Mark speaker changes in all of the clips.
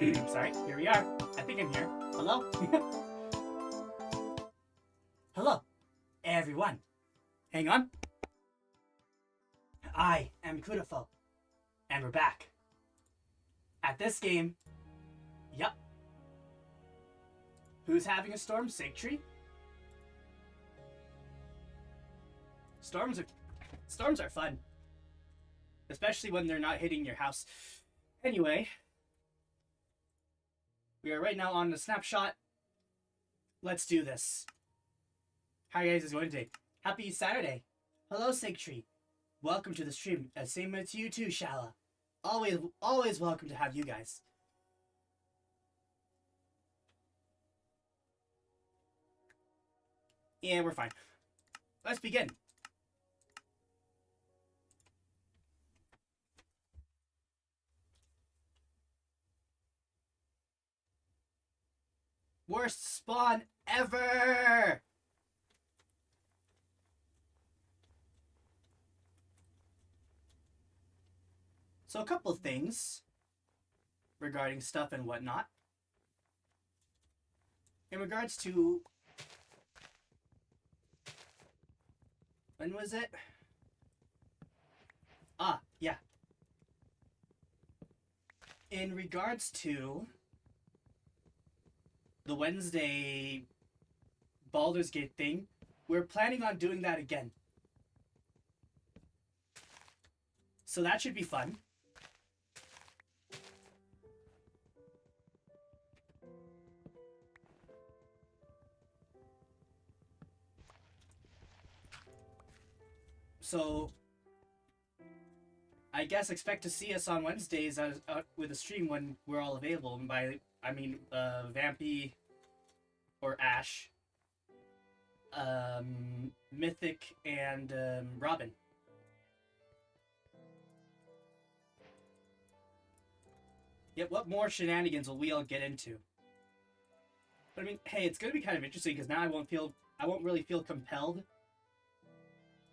Speaker 1: Sorry, here we are. I think I'm here. Hello? Hello, everyone. Hang on. I am Kuudefoe, and we're back. At this game, yep. Who's having a storm? Sigtree? Storms are fun. Especially when they're not hitting your house. Anyway, we are right now on the snapshot. Let's do this. How you guys is going today? Happy Saturday. Hello, Sigtree. Welcome to the stream. Same with you too, Shala. Always welcome to have you guys. Yeah, we're fine. Let's begin. Worst spawn ever! So a couple things regarding stuff and whatnot. In regards to... When was it? Ah, yeah. In regards to the Wednesday Baldur's Gate thing, we're planning on doing that again. So that should be fun. So I guess expect to see us on Wednesdays with a stream when we're all available. And by I mean Vampy or Ash, Mythic, and Robin. Yep, what more shenanigans will we all get into? But I mean, hey, it's gonna be kind of interesting because now I won't really feel compelled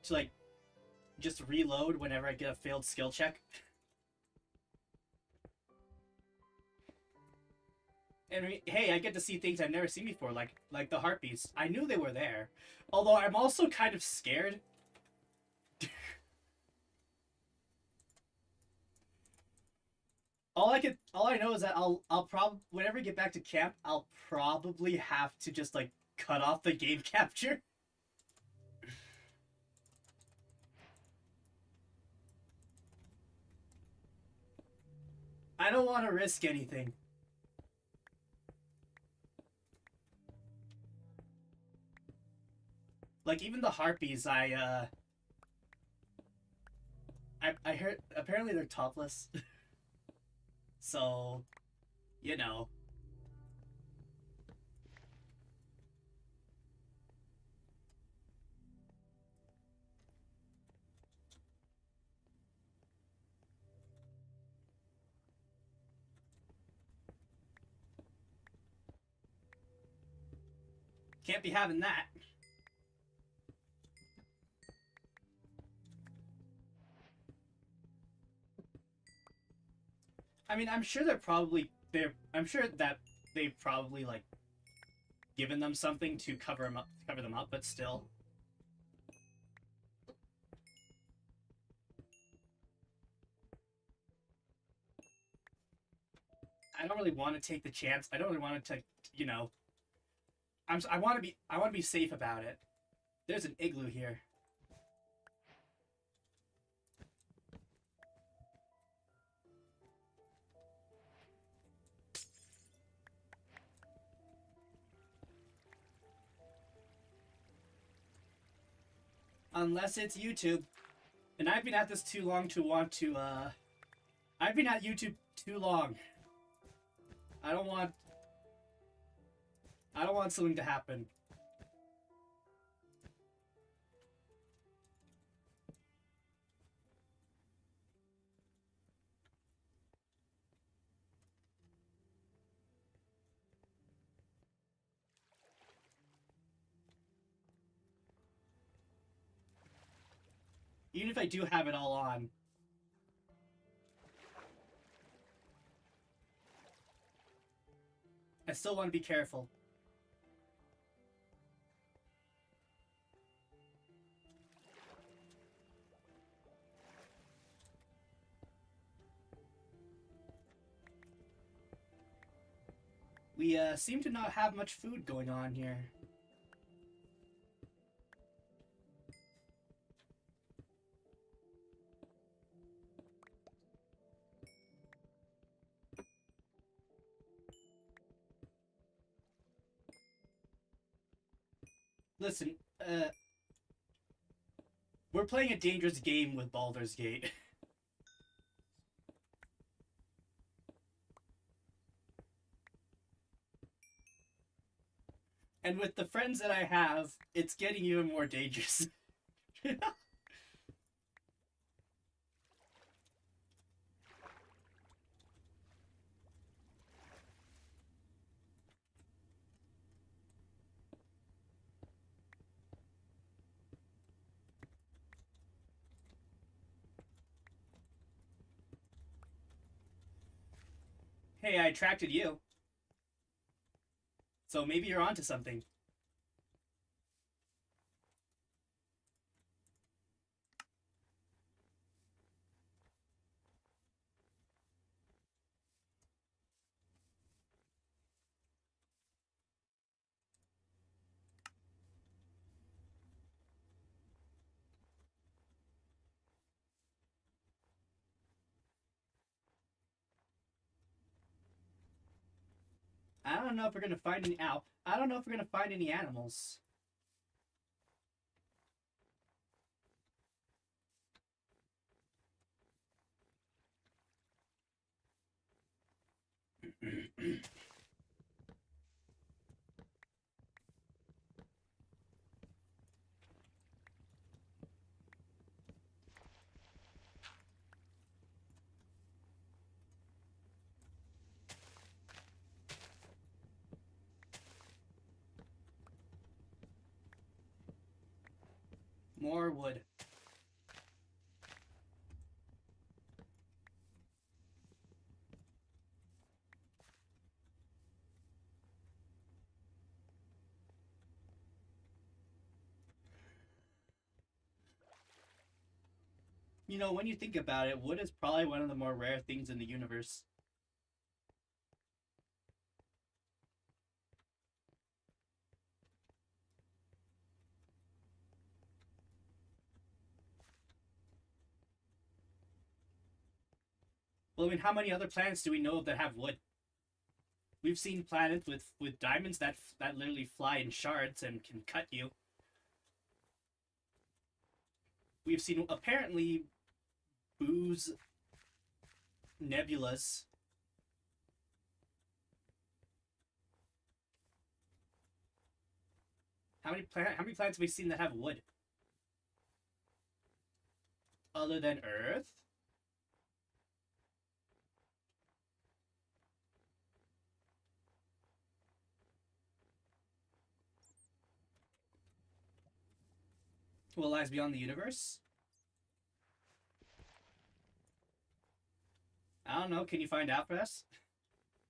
Speaker 1: to like just reload whenever I get a failed skill check. And I mean, hey, I get to see things I've never seen before, like the harpies. I knew they were there, although I'm also kind of scared. All I know is that I'll probably whenever I get back to camp, I'll probably have to just like cut off the game capture. I don't want to risk anything. Like even the harpies, I heard apparently they're topless. So, you know. Can't be having that. I mean, I'm sure I'm sure that they've probably like given them something to cover them up, but still. I don't really want to take the chance. I don't really want to, you know. I want to be safe about it. There's an igloo here. Unless it's YouTube. And I've been at this too long to want to, I've been at YouTube too long. I don't want something to happen. Even if I do have it all on. I still want to be careful. We seem to not have much food going on here. Listen, we're playing a dangerous game with Baldur's Gate. And with the friends that I have, it's getting even more dangerous. Hey, I attracted you. So maybe you're onto something. I don't know if we're gonna find any I don't know if we're gonna find any animals. More wood. You know, when you think about it, wood is probably one of the more rare things in the universe. Well, I mean, how many other planets do we know of that have wood? We've seen planets with diamonds that literally fly in shards and can cut you. We've seen apparently booze nebulas. How many planets have we seen that have wood? Other than Earth? What lies beyond the universe? I don't know. Can you find out for us?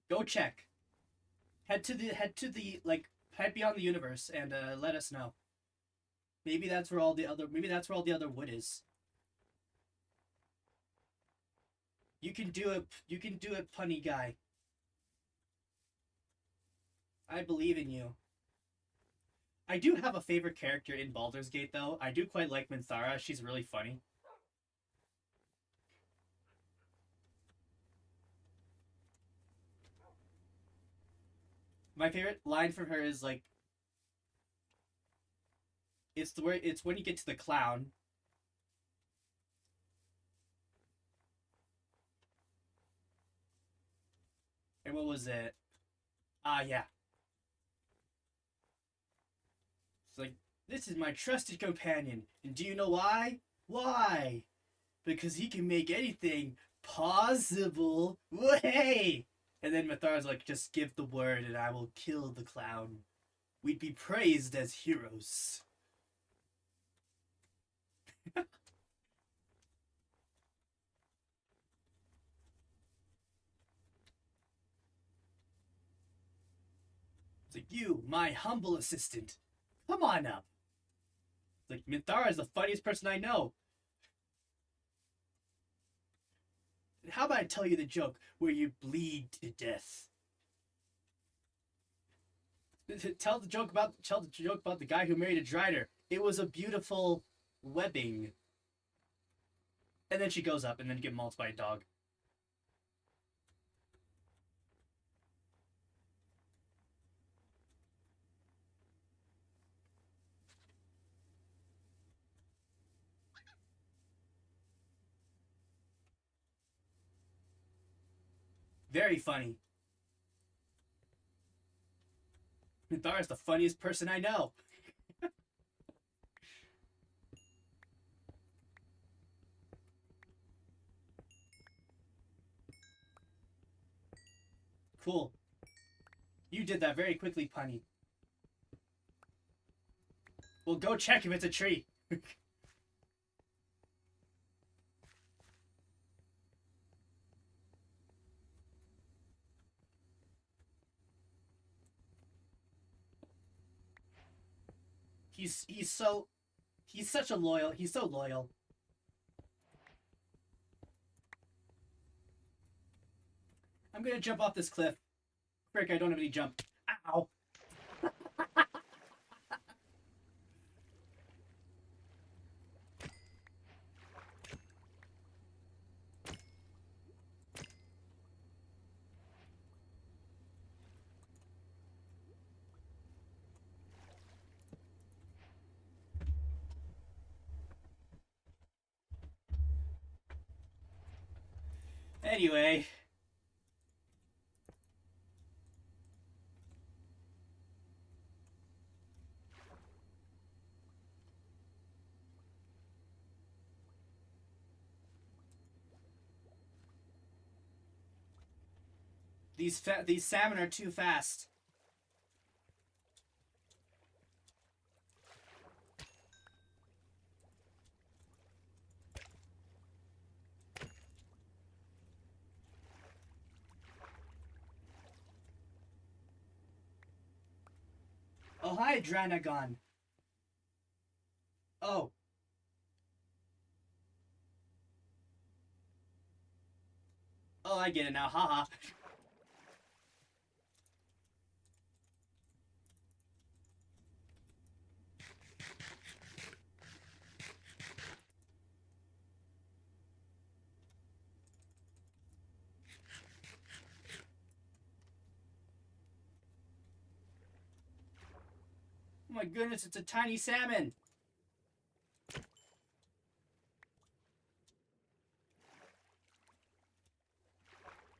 Speaker 1: Go check. Head to the head beyond the universe and let us know. Maybe that's where all the other wood is. You can do it. You can do it, punny guy. I believe in you. I do have a favorite character in Baldur's Gate, though. I do quite like Minthara. She's really funny. My favorite line from her is like, it's when you get to the clown. And what was it? Ah, yeah. It's like, this is my trusted companion, and do you know why? Why? Because he can make anything possible. Way! And then Mathara's like, just give the word and I will kill the clown. We'd be praised as heroes. You, my humble assistant. Come on up. Like, Minthara is the funniest person I know. How about I tell you the joke where you bleed to death? Tell the joke about the guy who married a drider. It was a beautiful webbing. And then she goes up and then get mauled by a dog. Very funny. Minthara's the funniest person I know. Cool. You did that very quickly, Punny. Well, go check if it's a tree. He's such a loyal. He's so loyal. I'm gonna jump off this cliff. Frick, I don't have any jump. Ow. Anyway. These salmon are too fast. Oh, hi, Dranagon. Oh. Oh, I get it now. Haha. Oh my goodness, it's a tiny salmon.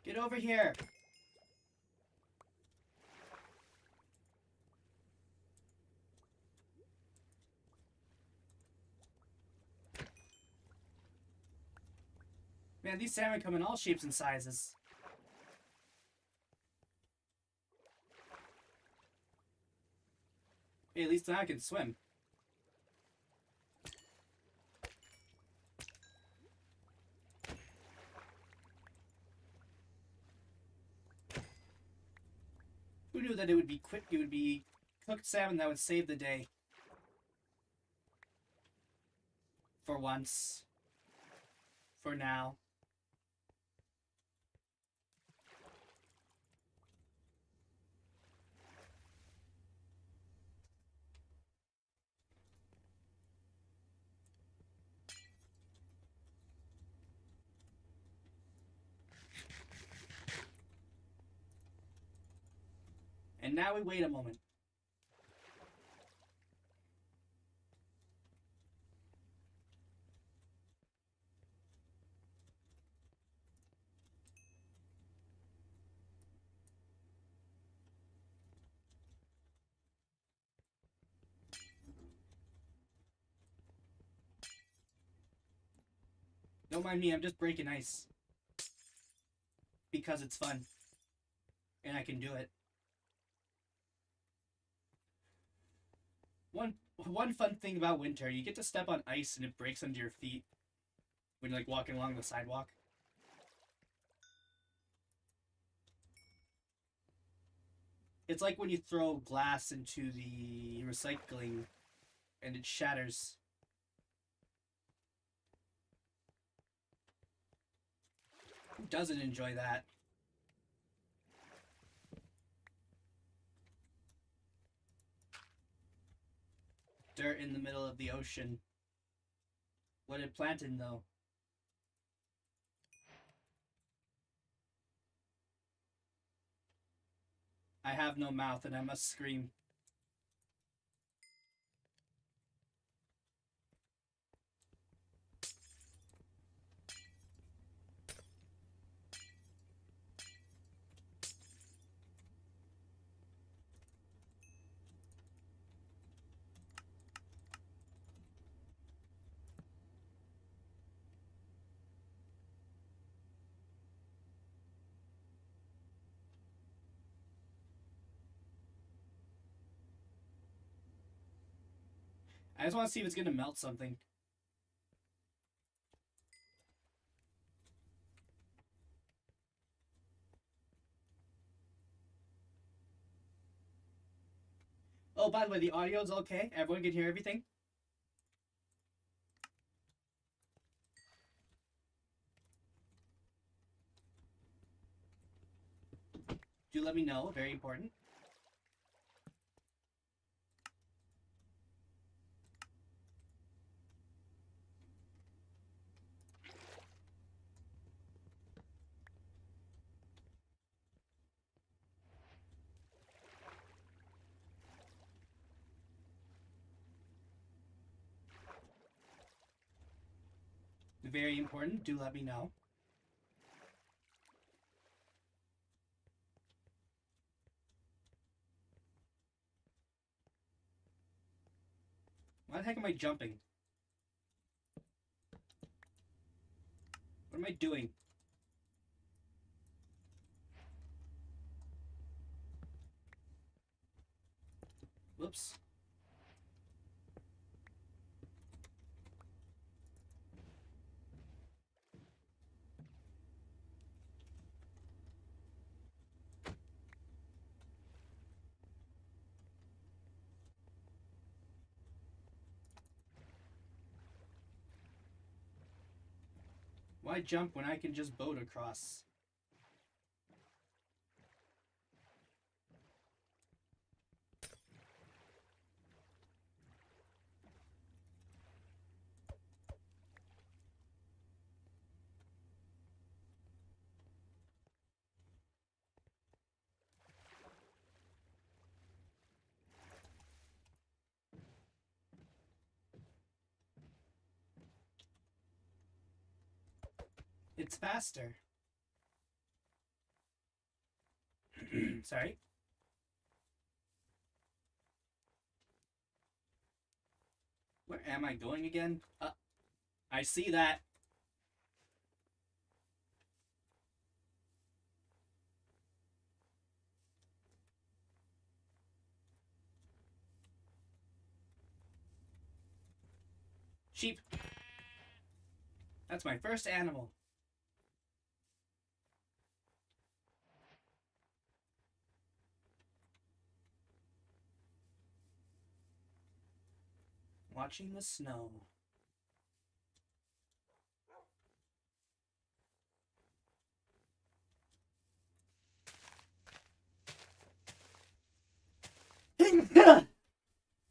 Speaker 1: Get over here. Man, these salmon come in all shapes and sizes. Hey, at least now I can swim. Who knew that it would be quick? It would be cooked salmon that would save the day. For once. For now. And now we wait a moment. Don't mind me, I'm just breaking ice. Because it's fun. And I can do it. One fun thing about winter, you get to step on ice and it breaks under your feet when you're like walking along the sidewalk. It's like when you throw glass into the recycling and it shatters. Who doesn't enjoy that? Dirt in the middle of the ocean. What it planted, though? I have no mouth and I must scream. I just want to see if it's gonna melt something. Oh, by the way, the audio's okay? Everyone can hear everything? Do let me know, very important. Very important, do let me know. Why the heck am I jumping? What am I doing? Whoops. Why jump when I can just boat across? It's faster. Sorry. Where am I going again? I see that. Sheep. That's my first animal. Watching the snow.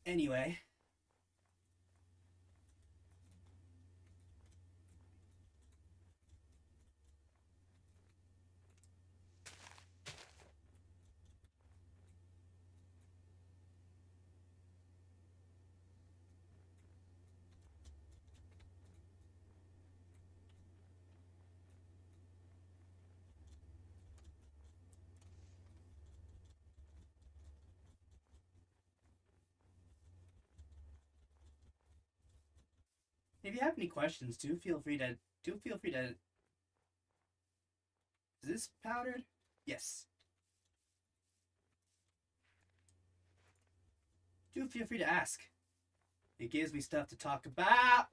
Speaker 1: Anyway. If you have any questions, do feel free to. Is this powdered? Yes. Do feel free to ask. It gives me stuff to talk about.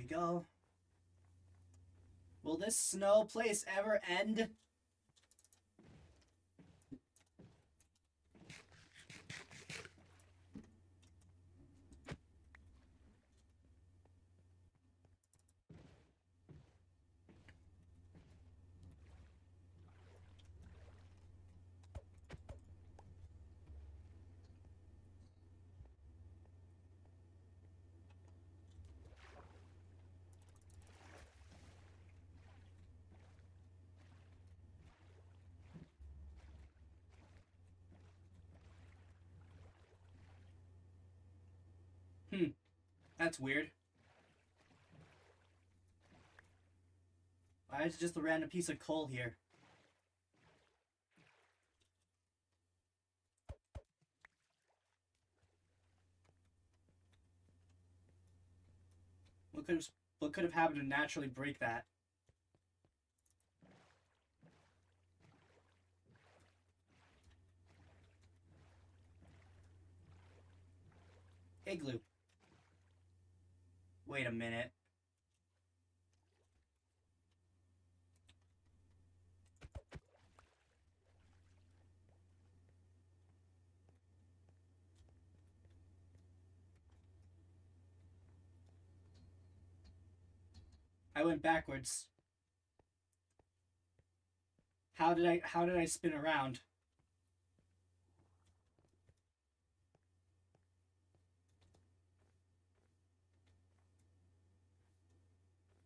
Speaker 1: go. Will this snow place ever end? That's weird. Why is it just a random piece of coal here? What could have happened to naturally break that? Igloo. Wait a minute. I went backwards. How did I spin around?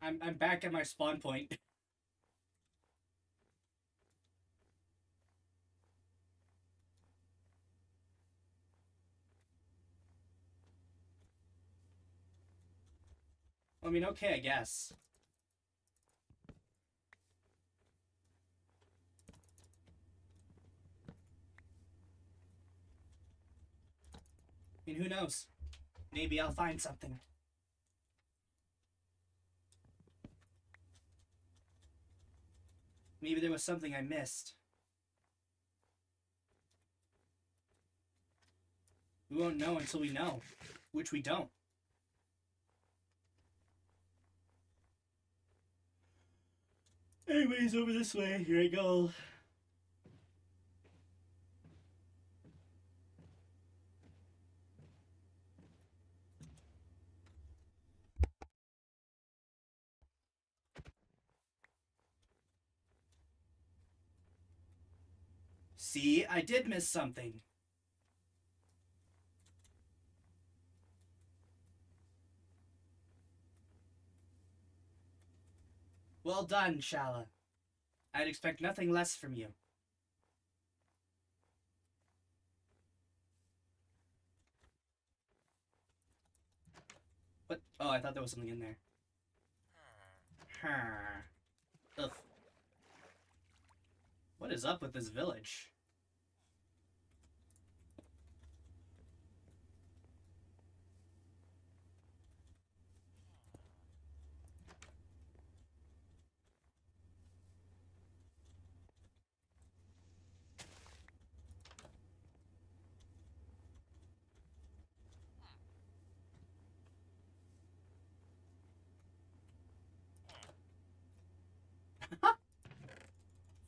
Speaker 1: I'm back at my spawn point. I mean, okay, I guess. I mean, who knows? Maybe I'll find something. Maybe there was something I missed. We won't know until we know, which we don't. Anyways, over this way. Here I go. See, I did miss something. Well done, Shala. I'd expect nothing less from you. What? Oh, I thought there was something in there. Ugh. What is up with this village?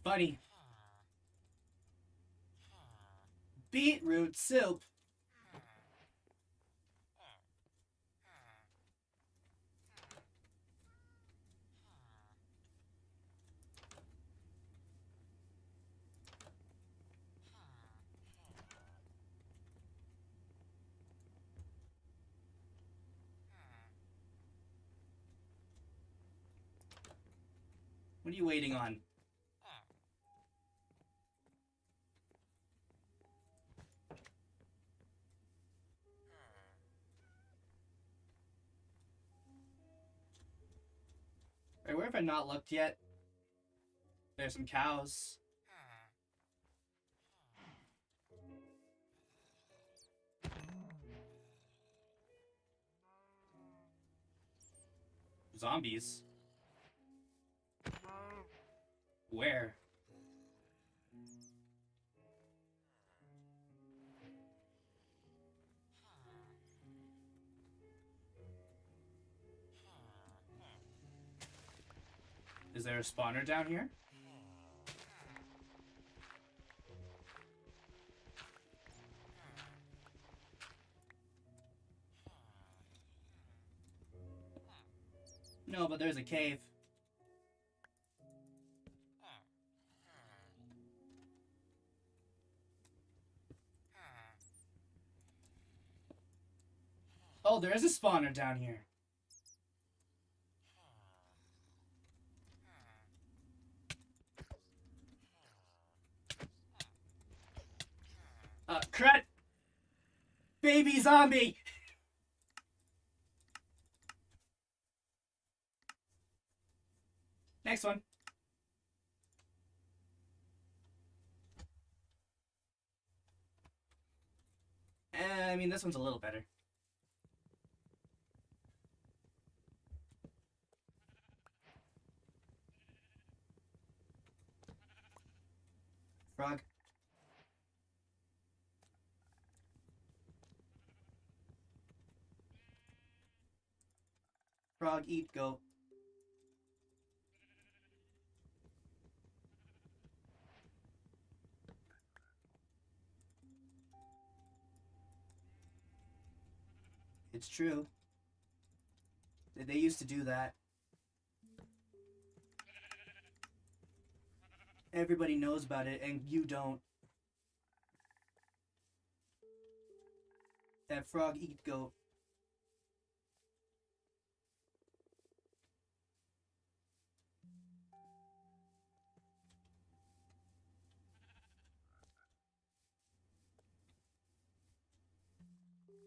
Speaker 1: Funny. Beetroot soup. What are you waiting on? Right, where have I not looked yet? There's some cows. Zombies. Where? Is there a spawner down here? No, but there's a cave. Oh, there is a spawner down here. Crud! Baby zombie! Next one. I mean, this one's a little better. Frog. Frog, eat, goat. It's true. They used to do that. Everybody knows about it, and you don't. That frog, eat, goat.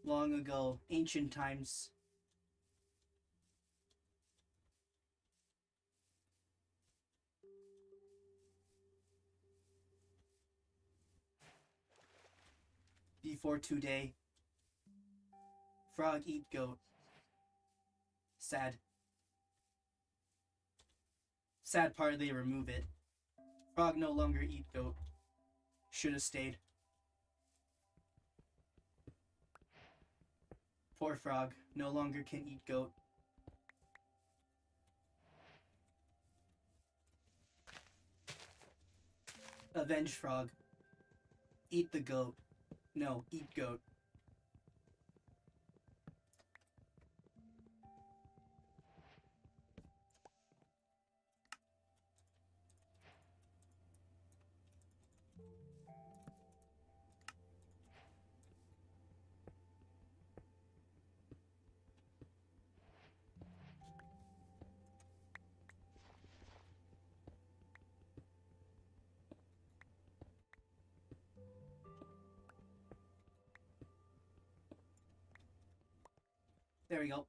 Speaker 1: Long ago, ancient times. Before today. Frog, eat, goat. Sad. Sad part, they remove it. Frog no longer eat, goat. Should've stayed. Poor frog, no longer can eat goat. Avenge frog. Eat the goat. No, eat goat. There we go.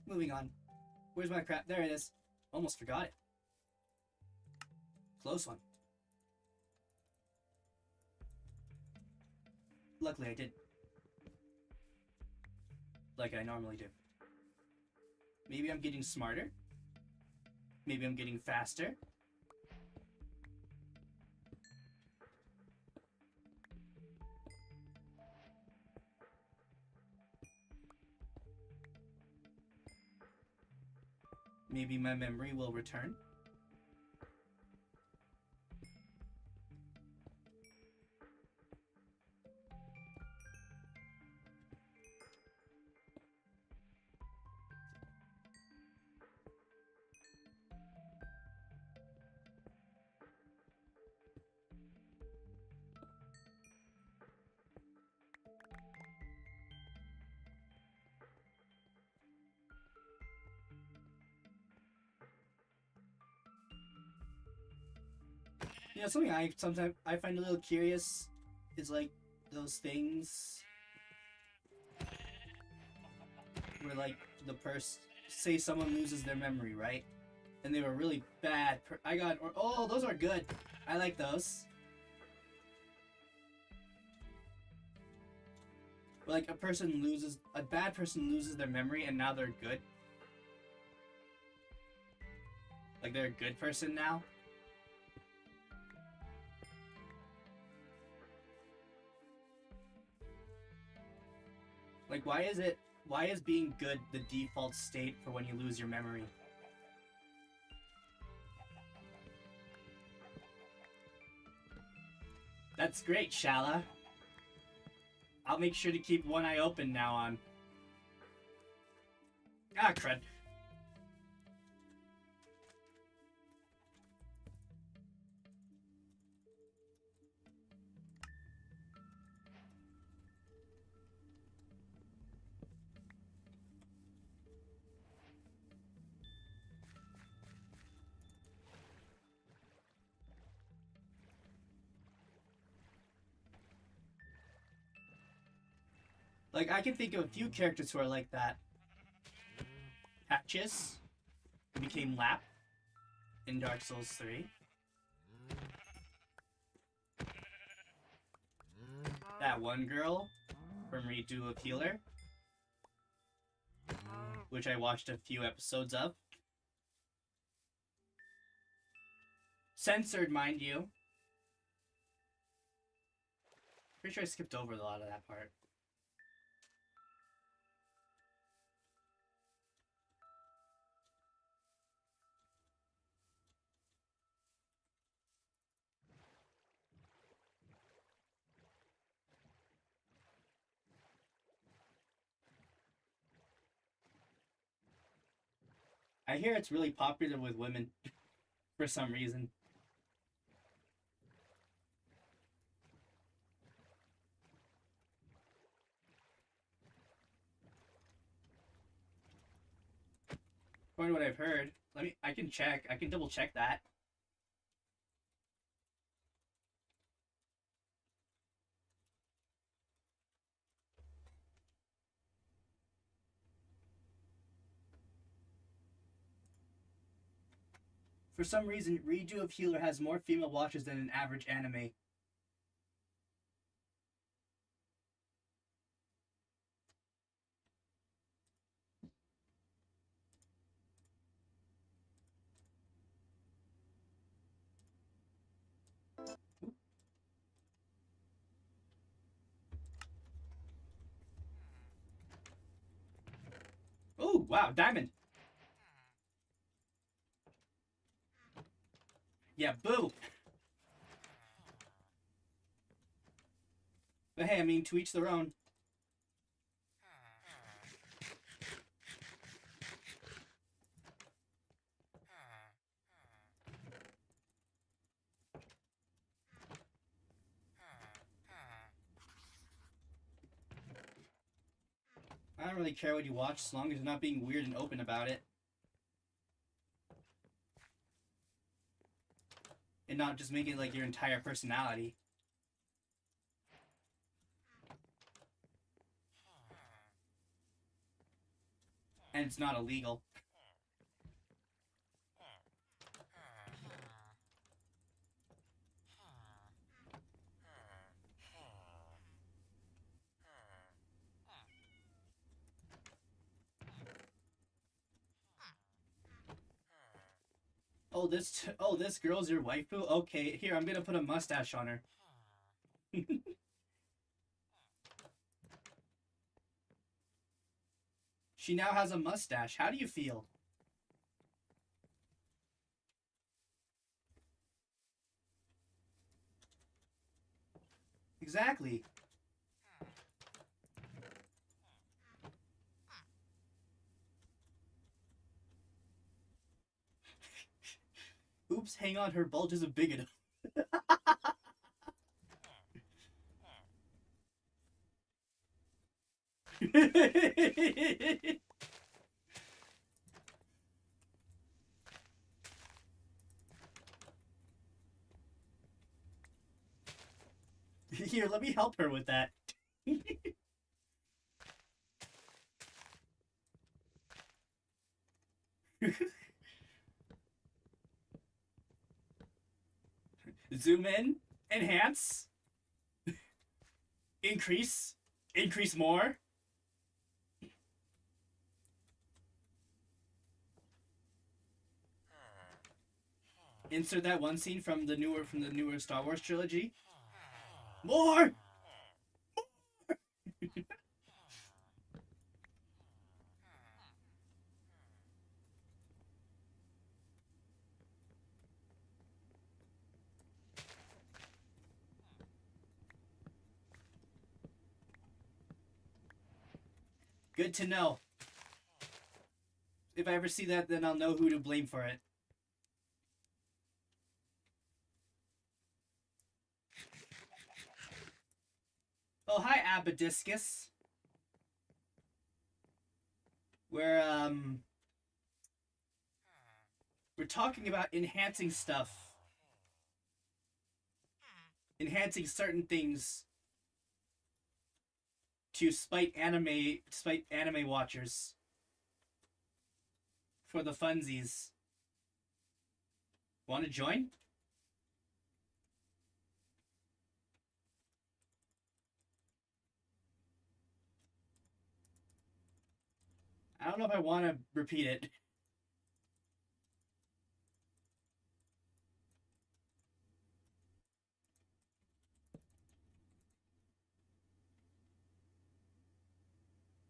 Speaker 1: Moving on. Where's my crap? There it is. Almost forgot it. Close one. Luckily I did. Like I normally do. Maybe I'm getting smarter. Maybe I'm getting faster. Maybe my memory will return. You know, something I sometimes I find a little curious is like those things where like the person, say someone loses their memory, right? And they were really bad. Oh, those are good. I like those. Like a bad person loses their memory and now they're good. Like they're a good person now. Like, why is being good the default state for when you lose your memory? That's great, Shala. I'll make sure to keep one eye open now on. Ah, crud. Like, I can think of a few characters who are like that. Patches, who became Lap in Dark Souls 3. That one girl from Redo of Healer, which I watched a few episodes of. Censored, mind you. Pretty sure I skipped over a lot of that part. I hear it's really popular with women for some reason. According to what I've heard, I can check. I can double check that. For some reason, Redo of Healer has more female watchers than an average anime. Oh, wow, diamond. Yeah, boo. But hey, I mean, to each their own. I don't really care what you watch as long as you're not being weird and open about it. And not just make it like your entire personality. And it's not illegal. Oh, this girl's your waifu? Okay, here, I'm gonna put a mustache on her. She now has a mustache. How do you feel? Exactly. Oops, hang on, her bulge is a big enough. Here, let me help her with that. Zoom in, enhance, increase, increase more. Insert that one scene from the newer Star Wars trilogy. More. Good to know. If I ever see that, then I'll know who to blame for it. Oh, hi, Abadiscus. We're talking about enhancing stuff. Enhancing certain things to spite anime watchers. For the funsies. Want to join? I don't know if I want to repeat it.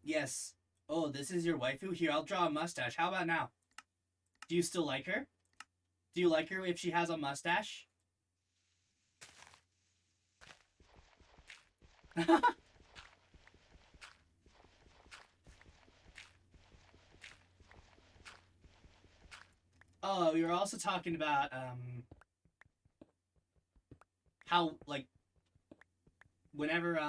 Speaker 1: Yes. Oh, this is your waifu? Here, I'll draw a mustache. How about now? Do you still like her? Do you like her if she has a mustache? Oh, we were also talking about, how, like, whenever,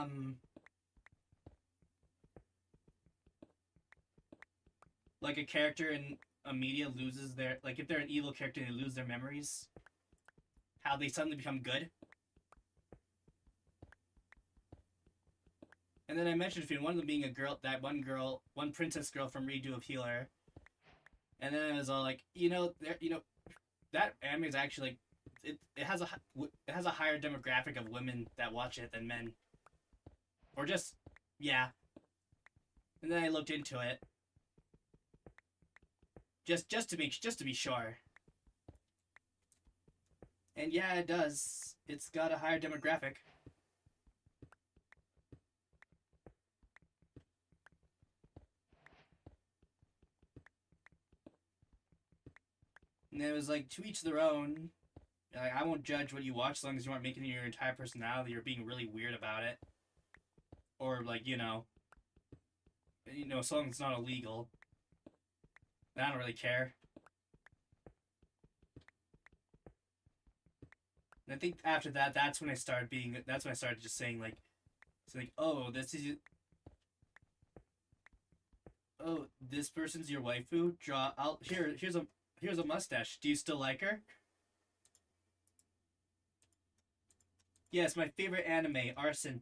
Speaker 1: like, a character in a media loses their, like, if they're an evil character and they lose their memories, how they suddenly become good. And then I mentioned one of them being a girl, one princess girl from Redo of Healer. And then I was all like, that anime is actually like, it has a higher demographic of women that watch it than men, or just, yeah. And then I looked into it, just to be sure. And yeah, it does. It's got a higher demographic. And it was like, to each their own. Like, I won't judge what you watch as long as you aren't making it your entire personality or being really weird about it. Or, like, as long as it's not illegal. I don't really care. And I think after that, that's when I started just saying, like, oh, this person's your waifu? Here's a mustache. Do you still like her? Yes, my favorite anime, Arson.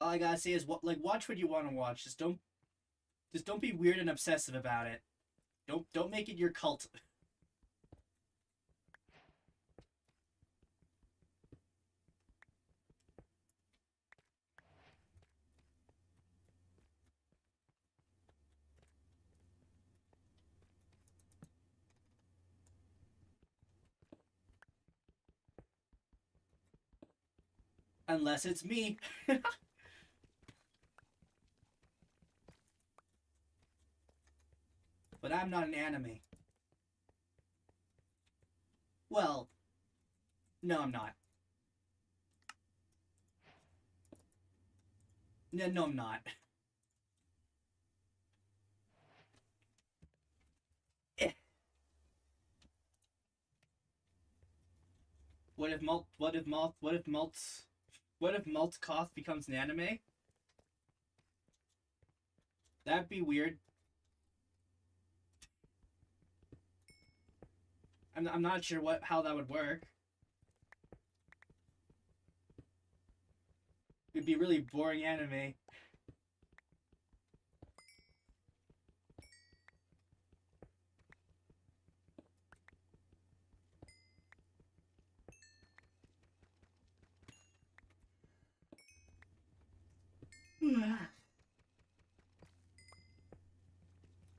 Speaker 1: All I gotta say is, watch what you want to watch. Just don't be weird and obsessive about it. Don't make it your cult. Unless it's me. But I'm not an anime. Well, no, I'm not. No, I'm not. Eh. What if Koth becomes an anime? That'd be weird. I'm not sure how that would work. It'd be really boring anime.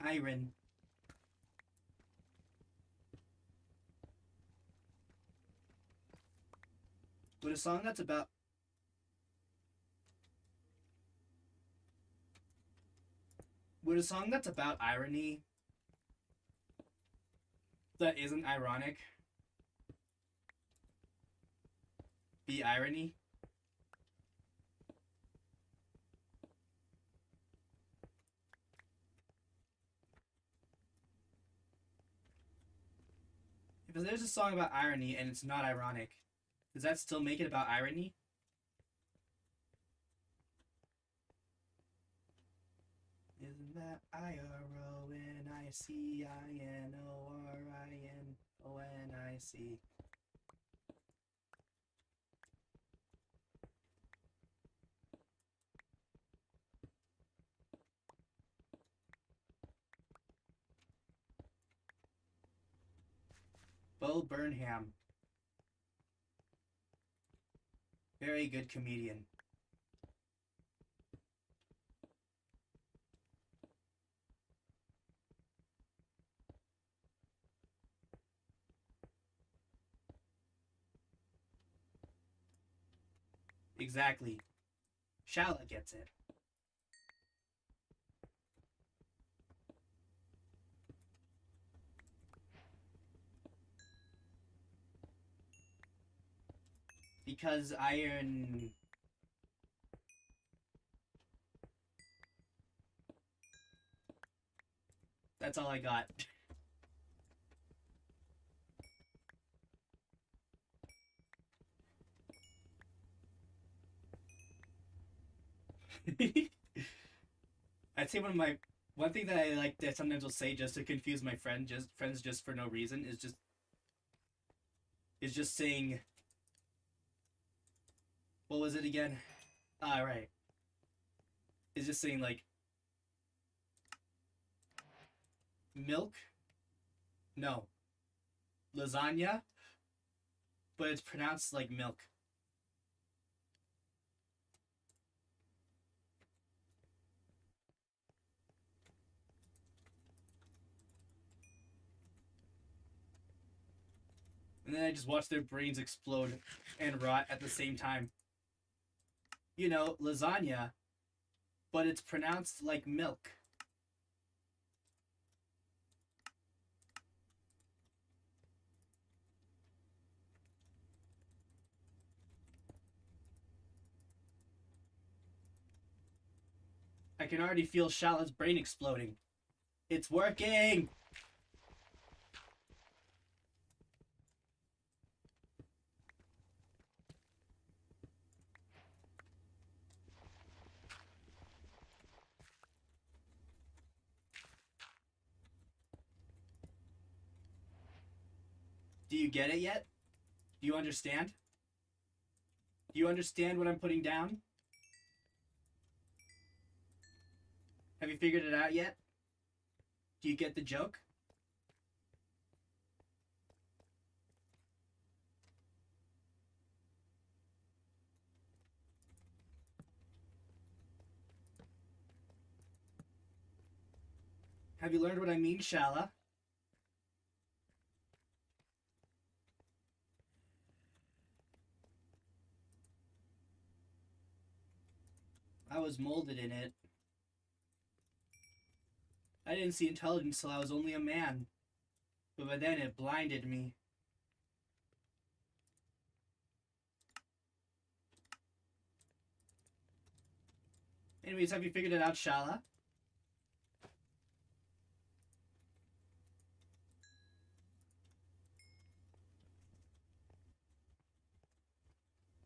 Speaker 1: Iron. Would a song that's about... Would a song that's about irony that isn't ironic be irony? If there's a song about irony and it's not ironic, does that still make it about irony? Isn't that IRONICINORINORINONIC? Bo Burnham. Very good comedian. Exactly. Shala gets it. Because iron... That's all I got. I'd say one thing that I like that sometimes will say just to confuse my friends just for no reason is just saying, what was it again? Right. Is just saying like milk? No. Lasagna, but it's pronounced like milk. And then I just watch their brains explode and rot at the same time. You know, lasagna, but it's pronounced like milk. I can already feel Shala's brain exploding. It's working! Do you get it yet? Do you understand? Do you understand what I'm putting down? Have you figured it out yet? Do you get the joke? Have you learned what I mean, Shala? I was molded in it. I didn't see intelligence till I was only a man. But by then it blinded me. Anyways, have you figured it out, Shala?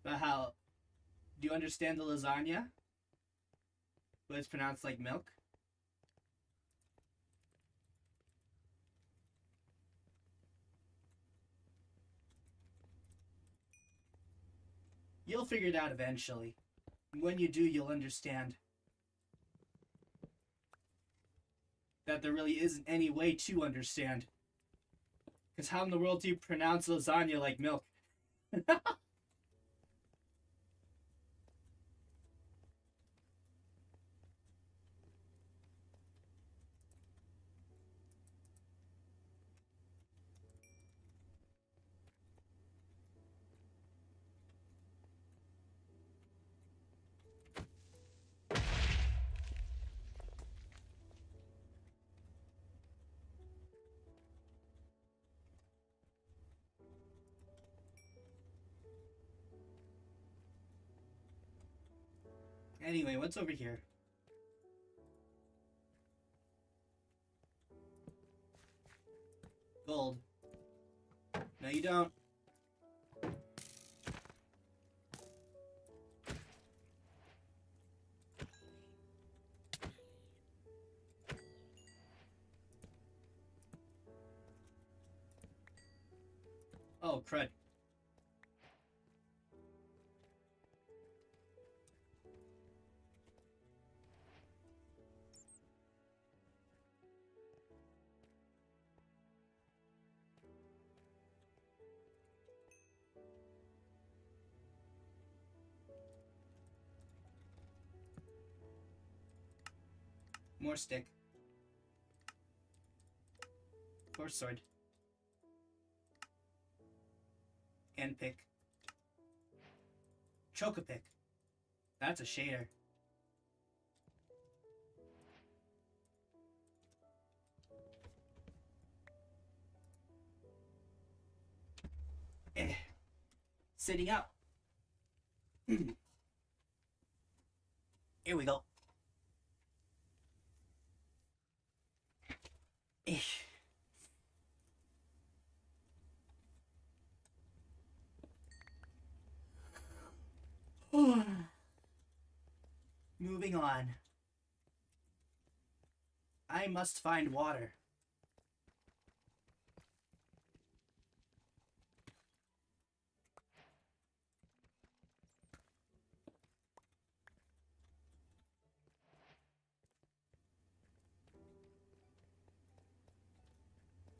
Speaker 1: But how... Do you understand the lasagna? But it's pronounced like milk? You'll figure it out eventually. When you do, you'll understand that there really isn't any way to understand. Because how in the world do you pronounce lasagna like milk? Anyway, what's over here? Gold. No, you don't. Oh, crud. More stick. More sword. And pick. Choke-a-pick. That's a shader. Sitting up. Here we go. Moving on. I must find water.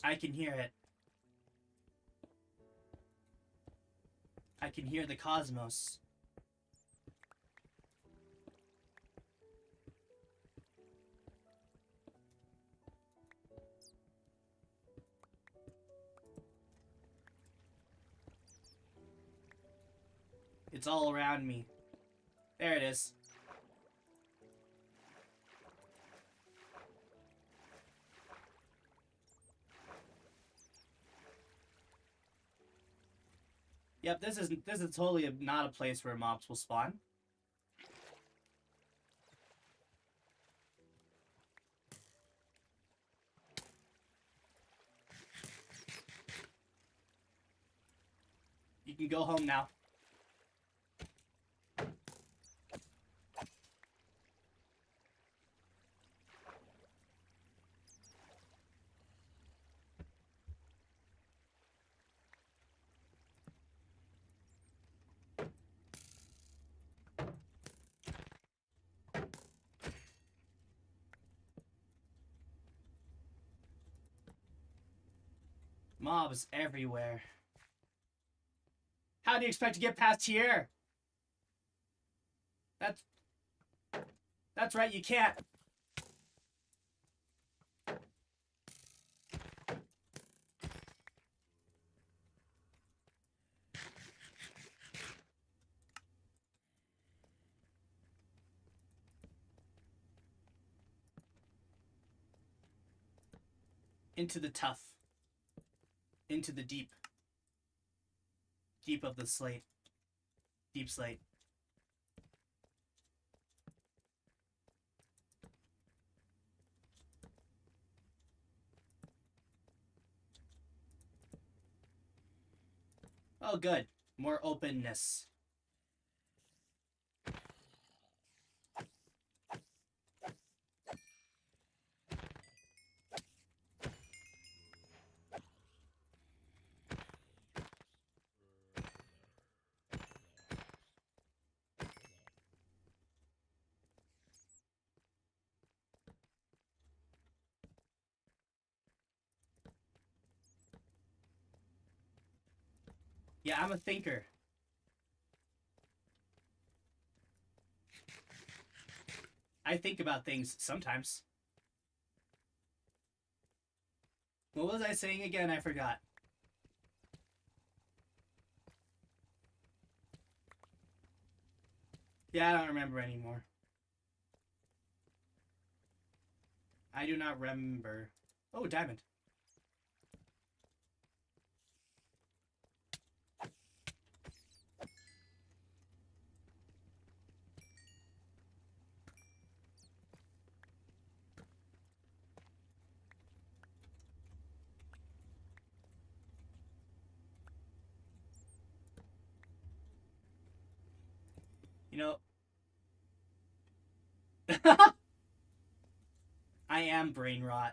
Speaker 1: I can hear it. I can hear the cosmos. It's all around me. There it is. Yep, this is totally not a place where mobs will spawn. You can go home now. Mobs everywhere. How do you expect to get past here? That's right, you can't. Into the tough. Into the deep. Deep of the slate. Deep slate. Oh, good. More openness. Yeah, I'm a thinker. I think about things sometimes. What was I saying again? I forgot. Yeah, I don't remember anymore. I do not remember. Oh, diamond. You know, I am brain rot.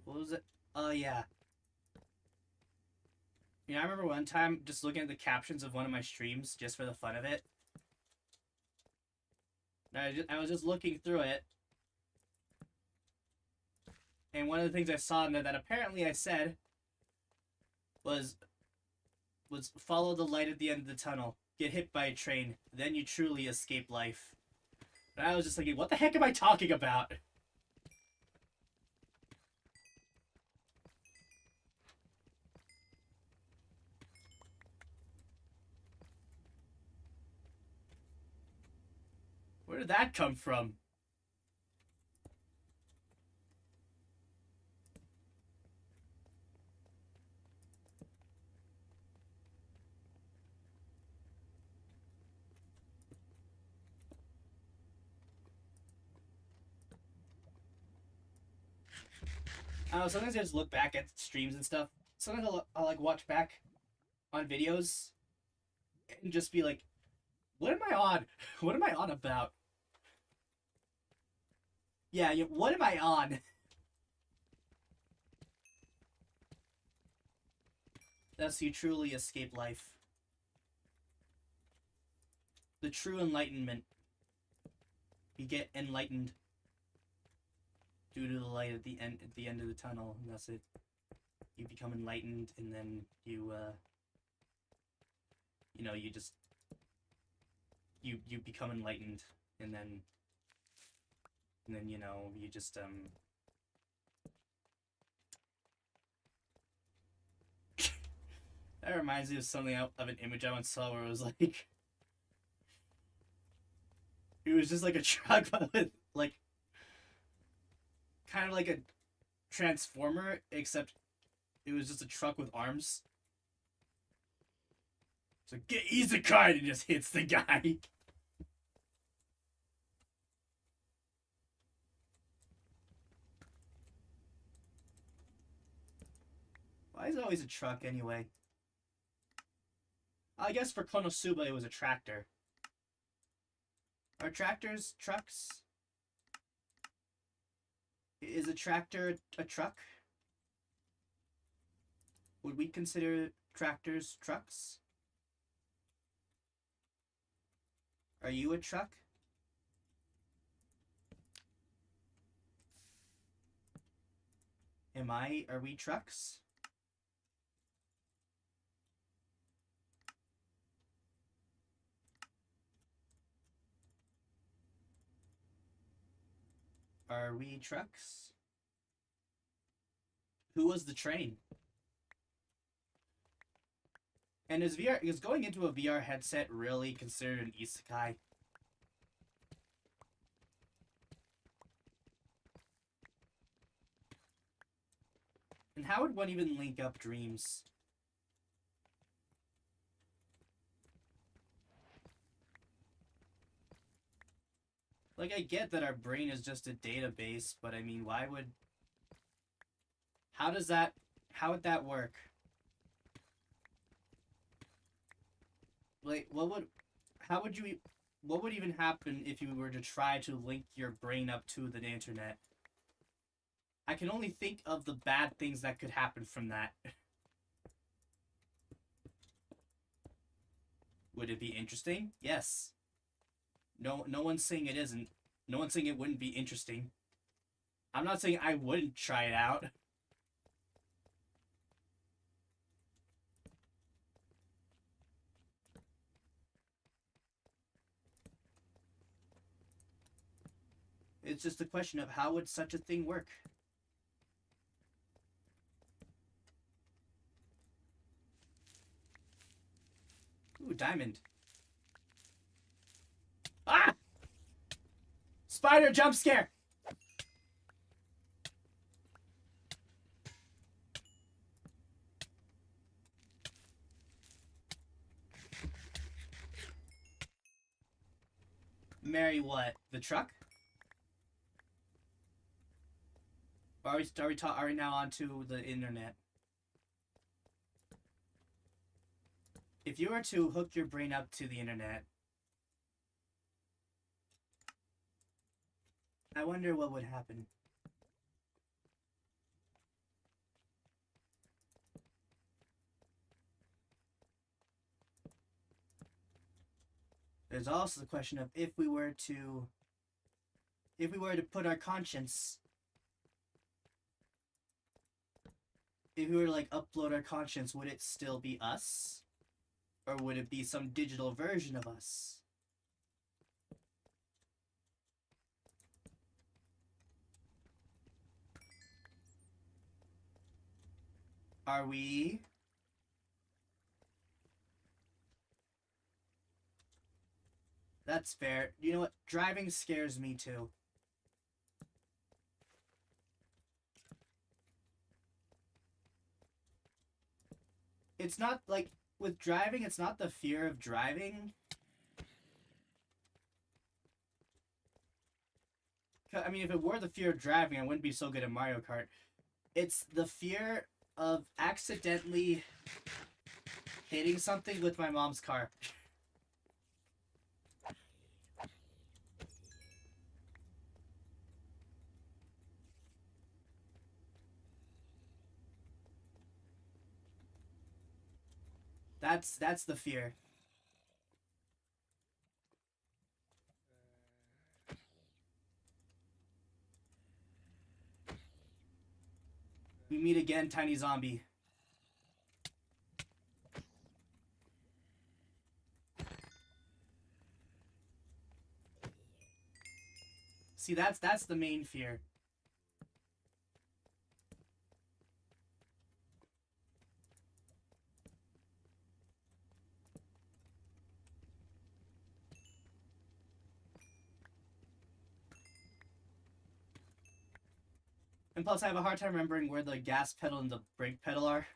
Speaker 1: What was it? Oh, yeah. You know, I remember one time just looking at the captions of one of my streams just for the fun of it. I was just looking through it. And one of the things I saw in there that apparently I said was follow the light at the end of the tunnel. Get hit by a train. Then you truly escape life. And I was just thinking, what the heck am I talking about? Where did that come from? I don't know, sometimes I just look back at streams and stuff. Sometimes I'll like watch back on videos and just be like, what am I on? What am I on about? Yeah, what am I on? Thus you truly escape life. The true enlightenment. You get enlightened due to the light at the end of the tunnel, and that's it. You become enlightened, and then you you know, you just you become enlightened, and then you know, you just that reminds me of something of an image I once saw where it was like it was just like a truck with like kind of like a transformer, except it was just a truck with arms. So get easy card and just hits the guy. Why is it always a truck anyway? I guess for Konosuba it was a tractor. Are tractors trucks? Is a tractor a truck? Would we consider tractors trucks? Are you a truck? Am I? Are we trucks? Are we trucks? Who was the train? And is going into a VR headset really considered an isekai? And how would one even link up dreams? Like, I get that our brain is just a database, but I mean, why would... How would that work? Like, what would even happen if you were to try to link your brain up to the internet? I can only think of the bad things that could happen from that. Would it be interesting? Yes. No one's saying it isn't. No one's saying it wouldn't be interesting. I'm not saying I wouldn't try it out. It's just a question of how would such a thing work? Ooh, diamond. Ah! Spider jump scare! Marry what? The truck? are we now onto the internet? If you were to hook your brain up to the internet, I wonder what would happen. There's also the question of if we were to put our conscience, if we were to like upload our conscience, would it still be us? Or would it be some digital version of us? Are we? That's fair. You know what? Driving scares me too. It's not like with driving, it's not the fear of driving. I mean, if it were the fear of driving, I wouldn't be so good at Mario Kart. It's the fear of accidentally hitting something with my mom's car. That's the fear. We meet again, tiny zombie. See, that's the main fear. And plus, I have a hard time remembering where the gas pedal and the brake pedal are.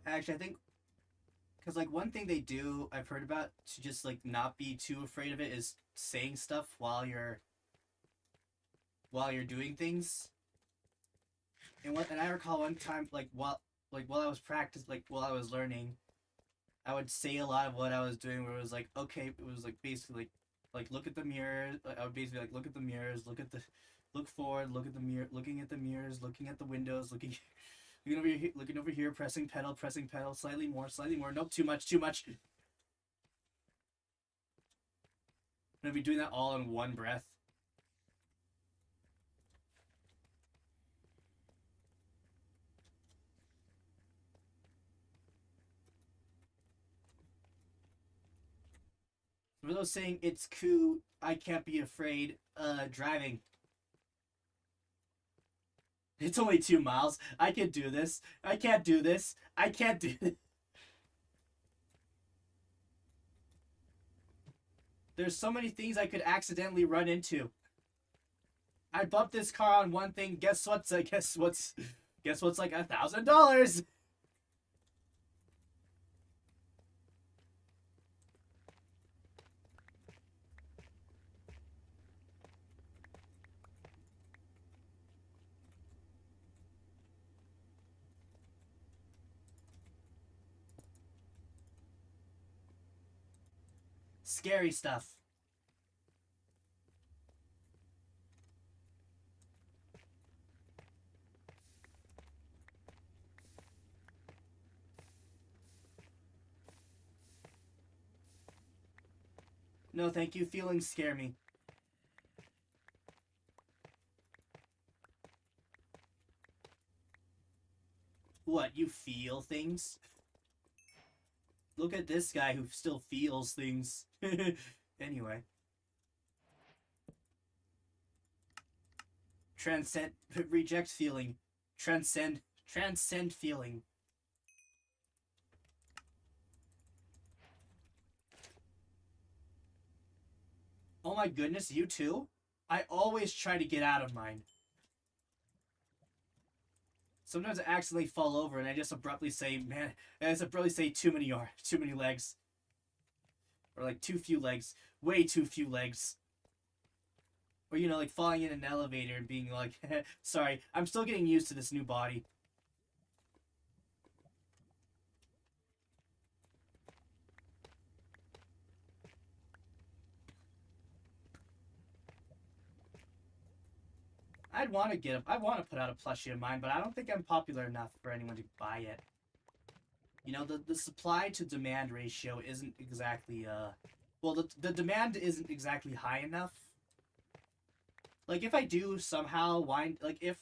Speaker 1: Actually, I think, because like one thing they do, I've heard about to just like not be too afraid of it is saying stuff while you're doing things. And I recall one time while I was while I was learning, I would say a lot of what I was doing where it was like, okay, it was like basically like look at the mirror. I would basically like look at the mirrors, look forward, look at the mirror, looking at the mirrors, looking at the windows, looking over here, pressing pedal, slightly more, nope, too much. I'm gonna be doing that all in one breath. For those saying it's cool, I can't be afraid, driving. It's only 2 miles. I can do this. I can't do this. I can't do this. There's so many things I could accidentally run into. I bumped this car on one thing. Guess what's like $1,000? Scary stuff. No, thank you. Feelings scare me. What, you feel things? Look at this guy who still feels things. Anyway. Transcend, reject feeling. Transcend feeling. my goodness, you too? I always try to get out of mine. Sometimes I accidentally fall over and I just abruptly say, man, I just abruptly say too many legs. Or like too few legs. Way too few legs. Or, you know, like falling in an elevator and being like, sorry, I'm still getting used to this new body. I want to put out a plushie of mine, but I don't think I'm popular enough for anyone to buy it. You know, the supply to demand ratio isn't exactly, well, the demand isn't exactly high enough. Like, if I do somehow if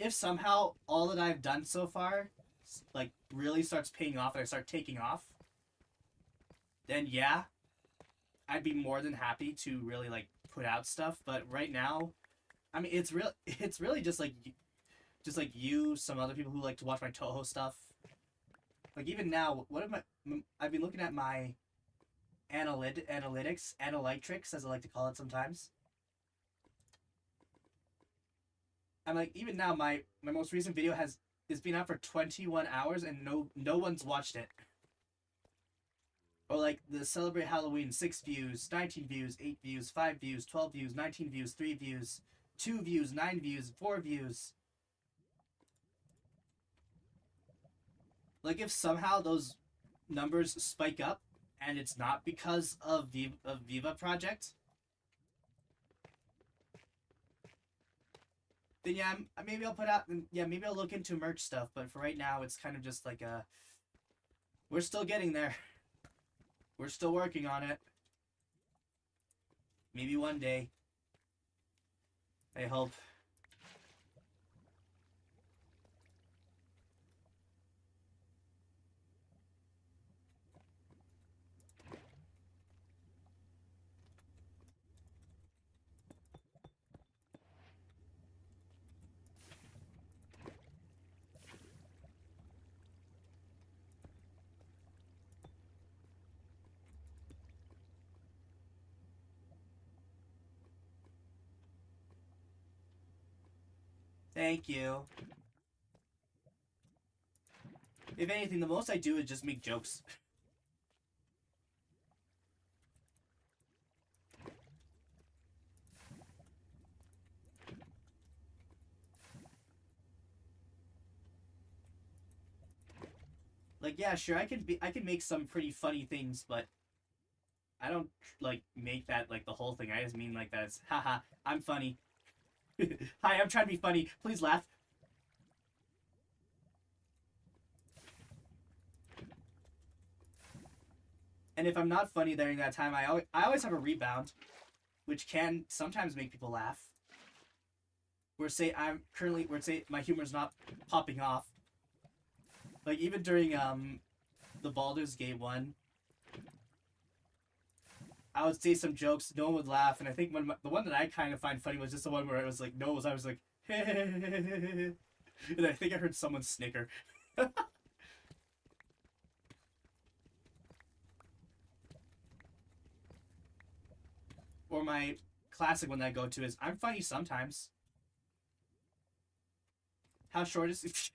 Speaker 1: somehow all that I've done so far, like, really starts paying off and I start taking off, then yeah, I'd be more than happy to really, like, put out stuff. But right now, I mean, it's really just like you, some other people who like to watch my Toho stuff. Like, even now, I've been looking at my analytics, as I like to call it sometimes. I'm like, even now, my most recent video is been out for 21 hours and no one's watched it. Or like the Celebrate Halloween, 6 views, 19 views, 8 views, 5 views, 12 views, 19 views, 3 views, 2 views, 9 views, 4 views. Like, if somehow those numbers spike up and it's not because of Viva Project, then yeah, maybe I'll put out, maybe I'll look into merch stuff. But for right now, it's kind of just like we're still getting there. We're still working on it. Maybe one day. I hope. Thank you. If anything, the most I do is just make jokes. Like, yeah, sure, I can make some pretty funny things, but I don't, like, make that, like, the whole thing. I just mean, like, that it's, haha, I'm funny. Hi, I'm trying to be funny. Please laugh. And if I'm not funny during that time, I always have a rebound, which can sometimes make people laugh. Where say my humor's not popping off. Like, even during the Baldur's Gate one, I would say some jokes, no one would laugh, and I think the one that I kind of find funny was just the one where it was like, I was like, and I think I heard someone snicker. Or my classic one that I go to is, I'm funny sometimes. How short is it?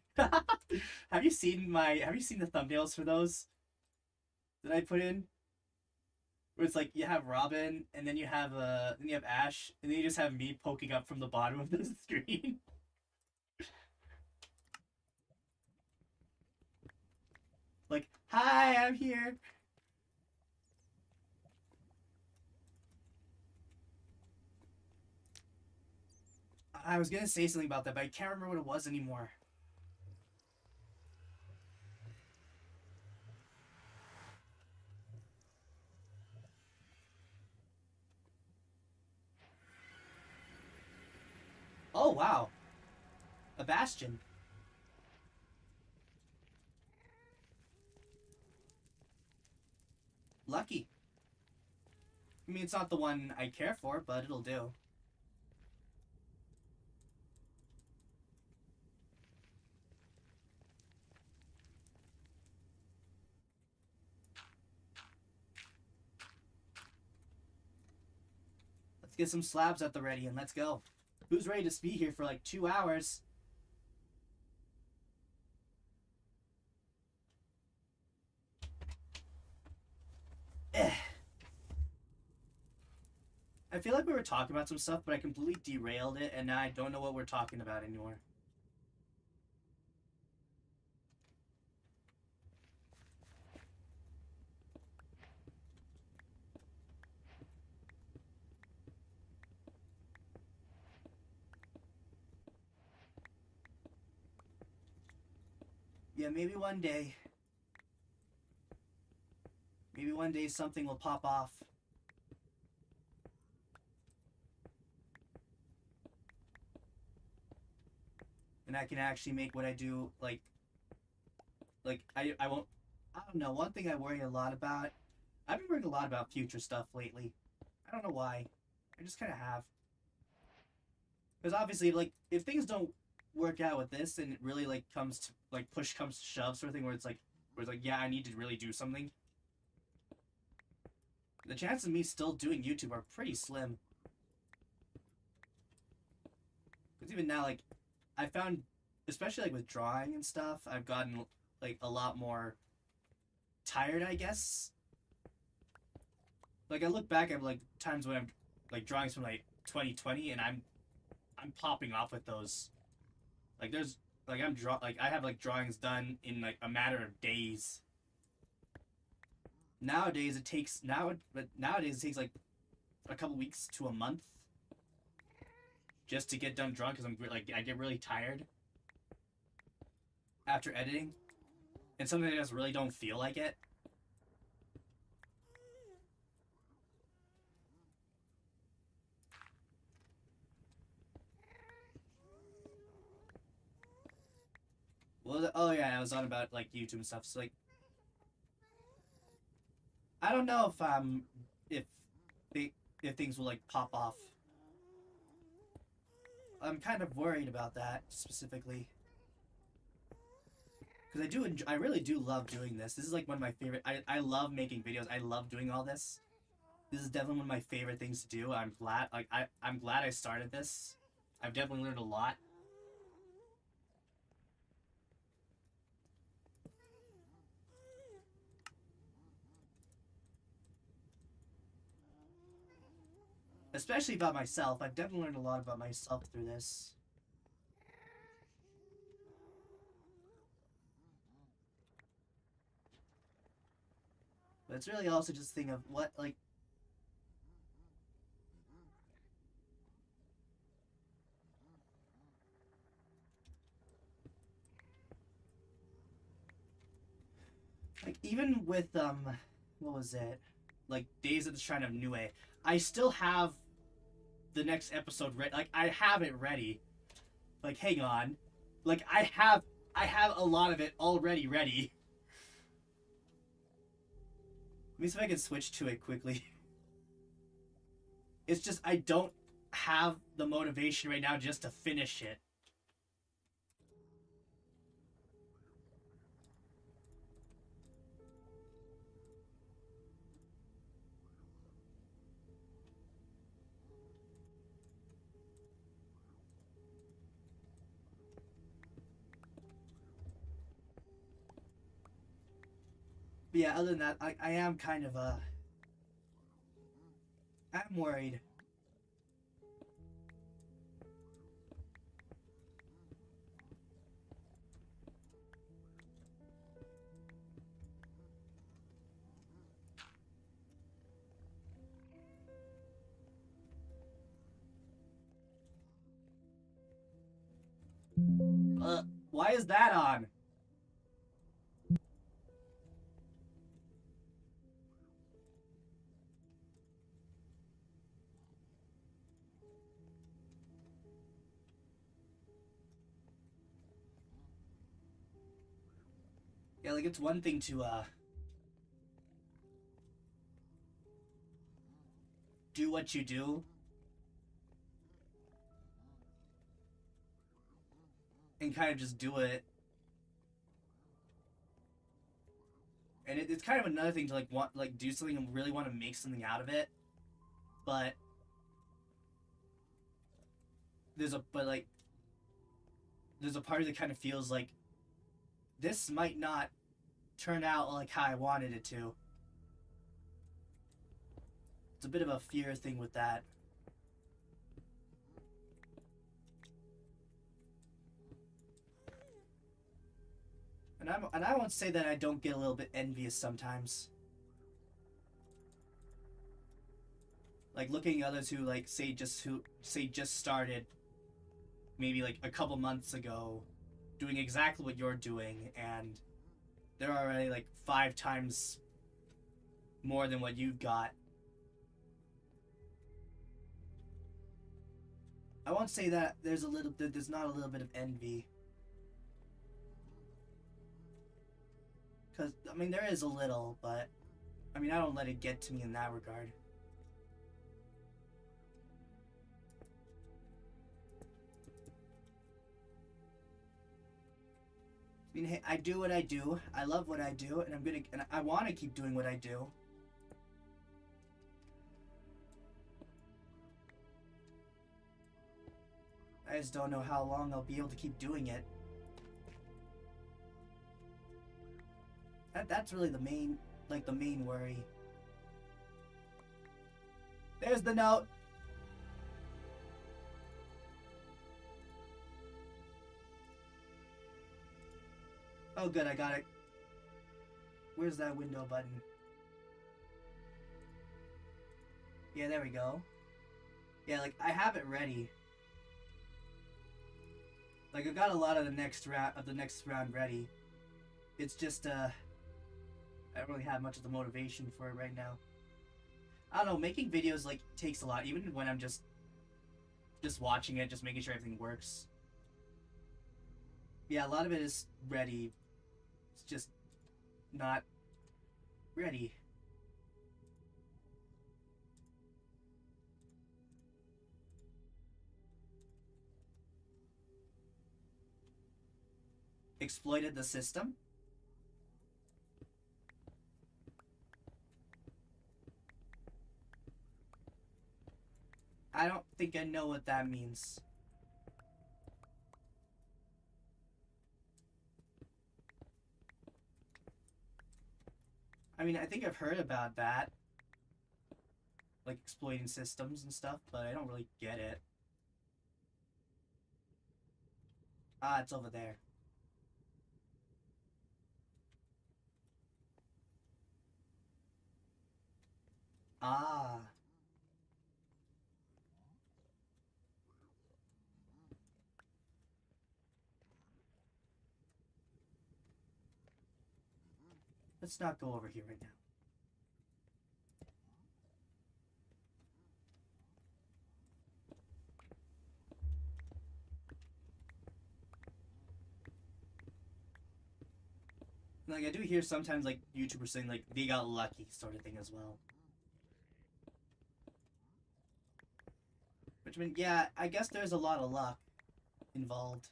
Speaker 1: Have you seen the thumbnails for those that I put in? Where it's like you have Robin and then you have Ash and then you just have me poking up from the bottom of the screen. Like, hi, I'm here. I was gonna say something about that, but I can't remember what it was anymore. Oh, wow. A bastion. Lucky. I mean, it's not the one I care for, but it'll do. get some slabs at the ready and let's go. Who's ready to be here for like 2 hours? I feel like we were talking about some stuff, but I completely derailed it, and now I don't know what we're talking about anymore. Yeah, maybe one day something will pop off. And I can actually make what I do, like I won't, I don't know, one thing I worry a lot about, I've been worrying a lot about future stuff lately. I don't know why. I just kind of have. Because obviously, like, if things don't work out with this, and it really, like, comes to, like, push comes to shove sort of thing, where it's like, yeah, I need to really do something. The chances of me still doing YouTube are pretty slim. Because even now, like, I found, especially, like, with drawing and stuff, I've gotten, like, a lot more tired, I guess. Like, I look back at, like, times when I'm, like, drawings from, like, 2020, and I'm popping off with those. Like, there's, like, I have, like, drawings done in, like, a matter of days. Nowadays, it takes, like, a couple weeks to a month just to get done drawing, because I get really tired after editing. And something I just really don't feel like it. Well, oh yeah, I was on about, like, YouTube and stuff, so, like, I don't know if things will, like, pop off. I'm kind of worried about that, specifically. Because I really do love doing this. This is, like, one of my favorite, I love making videos. I love doing all this. This is definitely one of my favorite things to do. I'm glad, like, I'm glad I started this. I've definitely learned a lot. Especially about myself. I've definitely learned a lot about myself through this. But it's really also just a thing of what, like... Like, even with, what was it? Like, Days of the Shrine of Niue, I still have the next episode ready. Like, I have it ready. Like, hang on. Like, I have a lot of it already ready. Let me see if I can switch to it quickly. It's just, I don't have the motivation right now just to finish it. But yeah, other than that, I am kind of, I'm worried. Why is that on? Yeah, like, it's one thing to, do what you do. And kind of just do it. And it's kind of another thing to, like, do something and really want to make something out of it. But there's a part that kind of feels like this might not turn out like how I wanted it to. It's a bit of a fear thing with that. And I won't say that I don't get a little bit envious sometimes. Like looking at others who like say just started maybe like a couple months ago doing exactly what you're doing, and they're already like 5 times more than what you've got. I won't say that there's not a little bit of envy. Because, I mean, there is a little, but, I mean, I don't let it get to me in that regard. I mean, hey, I do what I do. I love what I do, and I want to keep doing what I do. I just don't know how long I'll be able to keep doing it. That's really the main worry. There's the note. Oh good, I got it. Where's that window button? Yeah, there we go. Yeah, like I have it ready. Like I got a lot of the next round ready. It's just I don't really have much of the motivation for it right now. I don't know, making videos like takes a lot, even when I'm just watching it, just making sure everything works. Yeah, a lot of it is ready. It's just not ready. Exploited the system? I don't think I know what that means. I mean, I think I've heard about that. Like exploiting systems and stuff, but I don't really get it. Ah, it's over there. Ah. Let's not go over here right now. Like, I do hear sometimes, like, YouTubers saying, like, they got lucky sort of thing as well. Which, I mean, yeah, I guess there's a lot of luck involved.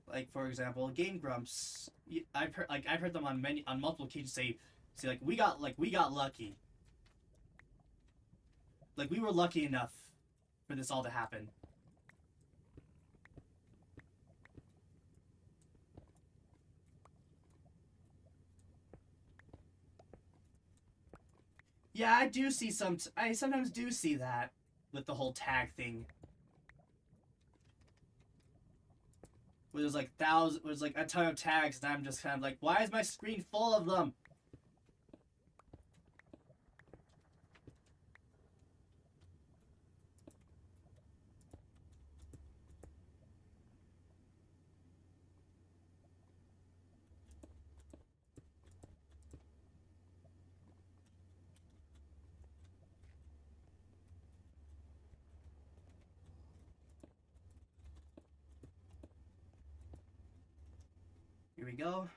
Speaker 1: Like, for example, Game Grumps. I've heard them on multiple occasions say like, we got lucky. Like, we were lucky enough for this all to happen. Yeah, I do see I sometimes do see that with the whole tag thing. Where there's like a ton of tags, and I'm just kind of like, why is my screen full of them? Here we go.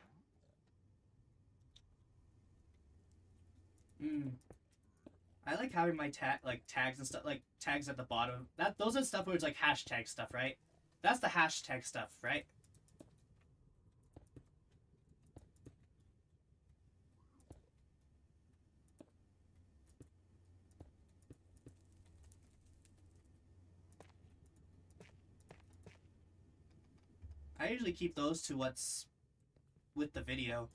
Speaker 1: I like having my tags and stuff, like tags at the bottom. Those are stuff where it's like hashtag stuff, right? That's the hashtag stuff, right? I usually keep those to what's with the video.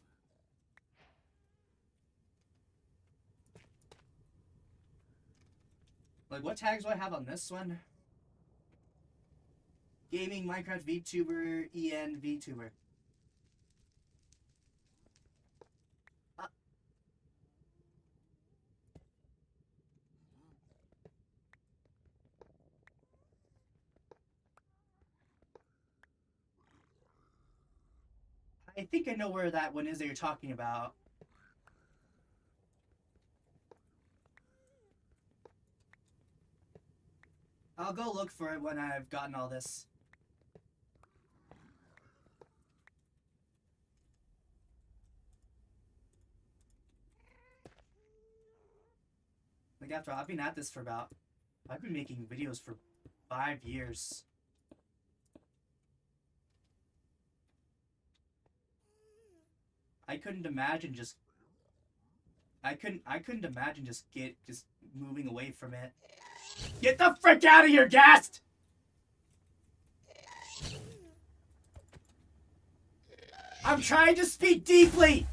Speaker 1: Like, what tags do I have on this one? Gaming, Minecraft, VTuber, EN, VTuber. I think I know where that one is that you're talking about. I'll go look for it when I've gotten all this. Like, after I've been at this for about... I've been making videos for 5 years. I couldn't imagine just... I couldn't imagine just moving away from it. Get the frick out of here, Gast! I'm trying to speak deeply!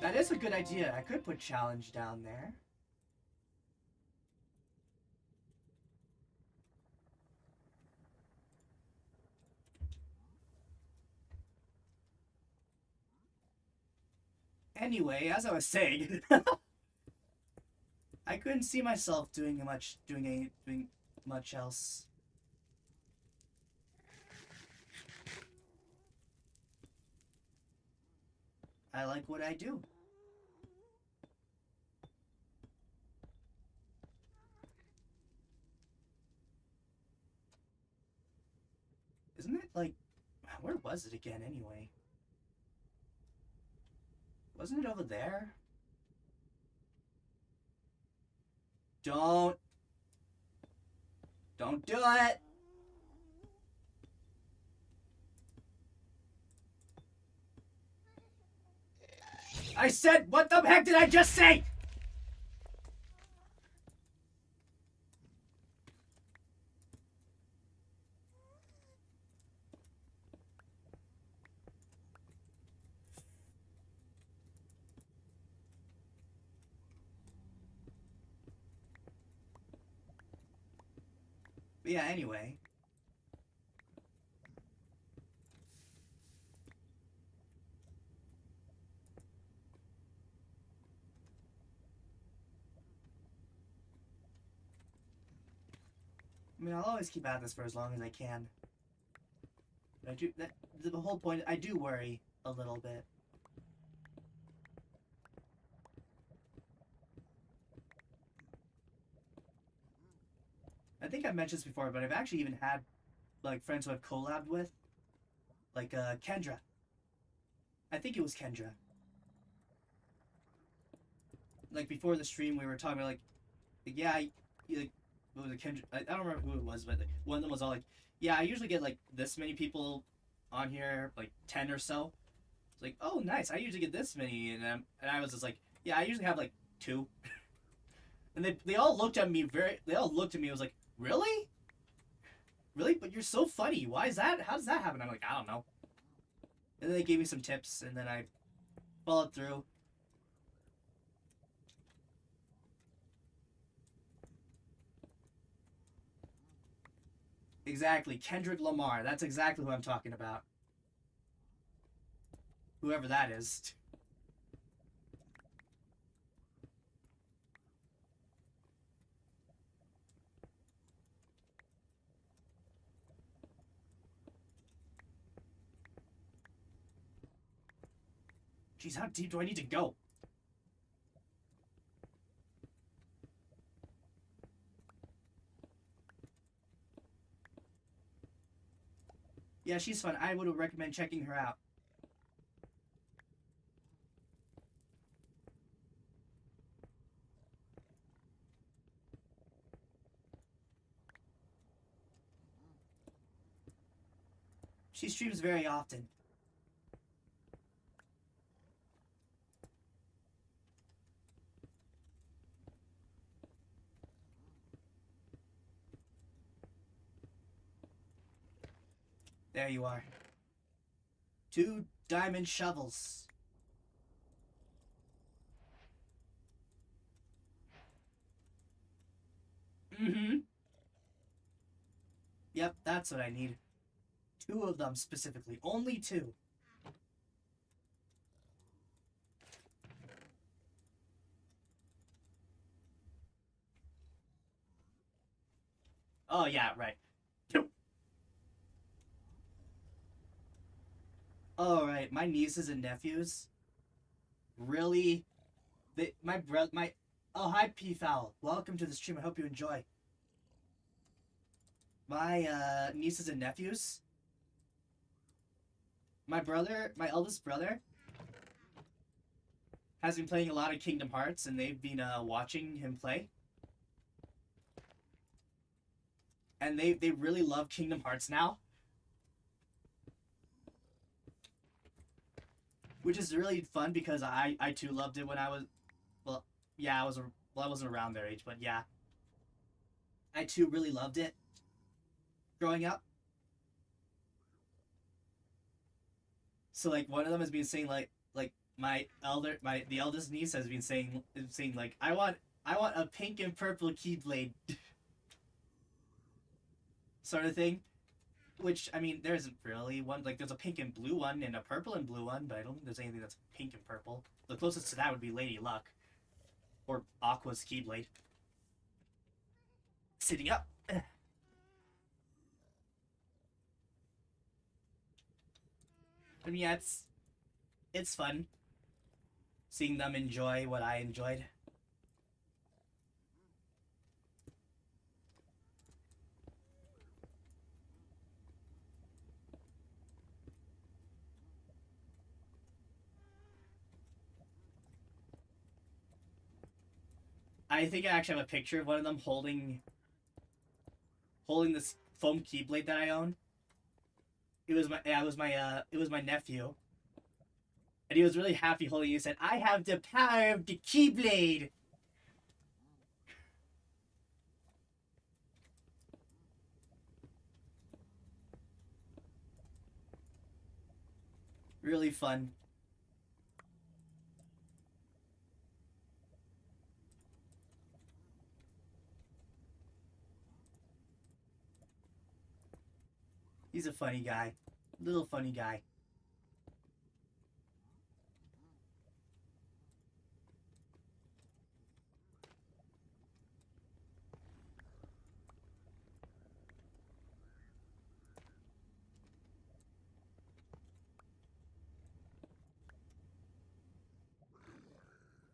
Speaker 1: That is a good idea. I could put challenge down there. Anyway, as I was saying, I couldn't see myself doing much else. I like what I do. Isn't it like, where was it again anyway? Wasn't it over there? Don't do it! I said, what the heck did I just say? But yeah, anyway. I mean, I'll always keep at this for as long as I can. But the whole point, I do worry a little bit. I think I've mentioned this before, but I've actually even had, like, friends who I've collabed with. Like, Kendra. I think it was Kendra. Like, before the stream, we were talking about, like yeah, like, what was it, Kendra? I don't remember who it was, but like, one of them was all like, yeah, I usually get, like, this many people on here, like, 10 or so. It's like, oh, nice, I usually get this many, and I was just like, yeah, I usually have, like, 2. And they all looked at me I was like, really? Really? But you're so funny. Why is that? How does that happen? I'm like, I don't know. And then they gave me some tips, and then I followed through. Exactly. Kendrick Lamar. That's exactly who I'm talking about. Whoever that is. Jeez, how deep do I need to go? Yeah, she's fun. I would recommend checking her out. She streams very often. There you are. 2 diamond shovels. Mm-hmm. Yep, that's what I need. 2 of them specifically. Only 2. Oh, yeah, right. Alright, my nieces and nephews really... Oh, hi, P-Fowl. Welcome to the stream. I hope you enjoy. My, nieces and nephews... My eldest brother... has been playing a lot of Kingdom Hearts, and they've been, watching him play. And they really love Kingdom Hearts now. Which is really fun because I too loved it when I was... Well, yeah, I wasn't around their age, but yeah. I too really loved it growing up. So like one of them has been saying like the eldest niece has been saying like I want a pink and purple Keyblade sort of thing. Which, I mean, there isn't really one. Like, there's a pink and blue one and a purple and blue one, but I don't think there's anything that's pink and purple. The closest to that would be Lady Luck. Or Aqua's Keyblade. Sitting up. I mean, yeah, it's fun. Seeing them enjoy what I enjoyed. I think I actually have a picture of one of them holding this foam Keyblade that I own. It was my nephew. And he was really happy holding it. He said, "I have the power of the Keyblade." Really fun. He's a funny guy. Little funny guy.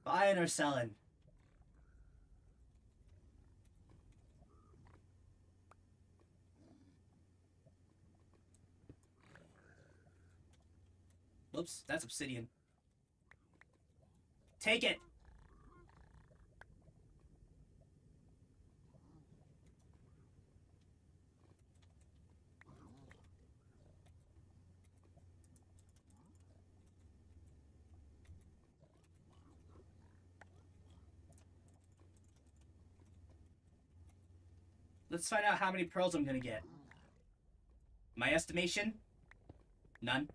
Speaker 1: Buying or selling? Whoops, that's obsidian. Take it! Let's find out how many pearls I'm gonna get. My estimation? None.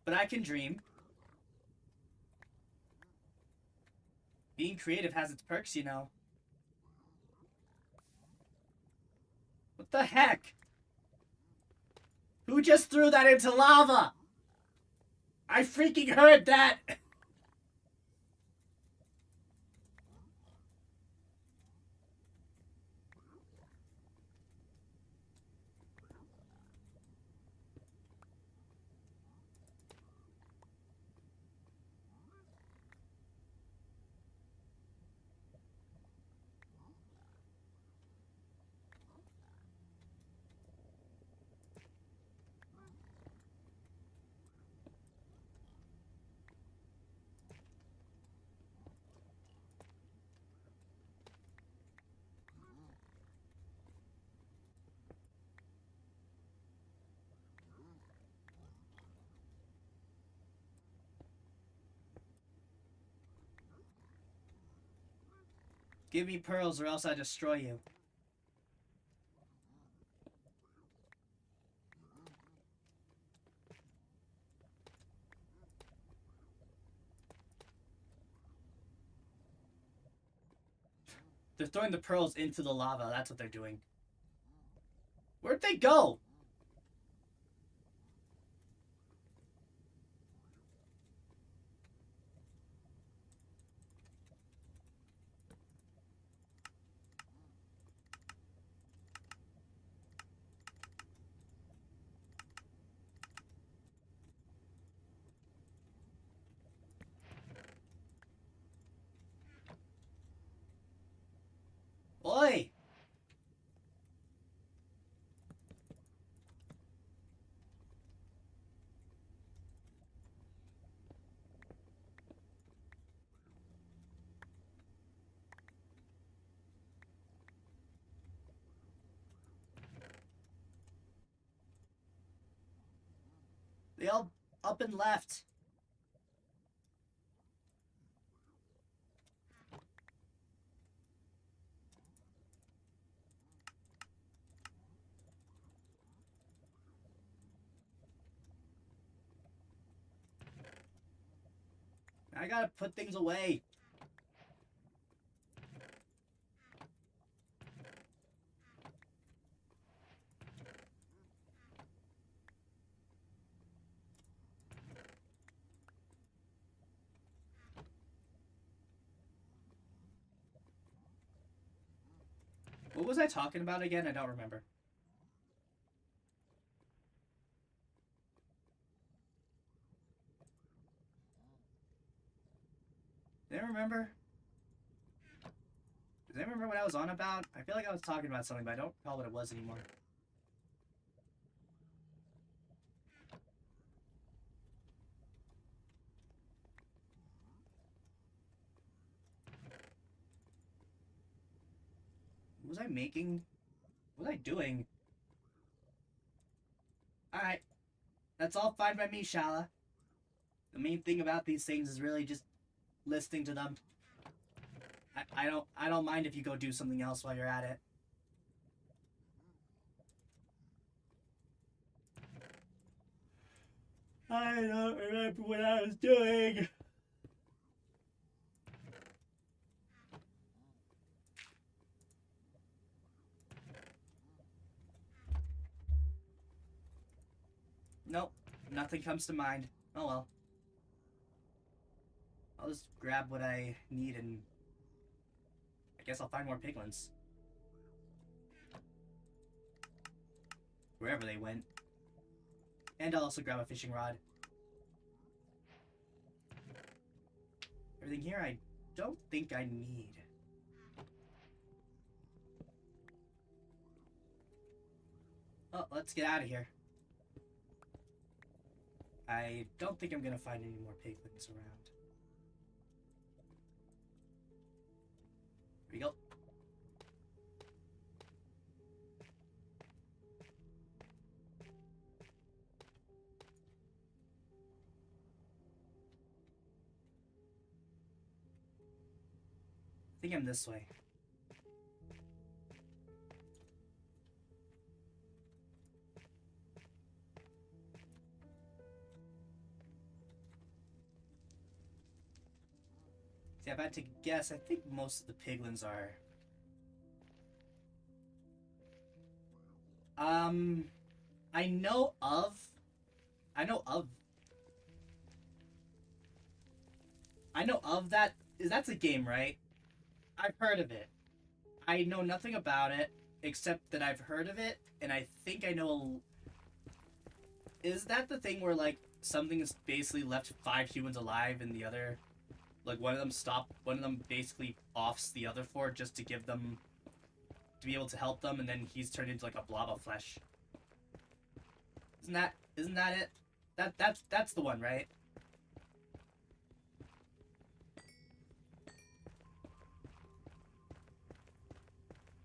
Speaker 1: But I can dream. Being creative has its perks, you know. What the heck? Who just threw that into lava? I freaking heard that! Give me pearls or else I destroy you. They're throwing the pearls into the lava. That's what they're doing. Where'd they go? Oi! They all up and left. I gotta put things away. What was I talking about again? I don't remember. Do I remember? Does anyone remember what I was on about? I feel like I was talking about something, but I don't recall what it was anymore. What was I making? What was I doing? Alright. That's all fine by me, Shala. The main thing about these things is really just listening to them. I don't mind if you go do something else while you're at it. I don't remember what I was doing. Nope, nothing comes to mind. Oh well. I'll just grab what I need and I guess I'll find more piglins. Wherever they went. And I'll also grab a fishing rod. Everything here I don't think I need. Oh, let's get out of here. I don't think I'm gonna find any more piglins around. Here we go. I think I'm this way. See, if I had to guess, I think most of the piglins are... I know of that. That's a game, right? I've heard of it. I know nothing about it, except that I've heard of it, and I think I know... Is that the thing where, like, something is basically left 5 humans alive and the other... Like, one of them basically offs the other 4 just to give them... To be able to help them, and then he's turned into, like, a blob of flesh. Isn't that it? That's the one, right?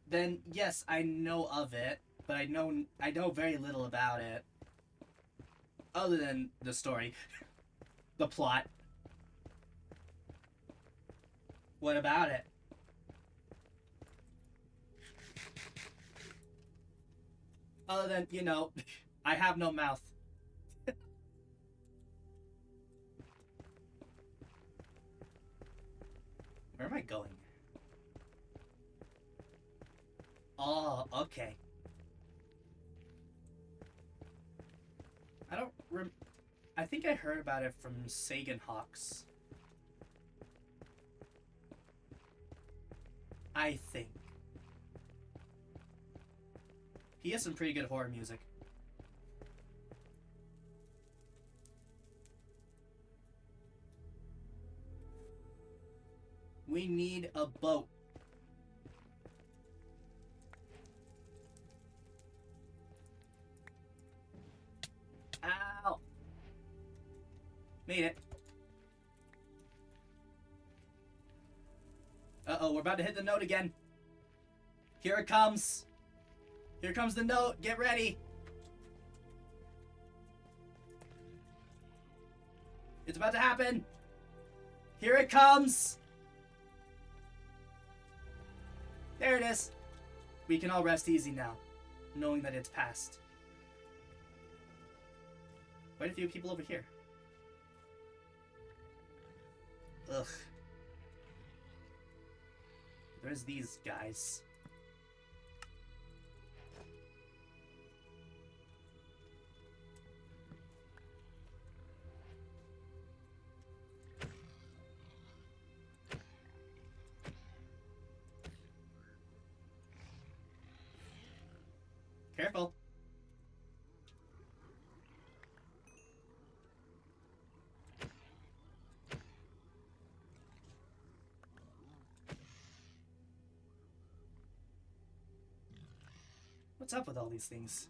Speaker 1: Then yes, I know of it, but I know very little about it. Other than the story. The plot. What about it? Other than, you know, I have no mouth. Where am I going? Oh, okay. I think I heard about it from Sagan Hawks. I think. He has some pretty good horror music. We need a boat. Ow! Made it. Uh-oh, we're about to hit the note again. Here it comes. Here comes the note. Get ready. It's about to happen. Here it comes. There it is. We can all rest easy now, knowing that it's passed. Quite a few people over here. Ugh. There's these guys. Careful. What's up with all these things?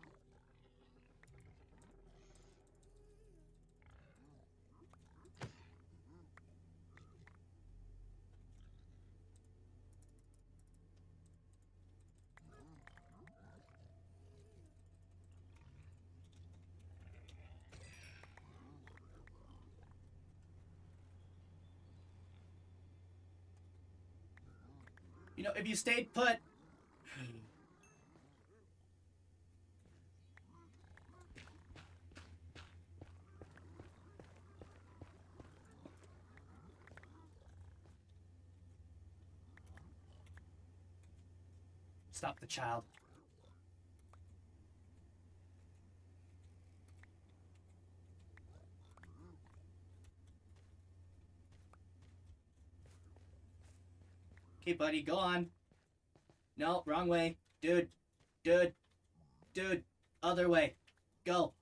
Speaker 1: You know, if you stayed put... Stop the child. Okay, buddy, go on. No, wrong way. Dude. Other way. Go.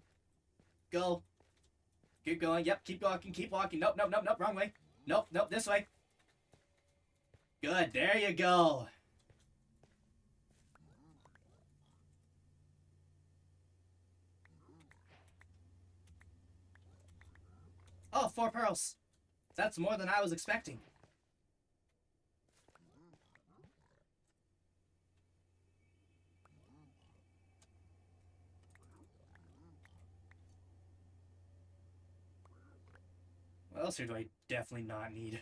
Speaker 1: Go. Keep going. Yep, keep walking, keep walking. Nope, wrong way. Nope, this way. Good, there you go. Oh, 4 pearls. That's more than I was expecting. What else here do I definitely not need?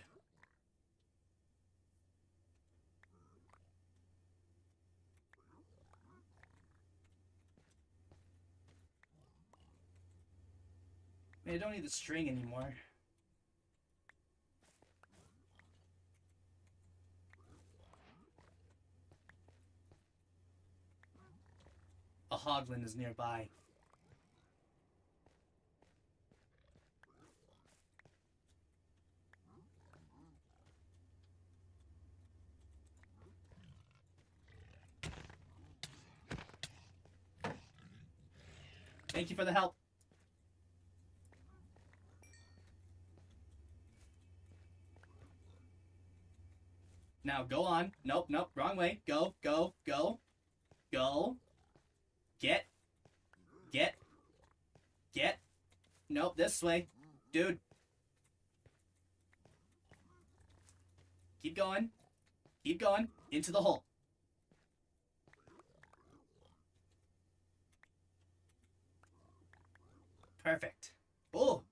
Speaker 1: I don't need the string anymore. A hoglin is nearby. Thank you for the help. Now go on. Nope, wrong way. Go. Get. Nope, this way. Dude. Keep going. Into the hole. Perfect. Oh.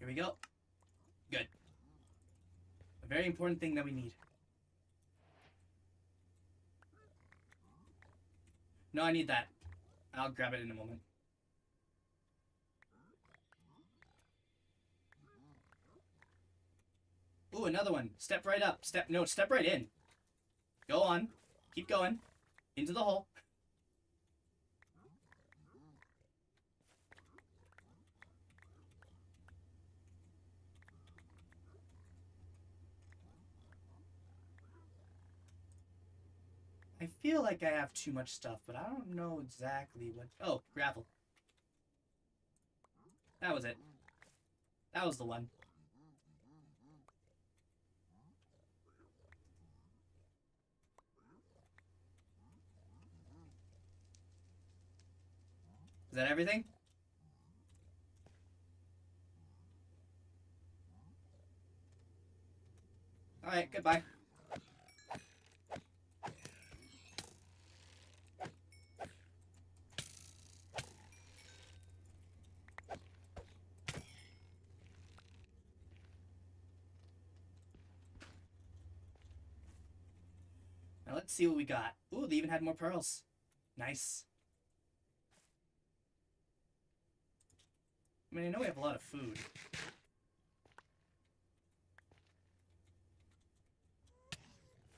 Speaker 1: Here we go. Good. A very important thing that we need. No, I need that. I'll grab it in a moment. Ooh, another one. Step right up. Step right in. Go on. Keep going. Into the hole. I feel like I have too much stuff, but I don't know exactly what... Oh, gravel. That was it. That was the one. Is that everything? Alright, goodbye. Now let's see what we got. Ooh, they even had more pearls. Nice. I mean, I know we have a lot of food.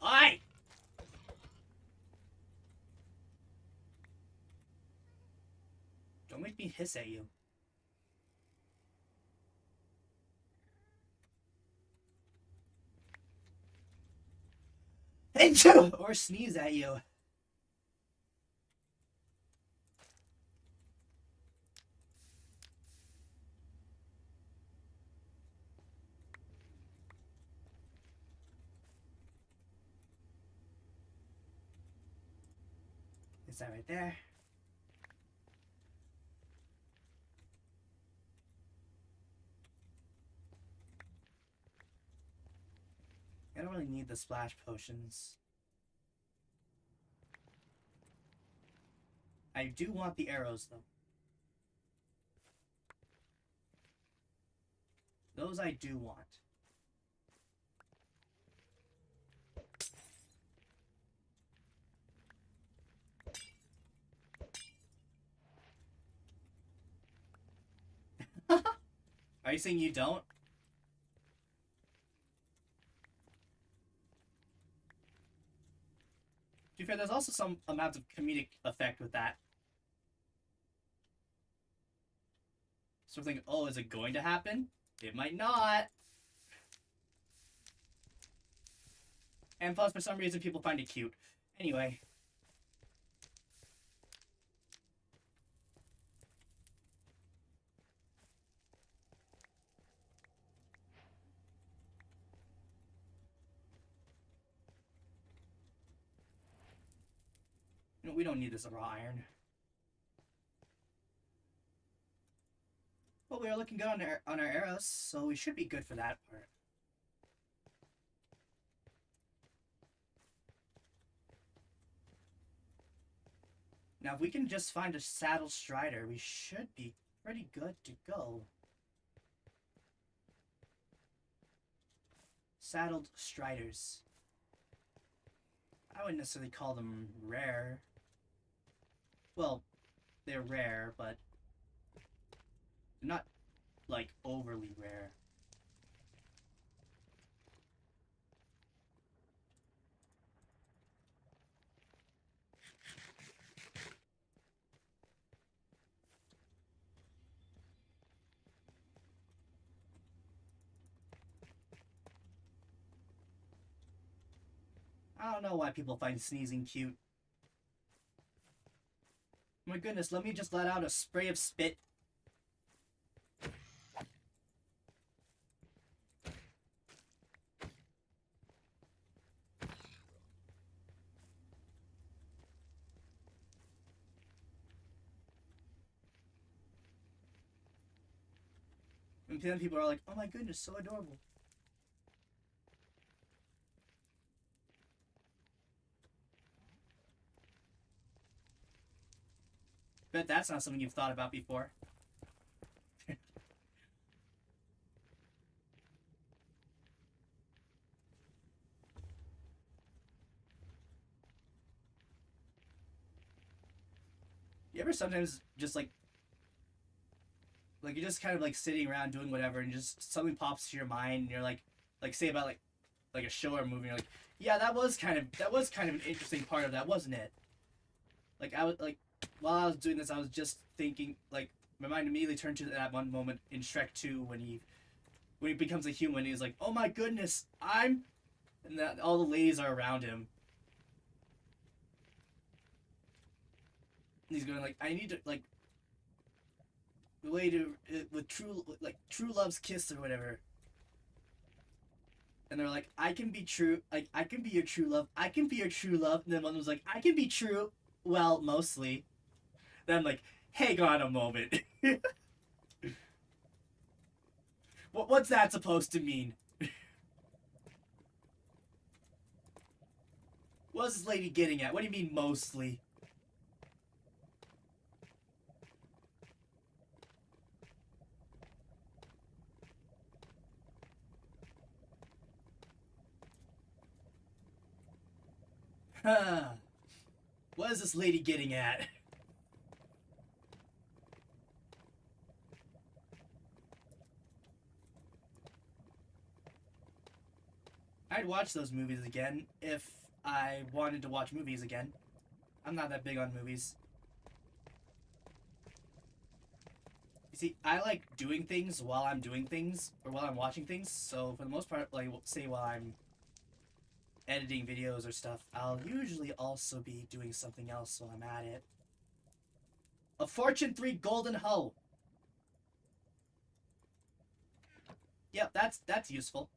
Speaker 1: Aye! Don't make me hiss at you. Or sneeze at you. Is that right there? I don't really need the splash potions. I do want the arrows, though. Those I do want. Are you saying you don't? To be fair, there's also some amount of comedic effect with that. So we're thinking, oh, is it going to happen? It might not. And plus, for some reason, people find it cute. Anyway. No, we don't need this raw iron. Well, we are looking good on our arrows, so we should be good for that part. Now, if we can just find a saddle strider, we should be pretty good to go. Saddled striders. I wouldn't necessarily call them rare. Well, they're rare, but not, like, overly rare. I don't know why people find sneezing cute. My goodness, let me just let out a spray of spit. And then people are like, oh my goodness, so adorable. Bet that's not something you've thought about before. You ever sometimes just like you're just kind of like sitting around doing whatever, and just something pops to your mind, and you're like say about like a show or a movie, and you're like, yeah, that was kind of an interesting part of that, wasn't it? Like I was like, while I was doing this, I was just thinking, like my mind immediately turned to that one moment in Shrek 2 when he becomes a human. He's like, oh my goodness, and that all the ladies are around him. And he's going like, I need to like the way to with true love's kiss or whatever. And they're like, I can be true, like I can be your true love, I can be your true love. And then one was like, I can be true, well, mostly. Then I'm like, hang on a moment. What's that supposed to mean? What's this lady getting at? What do you mean mostly? Huh. What is this lady getting at? I'd watch those movies again if I wanted to watch movies again. I'm not that big on movies. You see, I like doing things while I'm doing things, or while I'm watching things, so for the most part, like, say while I'm editing videos or stuff, I'll usually also be doing something else while I'm at it. A Fortune 3 Golden Hoe! Yep, that's useful.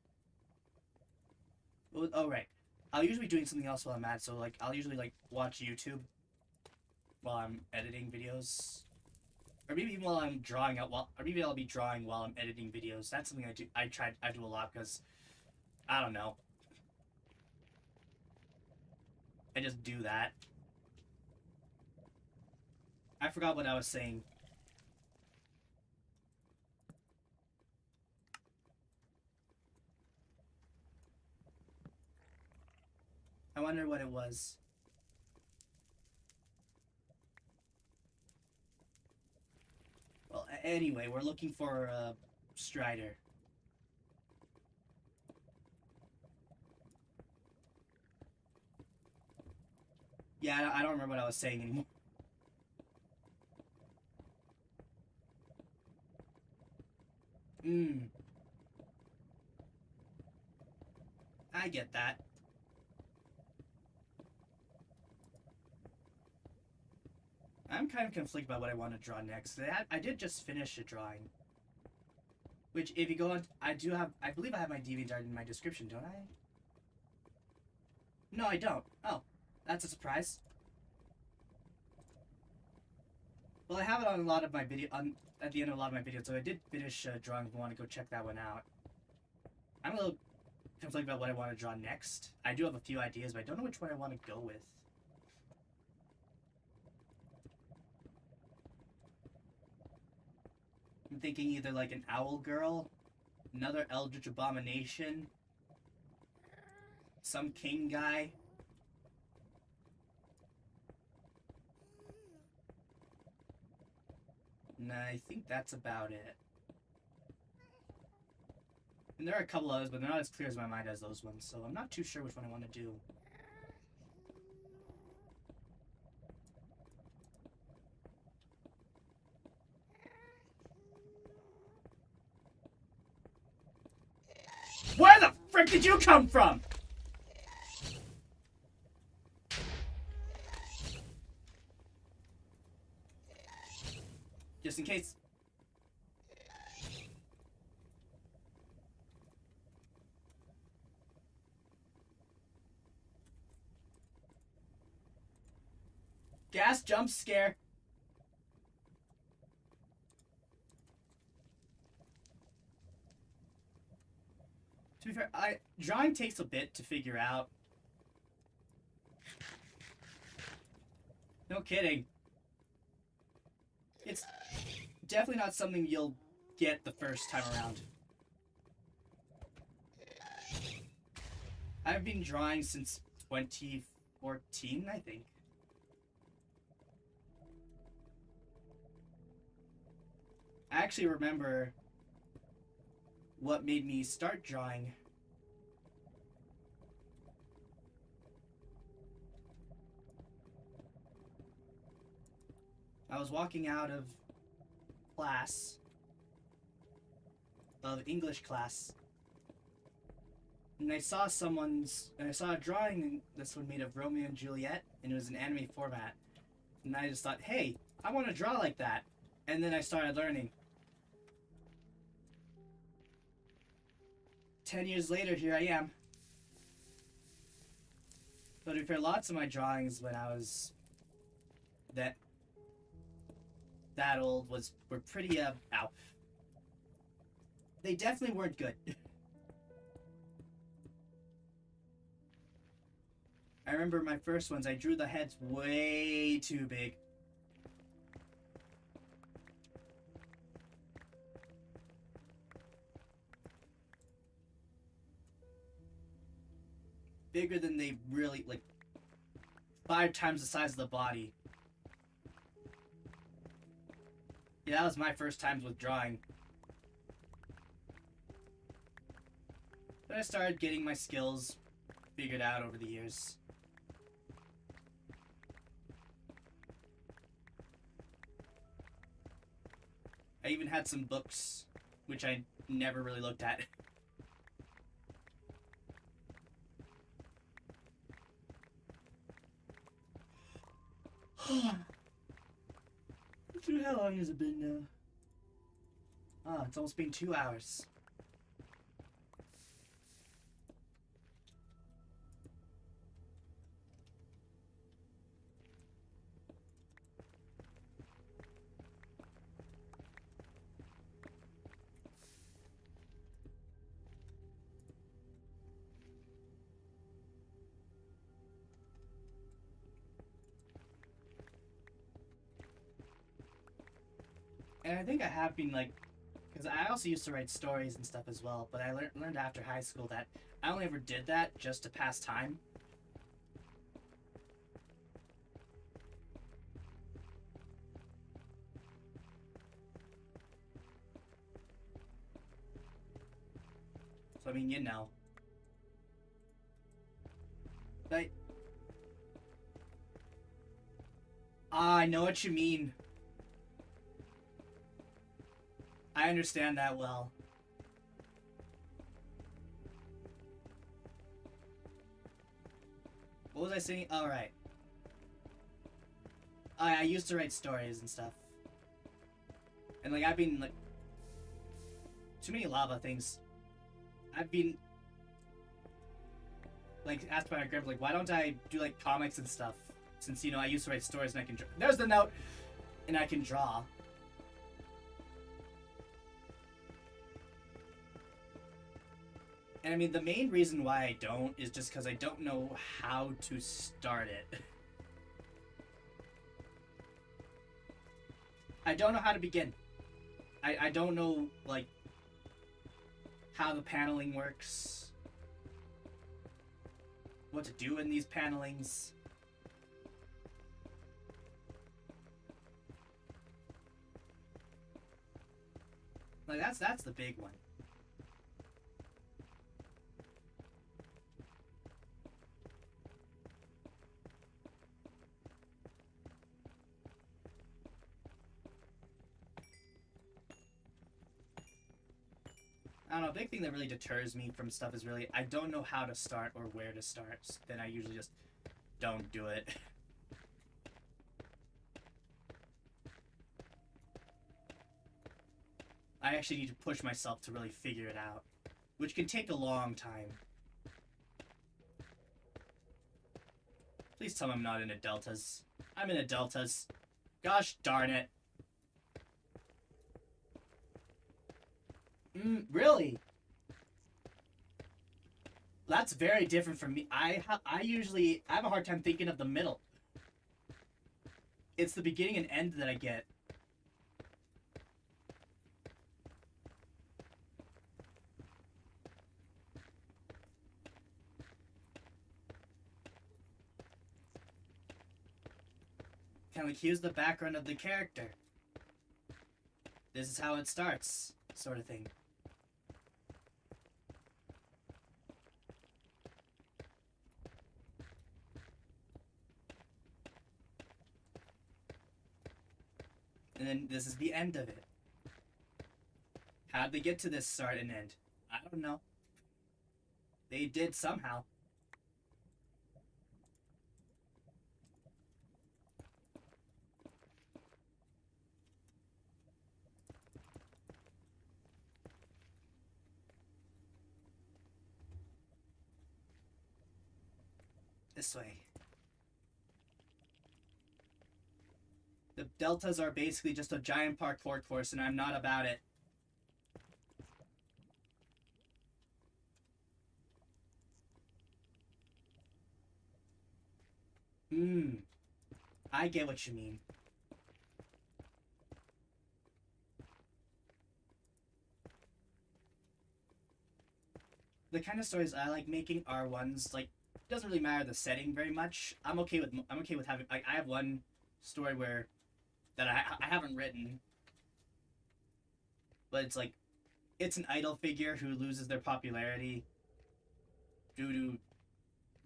Speaker 1: Oh, right. I'll usually be doing something else while I'm at it, so, like, I'll usually, like, watch YouTube while I'm editing videos. Or maybe even while I'm drawing out, or maybe I'll be drawing while I'm editing videos. That's something I do. I do a lot because, I don't know. I just do that. I forgot what I was saying. I wonder what it was. Well, anyway, we're looking for Strider. Yeah, I don't remember what I was saying anymore. I get that. I'm kind of conflicted about what I want to draw next. I did just finish a drawing. Which, if you go on, I believe I have my DeviantArt in my description, don't I? No, I don't. Oh, that's a surprise. Well, I have it on a lot of my at the end of a lot of my videos, so I did finish drawing if you want to go check that one out. I'm a little conflicted about what I want to draw next. I do have a few ideas, but I don't know which one I want to go with. I'm thinking either like an owl girl, another eldritch abomination, some king guy. And I think that's about it. And there are a couple others, but they're not as clear as my mind as those ones, so I'm not too sure which one I want to do. Where the frick did you come from? Just in case. Gas jump scare. To be fair, drawing takes a bit to figure out. No kidding. It's definitely not something you'll get the first time around. I've been drawing since 2014, I think. I actually remember what made me start drawing. I was walking out of class, of English class, and I saw a drawing, this one made of Romeo and Juliet, and it was in anime format. And I just thought, hey, I want to draw like that. And then I started learning. 10 years later, here I am. But to be fair, lots of my drawings when I was that old were pretty, ow. They definitely weren't good. I remember my first ones, I drew the heads way too big. Bigger than they really, like, 5 times the size of the body. Yeah, that was my first times with drawing. But I started getting my skills figured out over the years. I even had some books, which I never really looked at. How long has it been now? Ah, it's almost been 2 hours. And I think I have been, like, because I also used to write stories and stuff as well, but I learned after high school that I only ever did that just to pass time. So, I mean, you know. But I know what you mean. I understand that well. What was I saying? Oh, right. I used to write stories and stuff. And, like, I've been, like... Too many lava things. I've been... Like, asked by my grandpa, like, why don't I do, like, comics and stuff? Since, you know, I used to write stories and I can draw. There's the note! And I can draw. And I mean, the main reason why I don't is just because I don't know how to start it. I don't know how to begin. I don't know, like, how the paneling works. What to do in these panelings. Like, that's the big one. I don't know, a big thing that really deters me from stuff is really, I don't know how to start or where to start, then I usually just don't do it. I actually need to push myself to really figure it out, which can take a long time. Please tell me I'm not in a deltas. I'm in a deltas. Gosh darn it. Really? That's very different from me. I usually have a hard time thinking of the middle. It's the beginning and end that I get. Kind of like, here's the background of the character. this is how it starts, sort of thing. And then this is the end of it. How'd they get to this start and end? I don't know. They did somehow. This way. The deltas are basically just a giant parkour course, and I'm not about it. I get what you mean. The kind of stories I like making are ones like, doesn't really matter the setting very much. I'm okay with having, like, I have one story where that I haven't written, but it's like, it's an idol figure who loses their popularity due to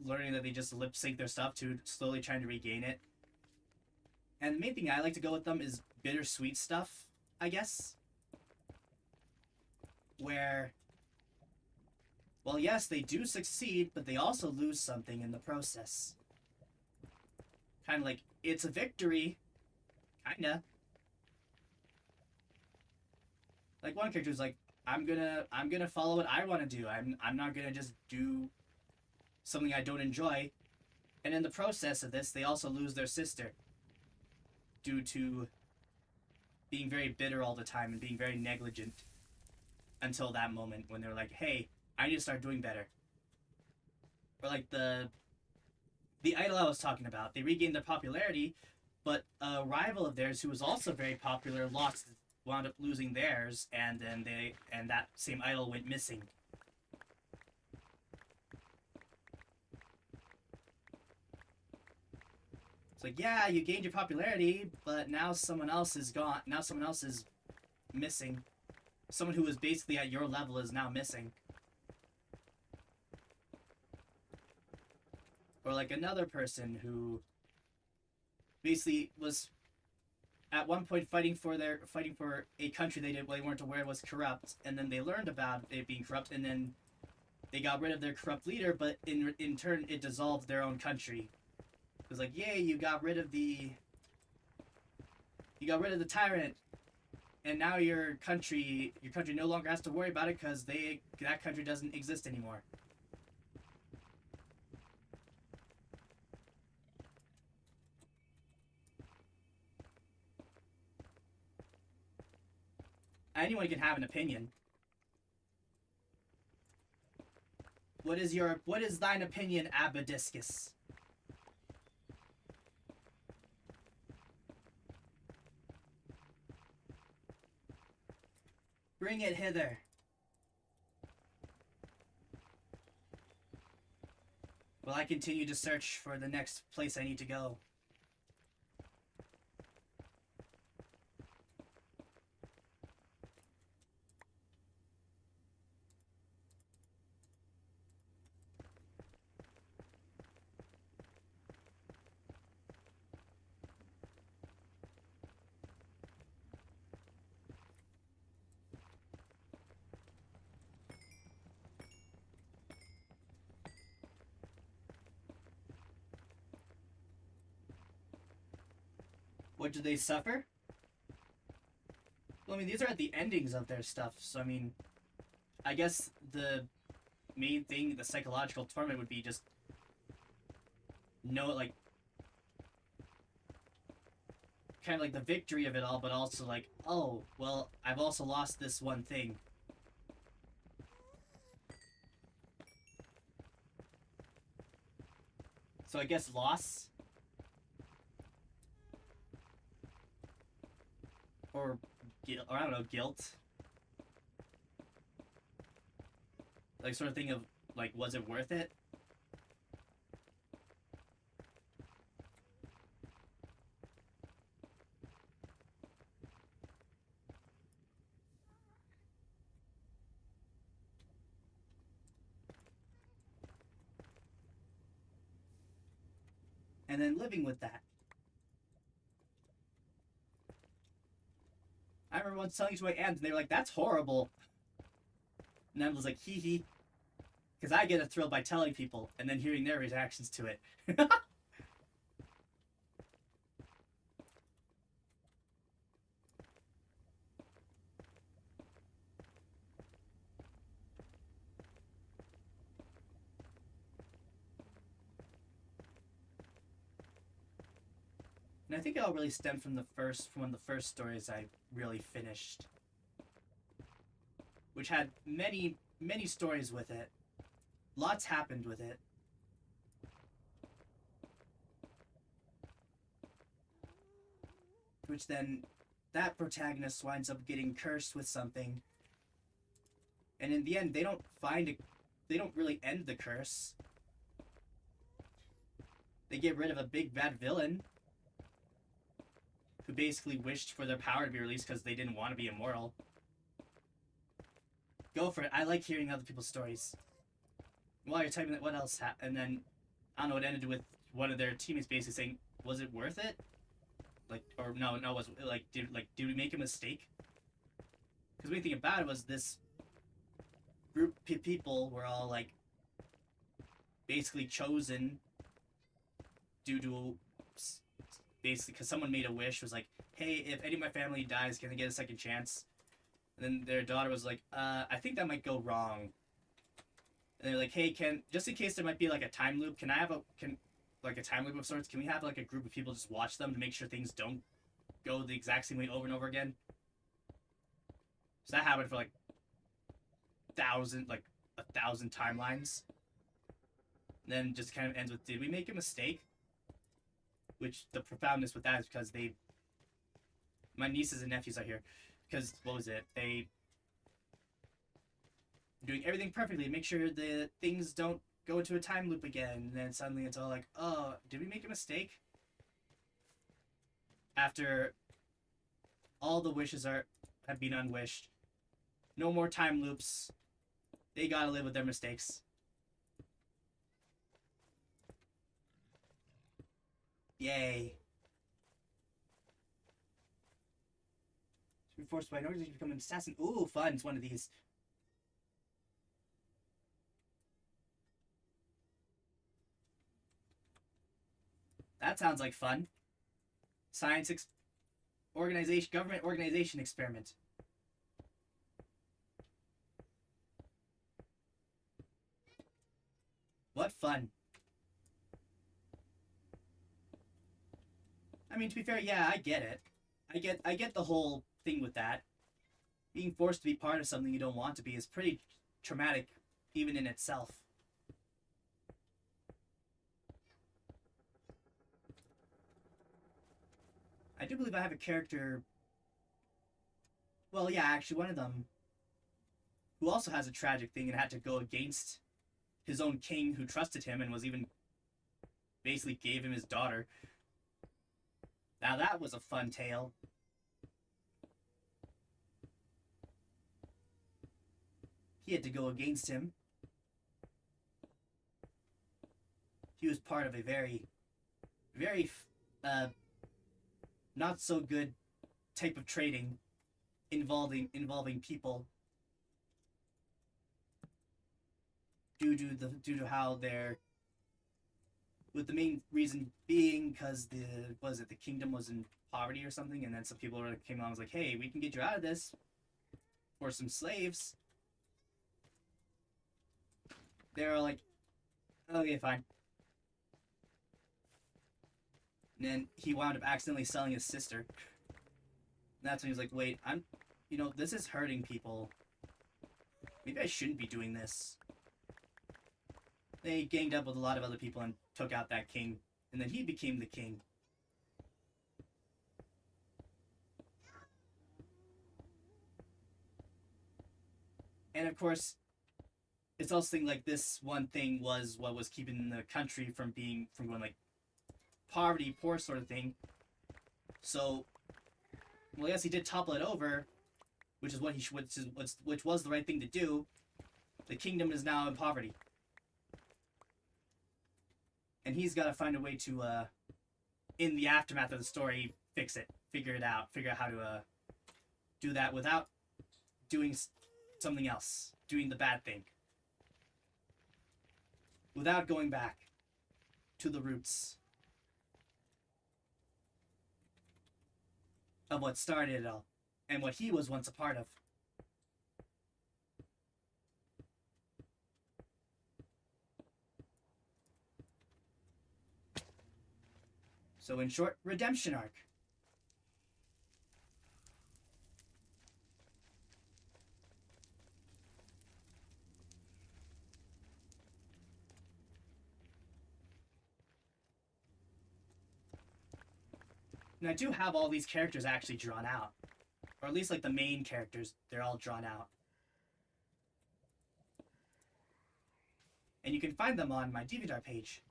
Speaker 1: learning that they just lip sync their stuff to slowly trying to regain it. And the main thing I like to go with them is bittersweet stuff, I guess. Where, well, yes, they do succeed, but they also lose something in the process. Kind of like, it's a victory. Kinda. Like, one character is like, I'm gonna follow what I want to do. I'm not gonna just do something I don't enjoy. And in the process of this, they also lose their sister due to being very bitter all the time and being very negligent until that moment when they're like, hey, I need to start doing better. Or like the idol I was talking about, they regained their popularity, but a rival of theirs who was also very popular wound up losing theirs, and then that same idol went missing. It's like, yeah, you gained your popularity, but now someone else is gone. Now someone else is missing. Someone who was basically at your level is now missing. Or like another person who basically was at one point fighting for a country they weren't aware was corrupt, and then they learned about it being corrupt, and then they got rid of their corrupt leader, but in turn it dissolved their own country. It was like, yay, you got rid of the tyrant, and now your country no longer has to worry about it because that country doesn't exist anymore. Anyone can have an opinion. What is thine opinion, Abadiscus? Bring it hither. While I continue to search for the next place I need to go. What do they suffer? Well, I mean, these are at the endings of their stuff, so I mean, I guess the main thing, the psychological torment would be just like, kind of like the victory of it all, but also like, oh, well, I've also lost this one thing. So I guess loss? Or I don't know, guilt. Like, sort of thing of, like, was it worth it? and then living with that. I remember once telling it to my aunt, and they were like, "That's horrible." And I was like, "Hee hee," because I get a thrill by telling people and then hearing their reactions to it. And I think it all really stemmed from one of the first stories I really finished, which had many stories with it. Lots happened with it. Which then, that protagonist winds up getting cursed with something. And in the end, they don't really end the curse. They get rid of a big bad villain who basically wished for their power to be released because they didn't want to be immortal. Go for it. I like hearing other people's stories. While you're typing that, what else happened? And then, I don't know, it ended with one of their teammates basically saying, "Was it worth it?" Like, or no, was like, did we make a mistake? Because when you think about it, was this group of people were all like basically chosen due to basically because someone made a wish, was like, "Hey, if any of my family dies, can I get a second chance?" And then their daughter was like, "I think that might go wrong." And they're like, "Hey, just in case there might be like a time loop, can I have like a time loop of sorts? Can we have like a group of people just watch them to make sure things don't go the exact same way over and over again?" So that happened for like a thousand timelines. And then just kind of ends with, did we make a mistake? Which the profoundness with that is because my nieces and nephews are here. Because, what was it? They doing everything perfectly to make sure the things don't go into a time loop again. And then suddenly it's all like, oh, did we make a mistake? After all the wishes have been unwished. No more time loops. They gotta live with their mistakes. Yay. To be forced by an organization to become an assassin. Ooh, fun. It's one of these. That sounds like fun. Government organization experiment. What fun. I mean, to be fair, yeah, I get it. I get the whole thing with that. Being forced to be part of something you don't want to be is pretty traumatic, even in itself. I do believe I have a character... Well, yeah, actually, one of them who also has a tragic thing and had to go against his own king who trusted him and was even... basically gave him his daughter. Now that was a fun tale. He had to go against him. He was part of a very not so good type of trading involving people due to how they're, with the main reason being because the kingdom was in poverty or something, and then some people came along and was like, "Hey, we can get you out of this for some slaves." They were like, "Okay, fine." And then he wound up accidentally selling his sister. And that's when he was like, "Wait, this is hurting people. Maybe I shouldn't be doing this." They ganged up with a lot of other people and took out that king. And then he became the king. And of course, it's also thing like this one thing was what was keeping the country from going like poverty, poor sort of thing. So, well, yes, he did topple it over, which is which was the right thing to do. The kingdom is now in poverty. and he's got to find a way to, in the aftermath of the story, fix it, figure out how to do that without doing something else, doing the bad thing, without going back to the roots of what started it all, and what he was once a part of. So in short, redemption arc. And I do have all these characters actually drawn out. Or at least like the main characters, they're all drawn out. And you can find them on my DVDR page.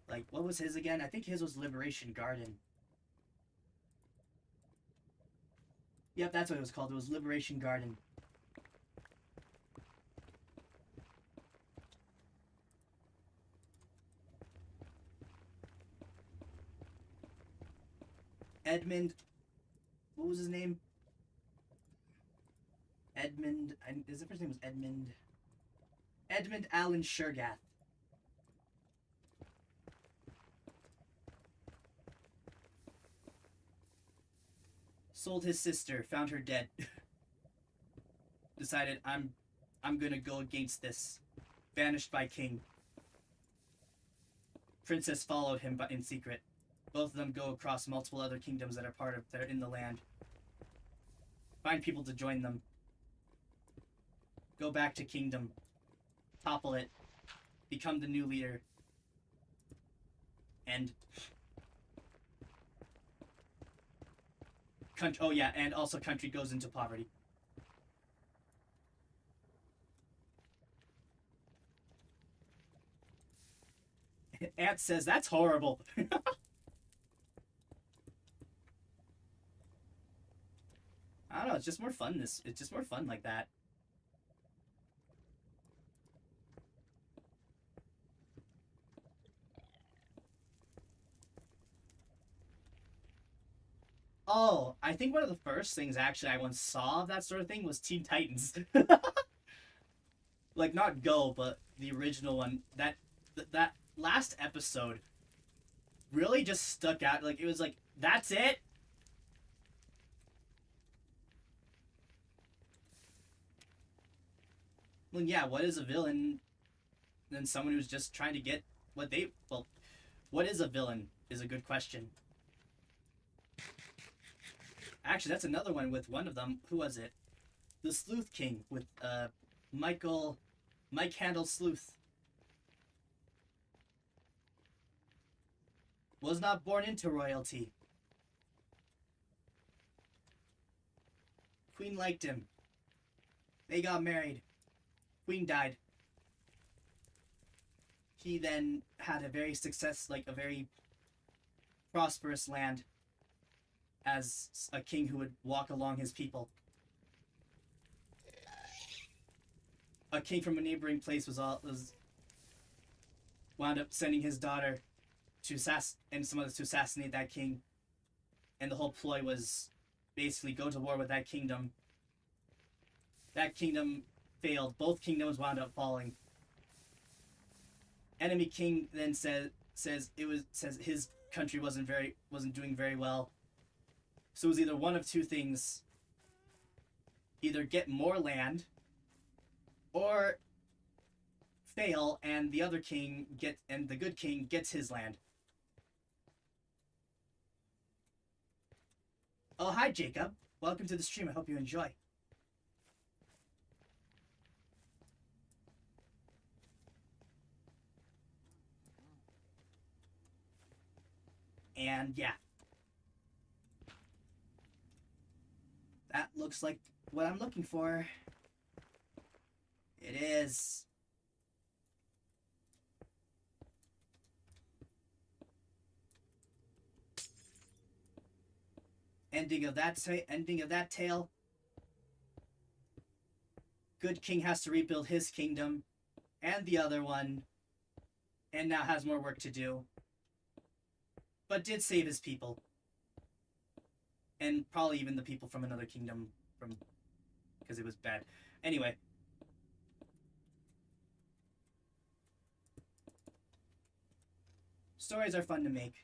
Speaker 1: Like, what was his again? I think his was Liberation Garden. Yep, that's what it was called. It was Liberation Garden. Edmund... What was his name? Edmund... His first name was Edmund... Edmund Allen Shergath. Sold his sister, found her dead. Decided, I'm gonna go against this. Banished by king. Princess followed him, but in secret. Both of them go across multiple other kingdoms that are in the land. Find people to join them. Go back to kingdom. Topple it. Become the new leader. And oh yeah, and also country goes into poverty. Ant says that's horrible. I don't know, it's just more fun it's just more fun like that. Oh, I think one of the first things actually I once saw of that sort of thing was Teen Titans. Like, not Go, but the original one. That last episode really just stuck out. Like, it was like, that's it? Well, yeah, what is a villain? Then someone who's just trying to get what they... Well, what is a villain is a good question. Actually, that's another one with one of them. Who was it? The Sleuth King with Mike Handel Sleuth. Was not born into royalty. Queen liked him. They got married. Queen died. He then had a very prosperous land as a king who would walk along his people. A king from a neighboring place was wound up sending his daughter and some others to assassinate that king, and the whole ploy was basically go to war with that kingdom. That kingdom failed. Both kingdoms wound up falling. Enemy king then says his country wasn't doing very well. So it was either one of two things. Either get more land, or fail and the other king the good king gets his land. Oh, hi Jacob. Welcome to the stream. I hope you enjoy. And yeah. That looks like what I'm looking for. It is. Ending of that tale. good king has to rebuild his kingdom and the other one, and now has more work to do. But did save his people. And probably even the people from another kingdom, because it was bad. Anyway. Stories are fun to make.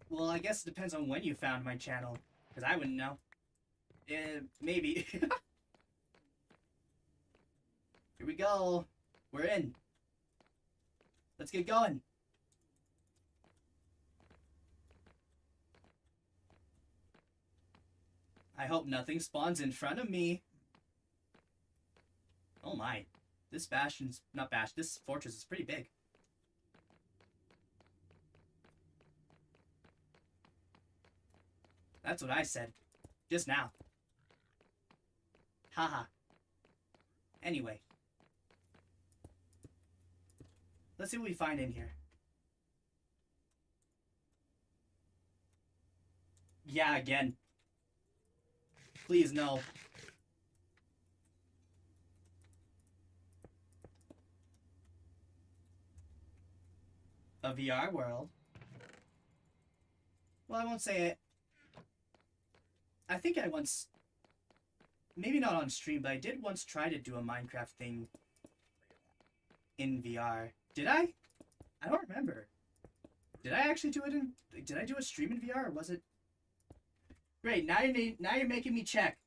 Speaker 1: Well, I guess it depends on when you found my channel, because I wouldn't know. Maybe. Here we go. We're in. Let's get going. I hope nothing spawns in front of me. Oh my. This this fortress is pretty big. That's what I said. Just now. Haha. Anyway. Let's see what we find in here. Yeah, again. Please, no. A VR world. Well, I won't say it. I think I once... Maybe not on stream, but I did once try to do a Minecraft thing in VR. Did I? I don't remember. Did I actually do it in... Did I do a stream in VR, or was it... Great, now you're making me check.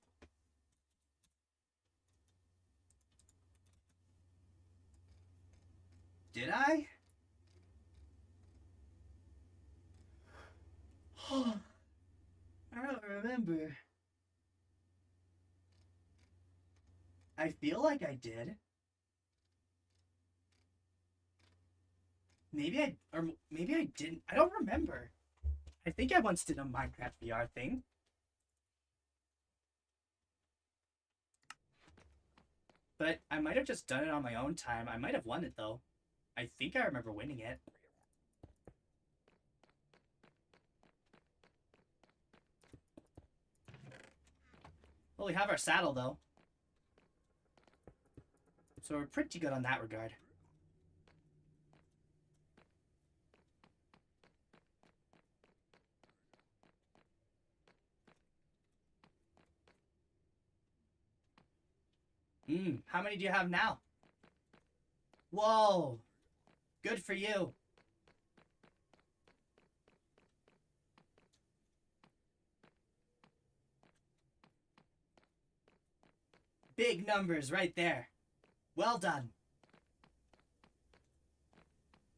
Speaker 1: Did I? I don't remember. I feel like I did. Maybe I didn't. I don't remember. I think I once did a Minecraft VR thing. But I might have just done it on my own time. I might have won it, though. I think I remember winning it. Well, we have our saddle, though. So we're pretty good on that regard. How many do you have now? Whoa! Good for you. Big numbers right there. Well done.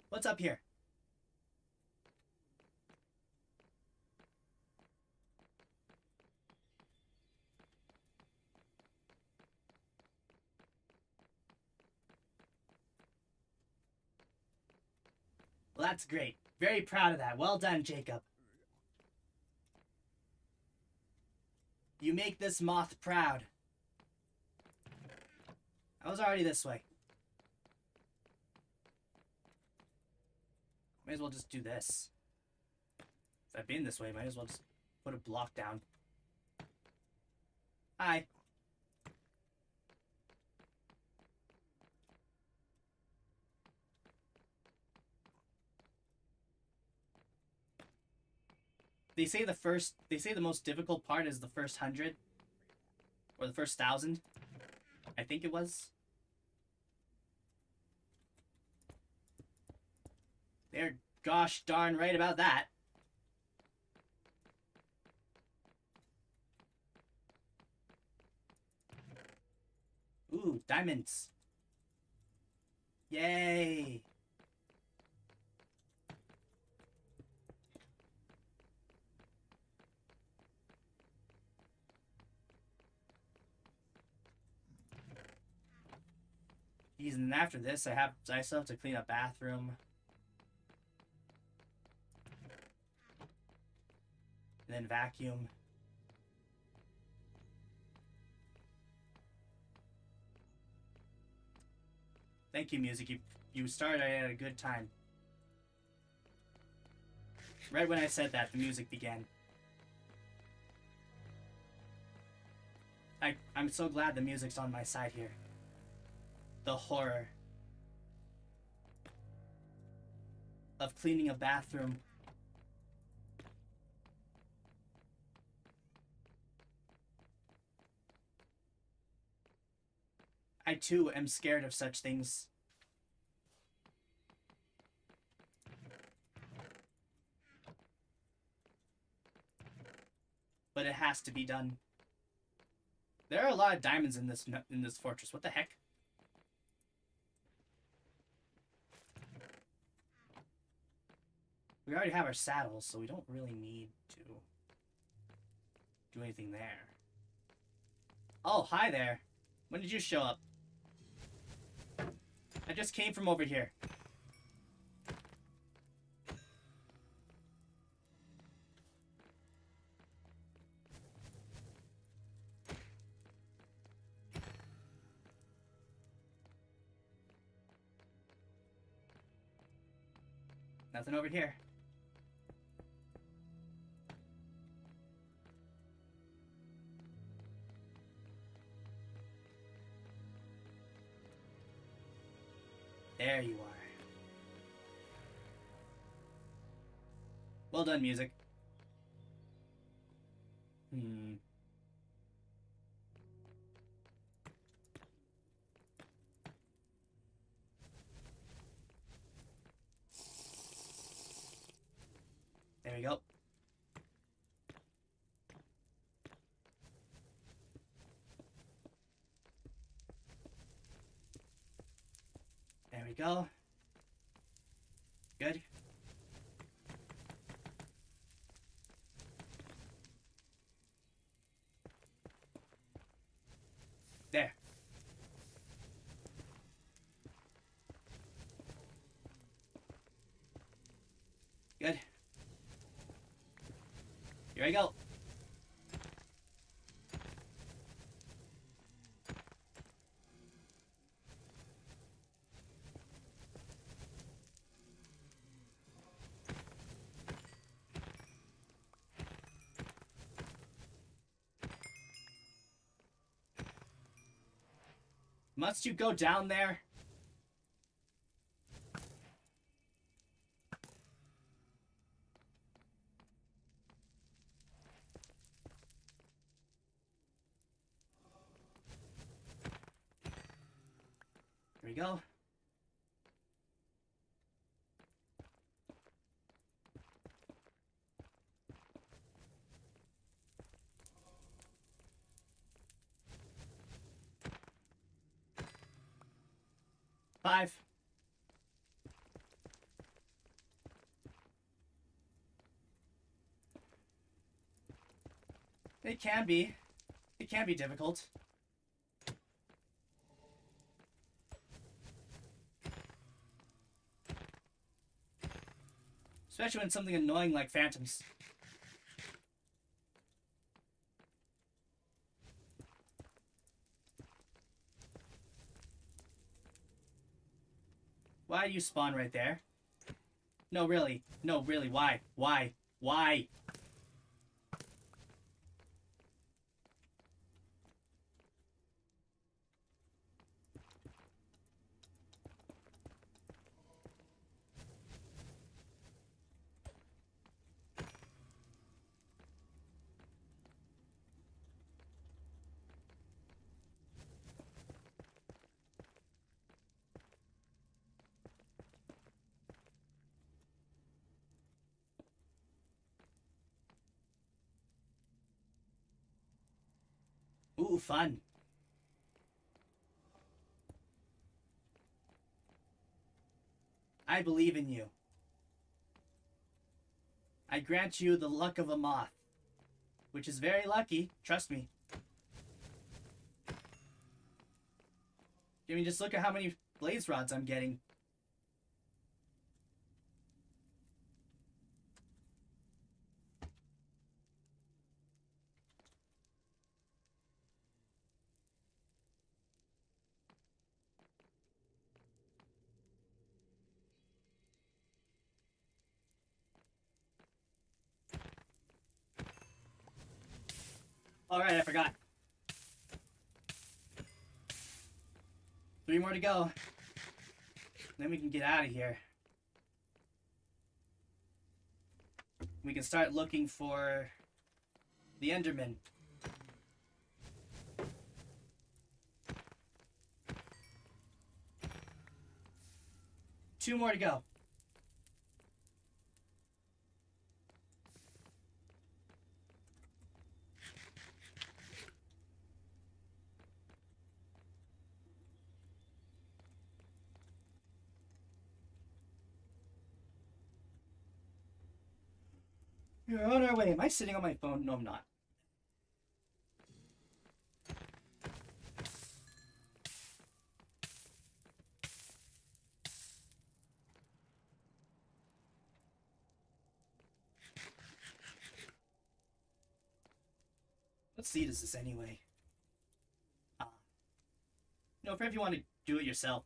Speaker 1: What's up here? Well, that's great. Very proud of that. Well done, Jacob. You make this moth proud. I was already this way. Might as well just do this. If I've been this way, might as well just put a block down. Hi. They say the most difficult part is the first 100. Or the first 1,000. I think it was. They're gosh darn right about that. Ooh, diamonds. Yay. And after this, I still have to clean up bathroom. And then vacuum. Thank you, music. You started at a good time. Right when I said that, the music began. I'm so glad the music's on my side here. The horror of cleaning a bathroom. I too am scared of such things. But it has to be done. There are a lot of diamonds in this fortress. What the heck? We already have our saddles, so we don't really need to do anything there. Oh, hi there. When did you show up? I just came from over here. Nothing over here. There you are. Well done, music. There we go. There we go. Good. There. Good. Here I go. Must you go down there? Here we go. Five. It can be. It can be difficult. Especially when something annoying like phantoms. Why do you spawn right there? No, really. No, really. Why? Why? Why? Ooh, fun. I believe in you. I grant you the luck of a moth, which is very lucky, trust me. I mean, just look at how many blaze rods I'm getting. Alright, I forgot. 3 more to go. Then we can get out of here. We can start looking for the Enderman. Two more to go. We're on our way. Am I sitting on my phone? No, I'm not. What seed is this anyway? No, for if you want to do it yourself.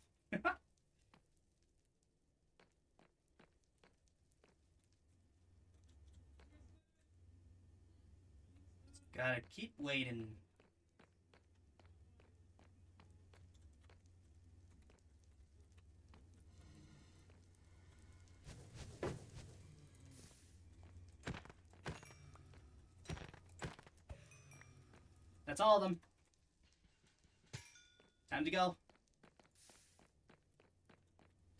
Speaker 1: Gotta keep waiting. That's all of them. Time to go.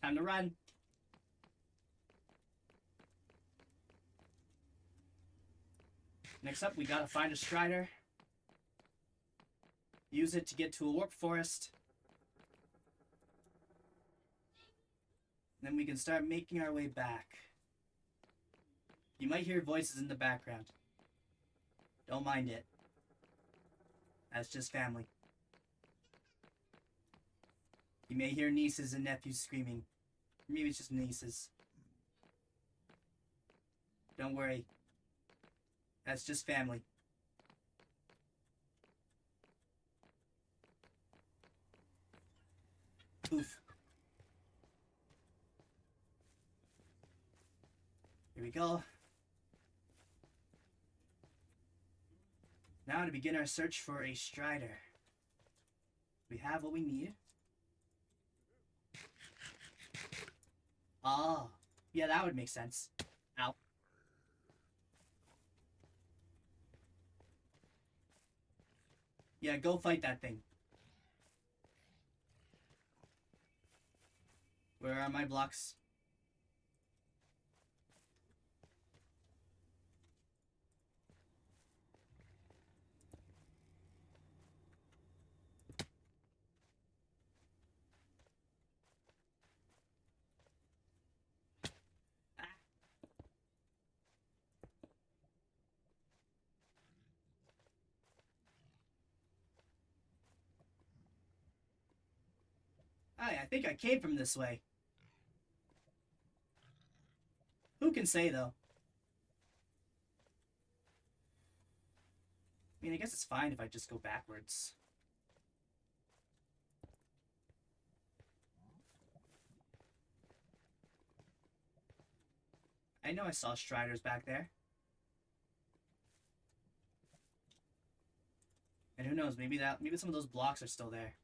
Speaker 1: Time to run. Next up, we gotta find a Strider. Use it to get to a warp forest. Then we can start making our way back. You might hear voices in the background. Don't mind it. That's just family. You may hear nieces and nephews screaming. Maybe it's just nieces. Don't worry. That's just family. Oof. Here we go. Now to begin our search for a Strider. We have what we need. Ah, yeah, that would make sense. Ow. Yeah, go fight that thing. Where are my blocks? I think I came from this way. Who can say, though? I mean, I guess it's fine if I just go backwards. I know I saw Striders back there. And who knows, maybe some of those blocks are still there.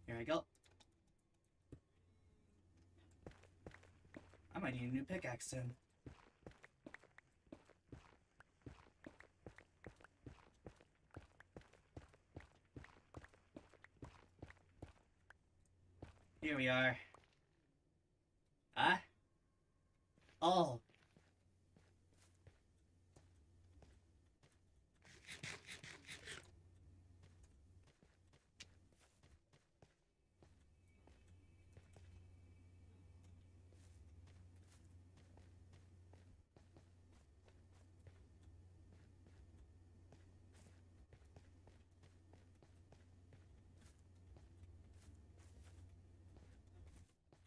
Speaker 1: Here I go. I might need a new pickaxe soon. Here we are. Huh? Oh.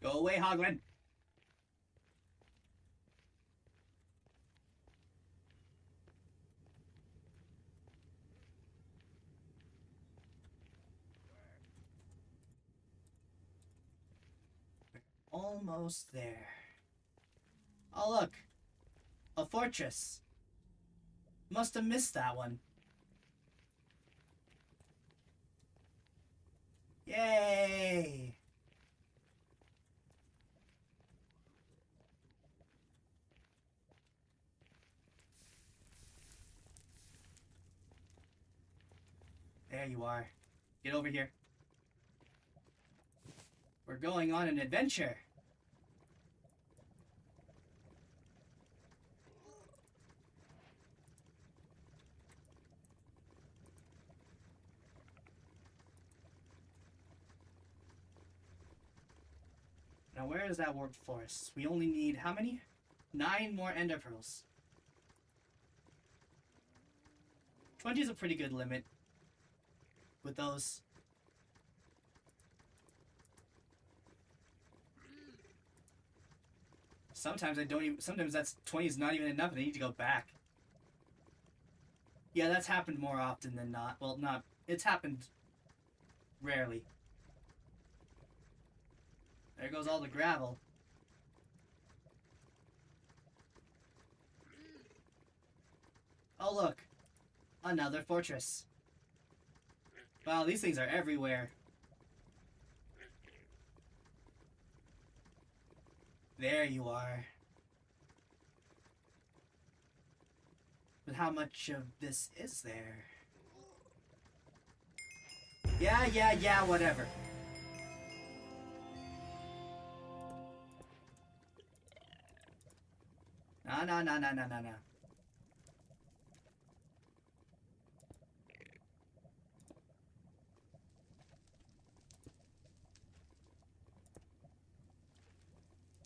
Speaker 1: Go away, Hoglin. almost there. Oh, look. A fortress. Must have missed that one. Yay! There you are. Get over here. We're going on an adventure. Now where is that warped forest? We only need how many? 9 more ender pearls. 20 is a pretty good limit with those. Sometimes I don't even, sometimes that's 20 is not even enough and I need to go back. Yeah, that's happened more often than not. Well, not, it's happened rarely. There goes all the gravel. Oh look, another fortress. Wow, these things are everywhere. There you are. But how much of this is there? Yeah, whatever. No.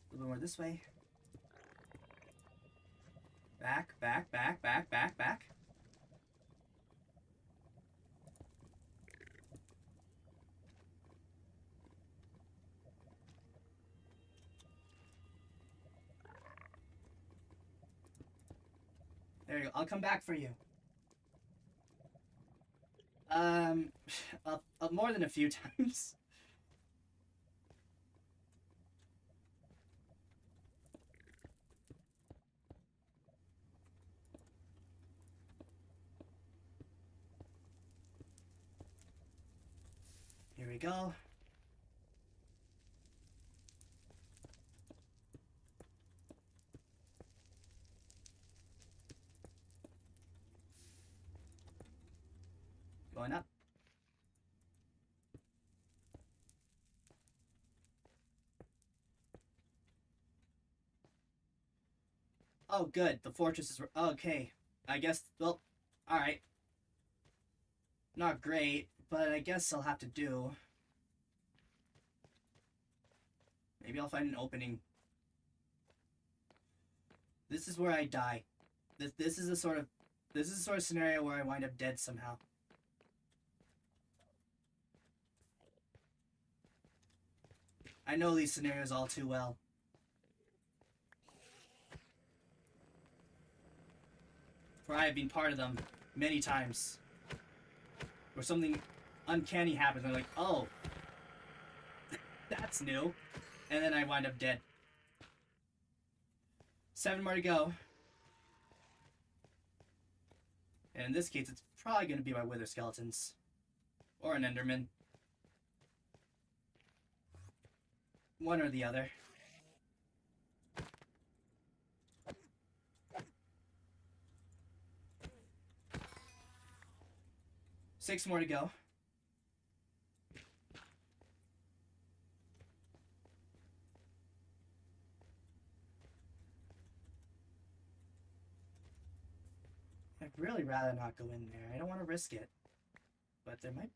Speaker 1: A little more this way. Back. There you go. I'll come back for you. More than a few times. Here we go. Going up. Oh, good. The fortress is... Okay. I guess... Well, alright. Not great, but I guess I'll have to do. Maybe I'll find an opening. This is where I die. This is a sort of... This is a sort of scenario where I wind up dead somehow. I know these scenarios all too well. For I have been part of them many times. Where something uncanny happens and I'm like, oh, that's new. And then I wind up dead. 7 more to go. And in this case, it's probably going to be my wither skeletons. Or an enderman. One or the other. Six more to go. I'd really rather not go in there. I don't want to risk it. But there might...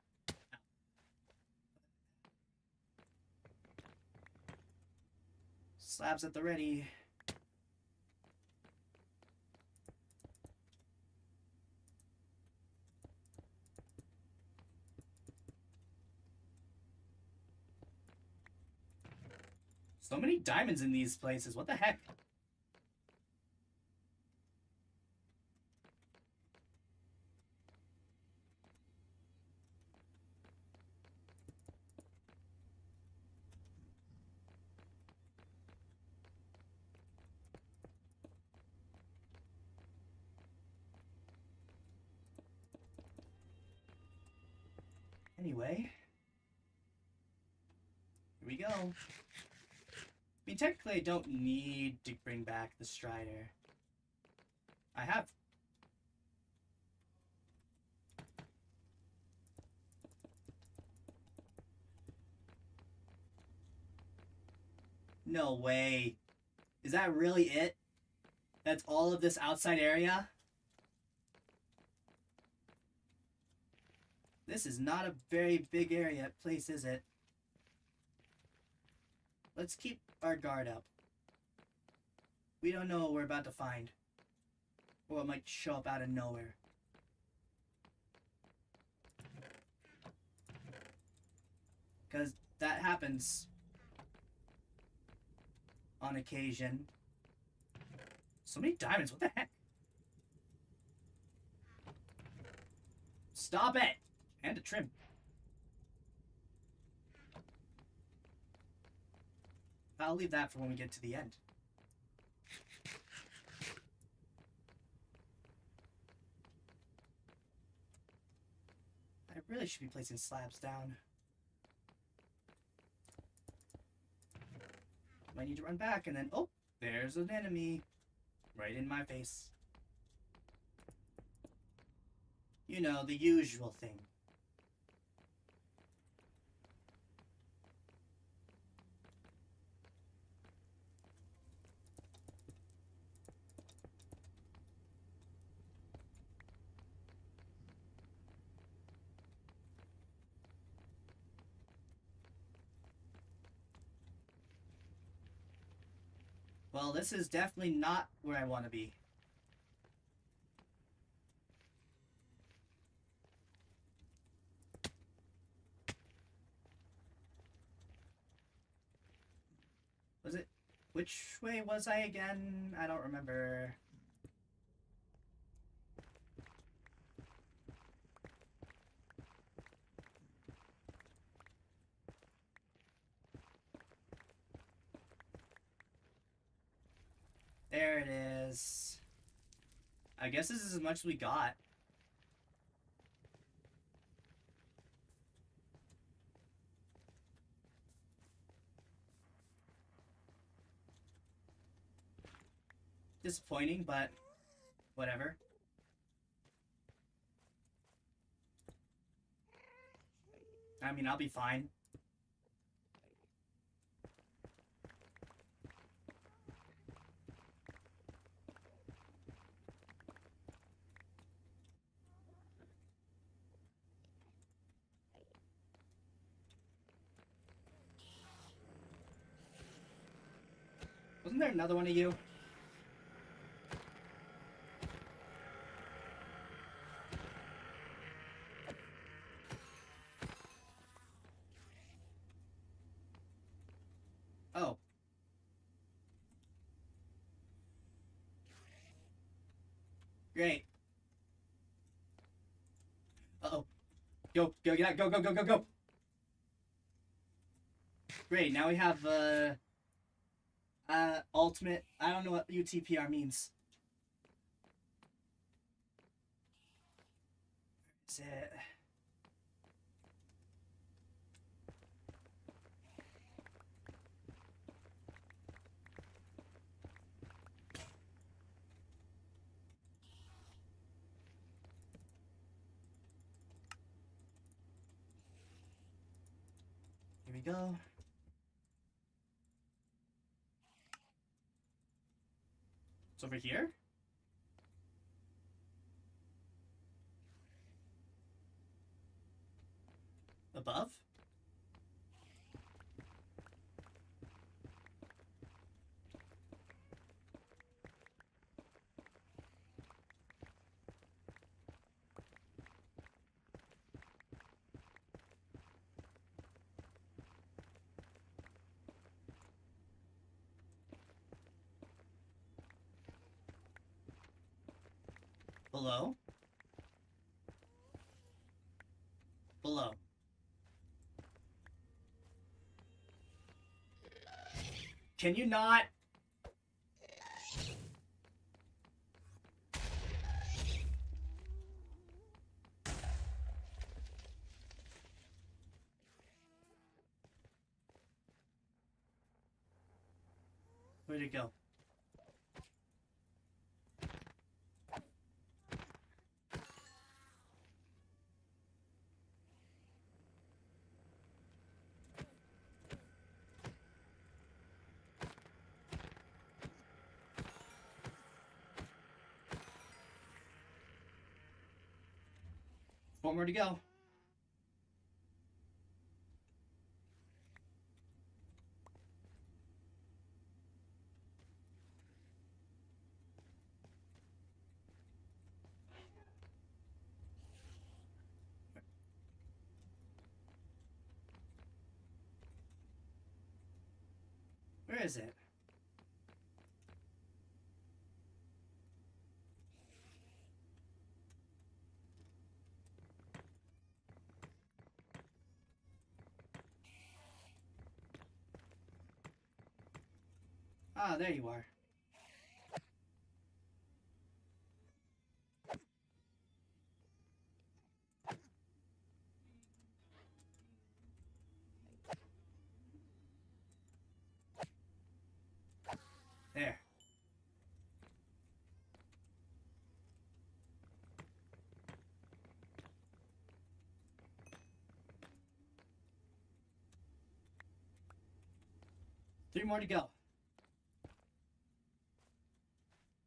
Speaker 1: Slabs at the ready. So many diamonds in these places. What the heck? Anyway, here we go. I mean, technically I don't need to bring back the Strider. I have. No way. Is that really it? That's all of this outside area? This is not a very big area place, is it? Let's keep our guard up. We don't know what we're about to find. Or what might show up out of nowhere. Because that happens on occasion. So many diamonds, what the heck? Stop it! And a trim. I'll leave that for when we get to the end. I really should be placing slabs down. I need to run back and then, oh, there's an enemy. Right in my face. You know, the usual thing. Well, this is definitely not where I want to be. Was it? Which way was I again? I don't remember. There it is. I guess this is as much as we got. Disappointing, but whatever. I mean, I'll be fine. Wasn't there another one of you? Oh. Great. Uh-oh. Go, go, yeah, go, go, go, go, go. Great, now we have, ultimate, I don't know what UTPR means. Is it? Here we go. It's over here? Above? Below? Below. Can you not? Where'd it go? One more to go. Where is it? Ah, there you are. There. Three more to go.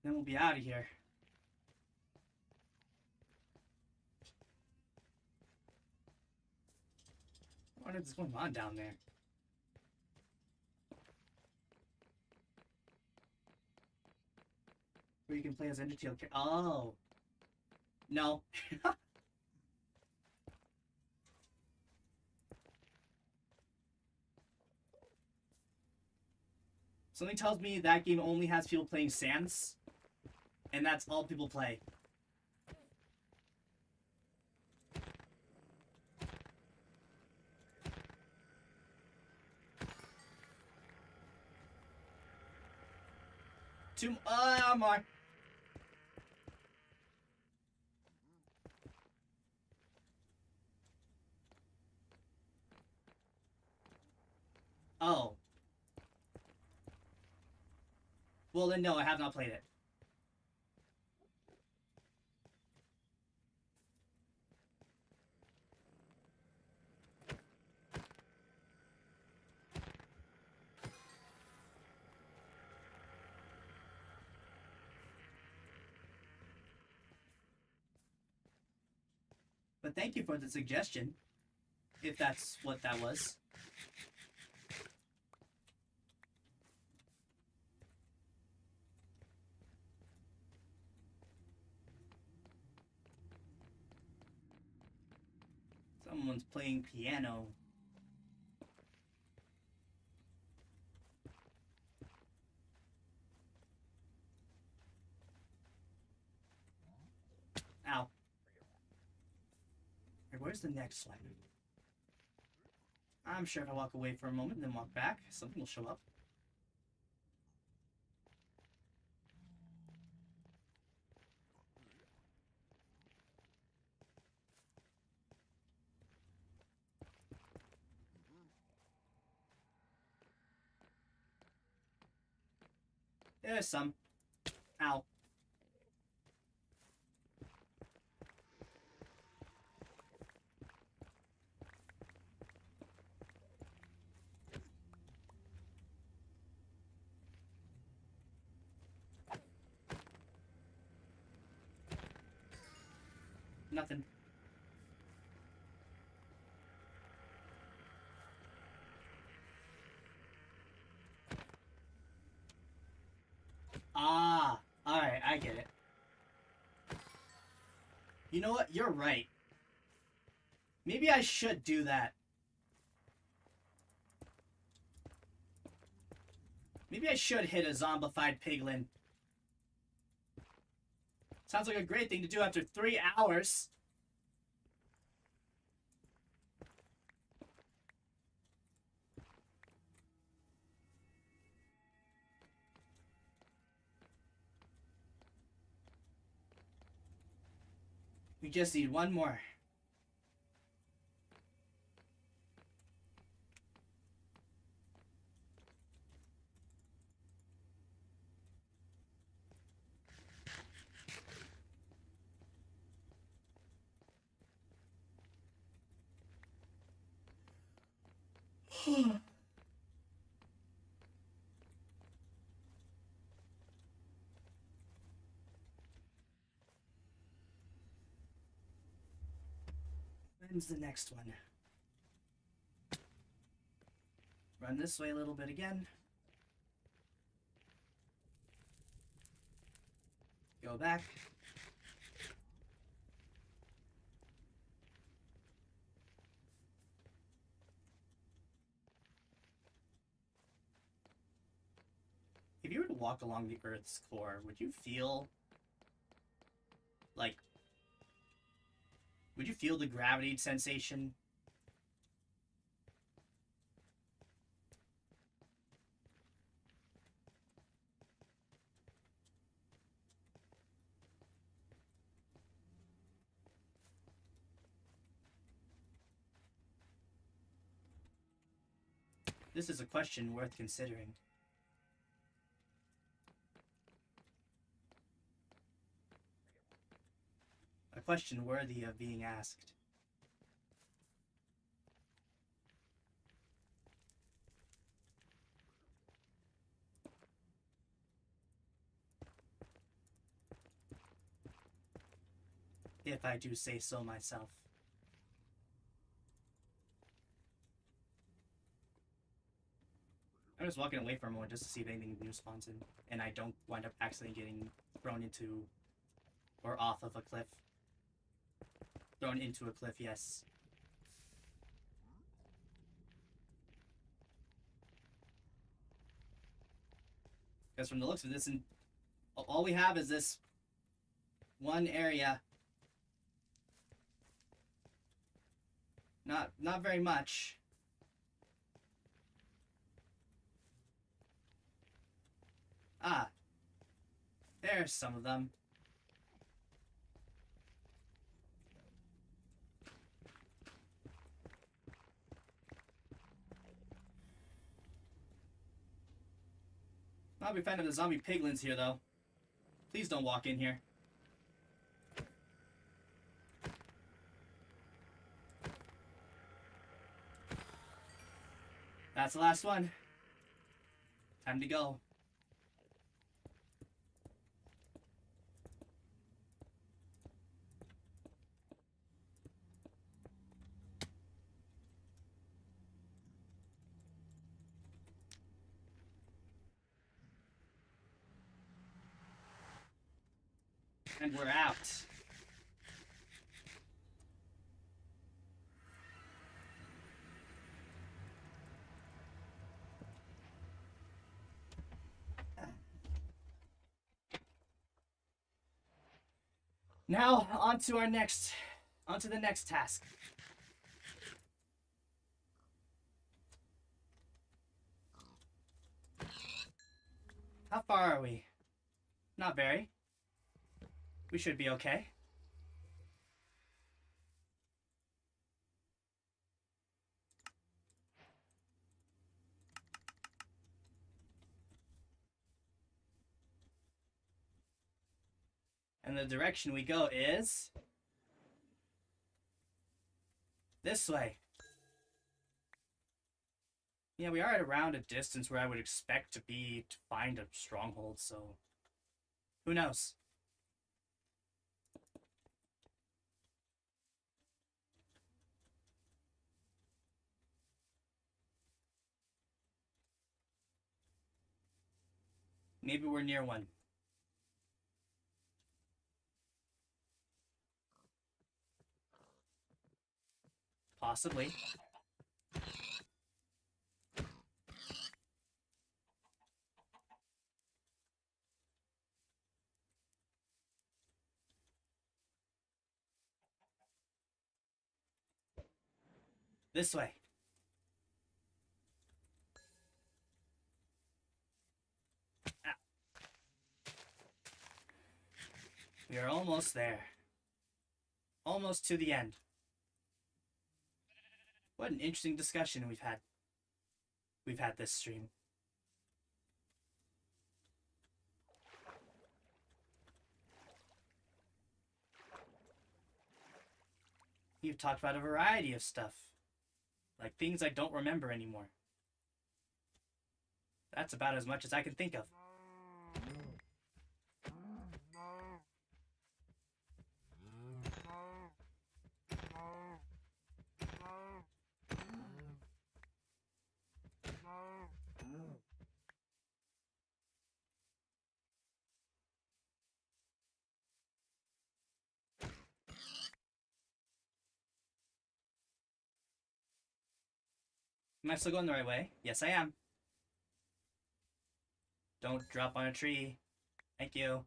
Speaker 1: Then we'll be out of here. What is going on down there? Where you can play as Undertale. Oh. No. Something tells me that game only has people playing Sans. And that's all people play. Two more. Oh. Well then no, I have not played it. But thank you for the suggestion, if that's what that was. Someone's playing piano. Ow. Where's the next one? I'm sure if I walk away for a moment and then walk back, something will show up. There's some. Ow. Nothing. Ah, alright, I get it. You know what? You're right. Maybe I should do that. Maybe I should hit a zombified piglin. Sounds like a great thing to do after 3 hours. We just need one more. When's the next one? Run this way a little bit again. Go back. If you were to walk along the Earth's core, would you feel like... Would you feel the gravity sensation? This is a question worth considering. A question worthy of being asked. If I do say so myself. I'm just walking away for a moment just to see if anything new spawns in, and I don't wind up accidentally getting thrown into or off of a cliff. Thrown into a cliff, yes. Because from the looks of this, all we have is this one area. Not very much. Ah. There's some of them. Not a big fan of the zombie piglins here, though. Please don't walk in here. That's the last one. Time to go. And we're out. Now, on to the next task. How far are we? Not very. We should be okay. And the direction we go is this way. Yeah, we are at around a distance where I would expect to be to find a stronghold, so who knows? Maybe we're near one. Possibly. This way. Ah. We are almost there. Almost to the end. What an interesting discussion we've had. We've had this stream. You've talked about a variety of stuff. Like things I don't remember anymore. That's about as much as I can think of. Am I still going the right way? Yes, I am. Don't drop on a tree. Thank you.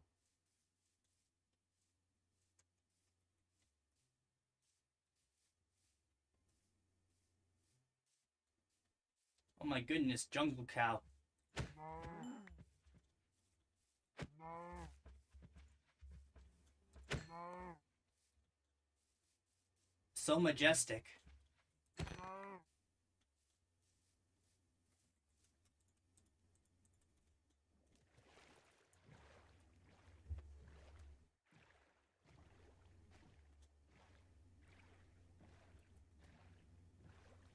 Speaker 1: Oh my goodness, jungle cow. So majestic.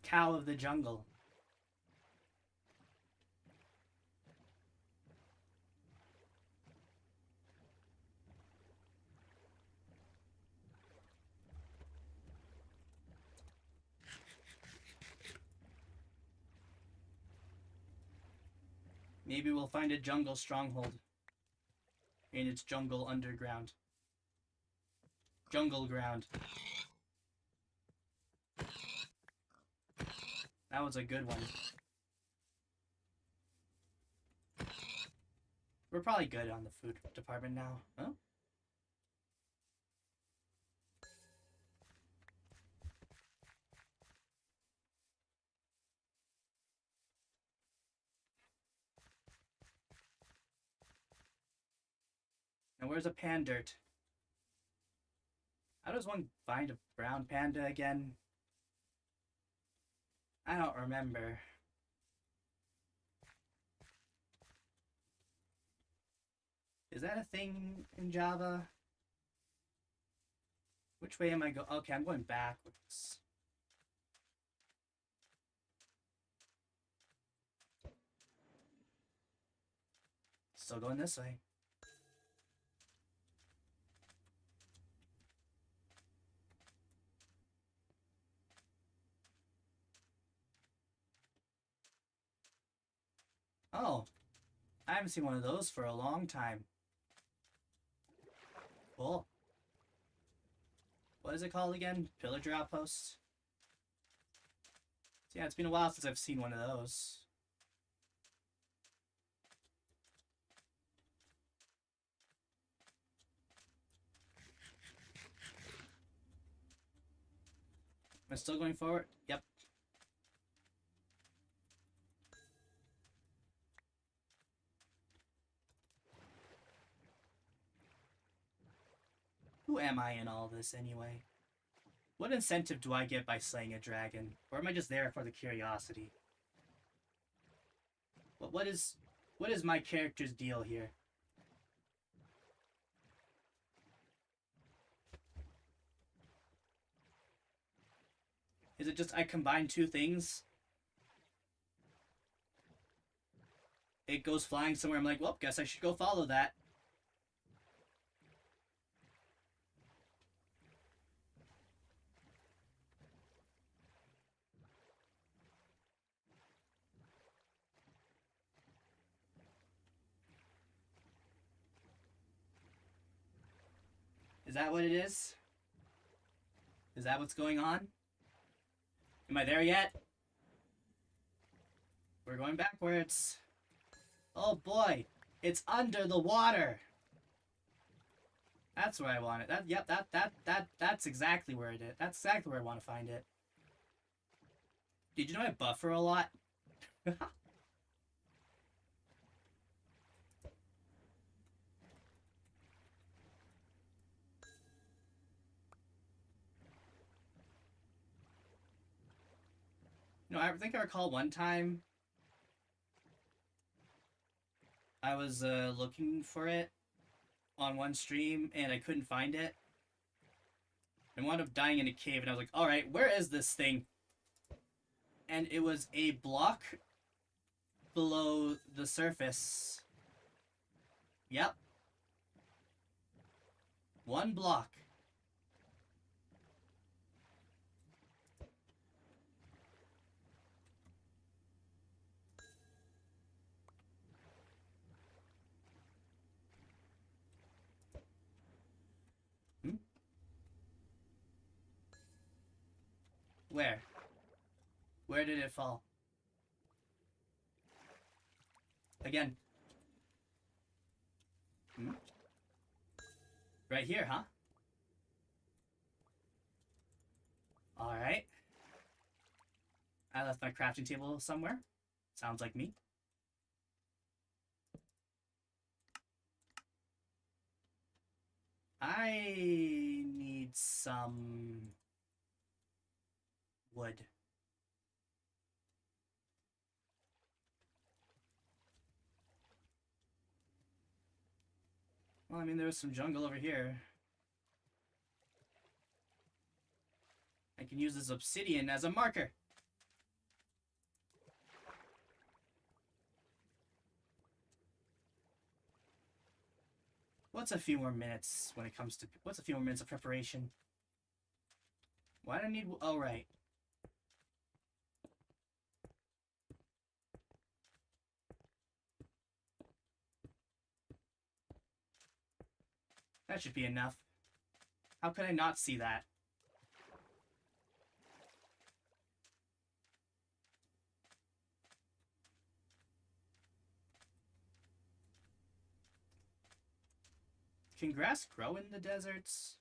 Speaker 1: Cow of the jungle. Maybe we'll find a jungle stronghold. In its jungle underground. Jungle ground. That was a good one. We're probably good on the food department now. Huh? Now where's a pandert? How does one find a brown panda again? I don't remember. Is that a thing in Java? Which way am I going? Okay, I'm going backwards. Still going this way. Oh, I haven't seen one of those for a long time. Cool. What is it called again? Pillager outpost? So yeah, it's been a while since I've seen one of those. Am I still going forward? Yep. Who am I in all this anyway? What incentive do I get by slaying a dragon? Or am I just there for the curiosity? What is my character's deal here? Is it just I combine two things? It goes flying somewhere, I'm like, well, guess I should go follow that. Is that what it is? Is that what's going on? Am I there yet? We're going backwards. Oh boy, it's under the water. That's where I want it. That's exactly where it is. That's exactly where I want to find it. Did you know I buffer a lot? No, I think I recall one time I was looking for it on one stream and I couldn't find it. I wound up dying in a cave and I was like, alright, where is this thing? And it was a block below the surface. Yep. One block. Where? Where did it fall? Again. Right here, huh? Alright. I left my crafting table somewhere. Sounds like me. I need some wood. Well, I mean, there was some jungle over here. I can use this obsidian as a marker. What's a few more minutes when it comes to... What's a few more minutes of preparation? Why do I need... Oh, right. That should be enough. How could I not see that? Can grass grow in the deserts?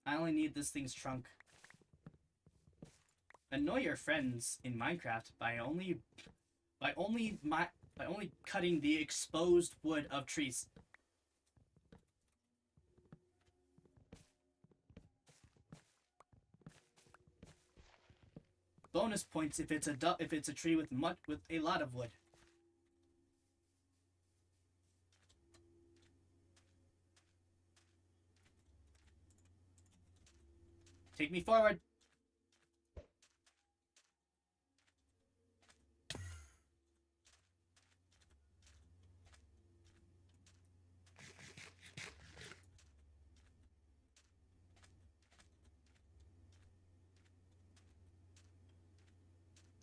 Speaker 1: I only need this thing's trunk. Annoy your friends in Minecraft by only cutting the exposed wood of trees. Bonus points if it's a tree with a lot of wood. Take me forward.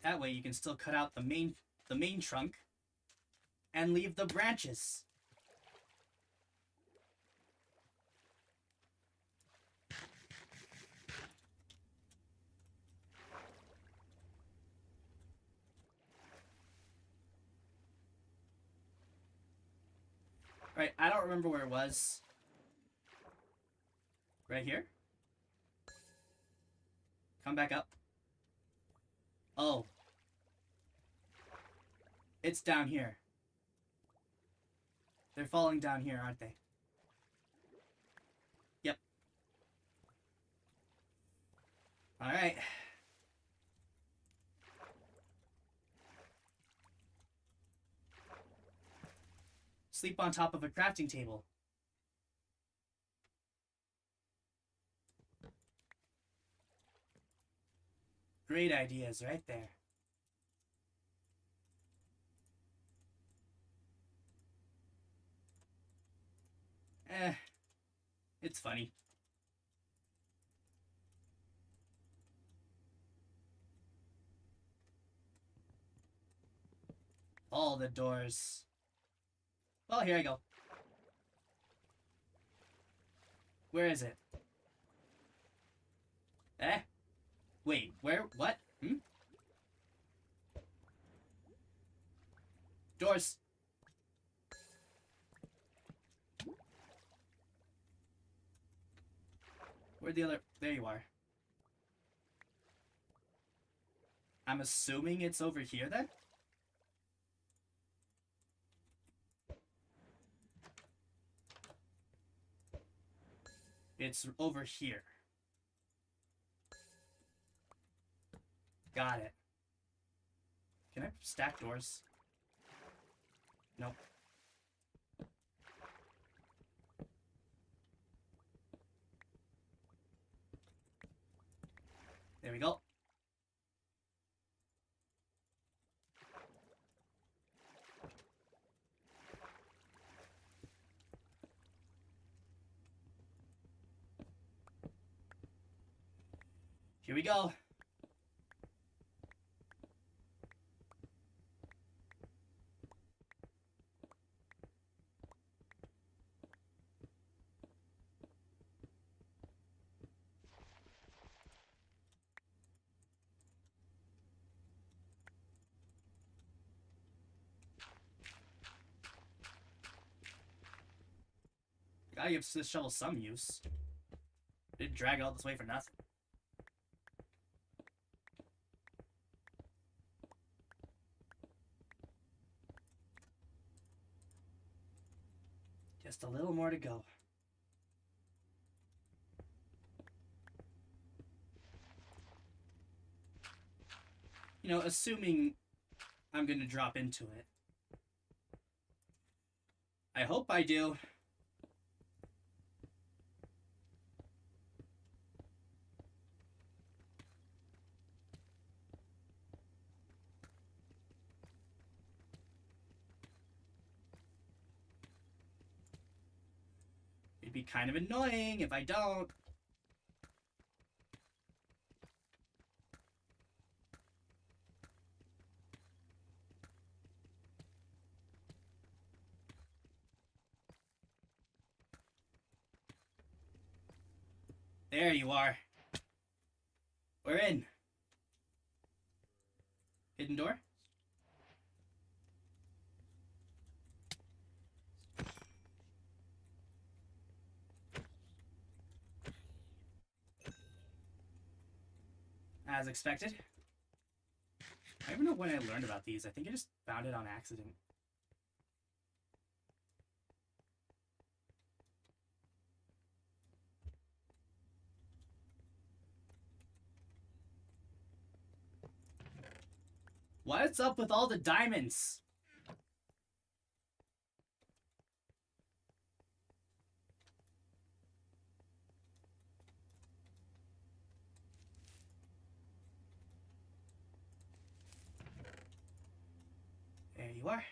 Speaker 1: That way you can still cut out the main trunk and leave the branches. Right, I don't remember where it was. Right here? Come back up. Oh. It's down here. They're falling down here, aren't they? Yep. Alright. Sleep on top of a crafting table. Great ideas right there. It's funny. All the doors. Well, here I go. Where is it? Wait, where? What? Doors. Where'd the other... There you are. I'm assuming it's over here then? It's over here. Got it. Can I stack doors? Nope. There we go. Here we go. Gotta give this shovel some use. Didn't drag it all this way for nothing. Just a little more to go. You know, assuming I'm gonna drop into it. I hope I do. It'd be kind of annoying if I don't. There you are. We're in. Hidden door? As expected. I don't even know when I learned about these. I think I just found it on accident. What's up with all the diamonds? There you are.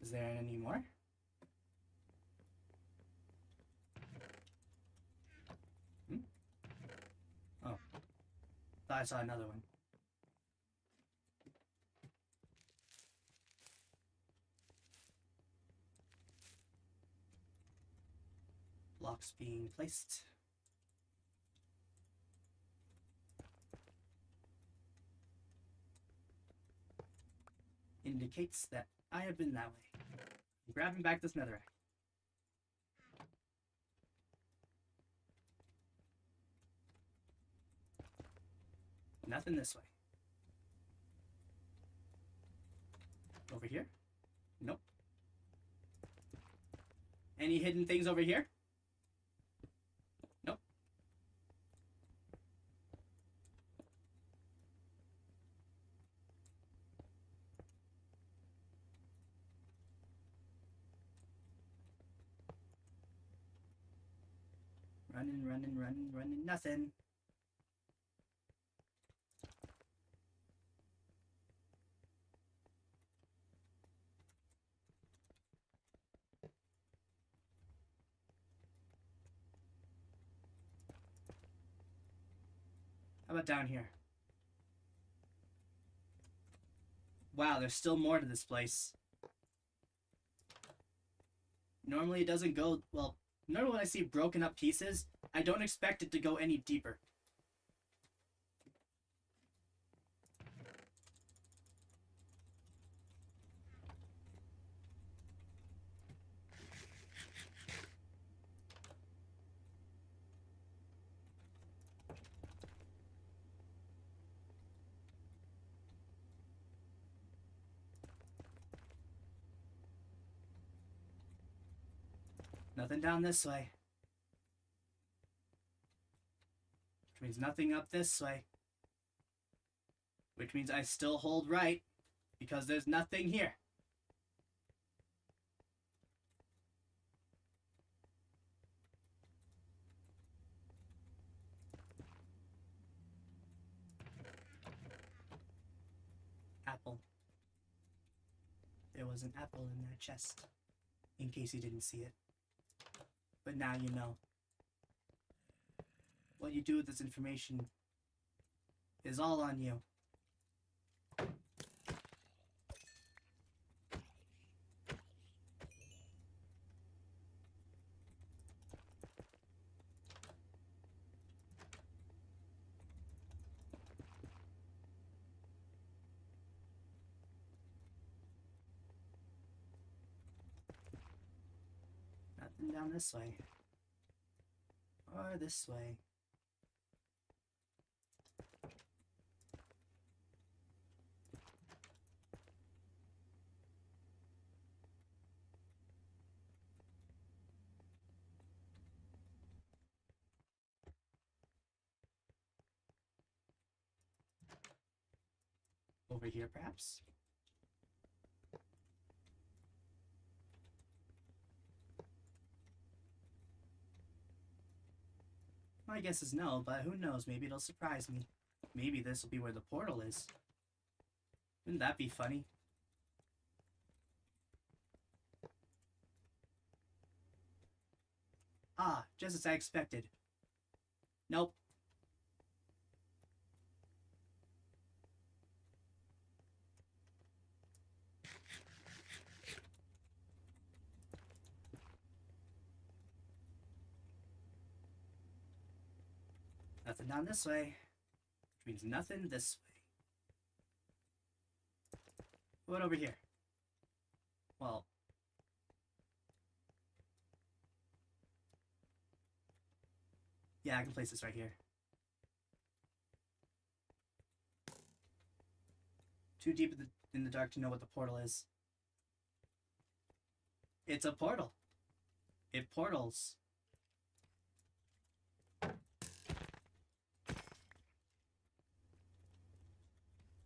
Speaker 1: Is there any more? Oh. Thought I saw another one. Blocks being placed. Indicates that I have been that way. I'm grabbing back this netherrack. Nothing this way. Over here? Nope. Any hidden things over here? Nope. Running, running, running, running, nothing. How about down here? Wow, there's still more to this place. Normally it doesn't go, well, normally when I see broken up pieces, I don't expect it to go any deeper. Nothing down this way. Which means nothing up this way. Which means I still hold right, because there's nothing here. Apple. There was an apple in that chest, in case you didn't see it. But now you know. What you do with this information is all on you. Nothing down this way. Or this way. Over here, perhaps? My guess is no, but who knows, maybe it'll surprise me. Maybe this will be where the portal is. Wouldn't that be funny? Ah, just as I expected. Nope. Nothing down this way, which means nothing this way. What over here? Well, yeah, I can place this right here. Too deep in the dark to know what the portal is. It's a portal. It portals.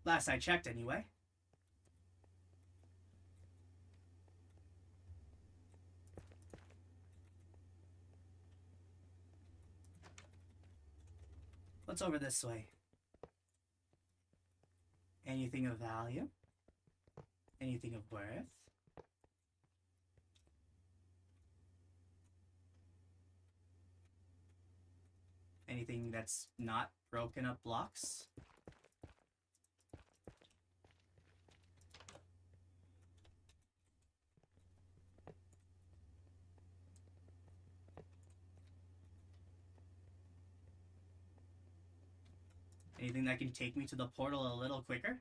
Speaker 1: Last I checked, anyway. What's over this way? Anything of value? Anything of worth? Anything that's not broken up blocks? Anything that can take me to the portal a little quicker?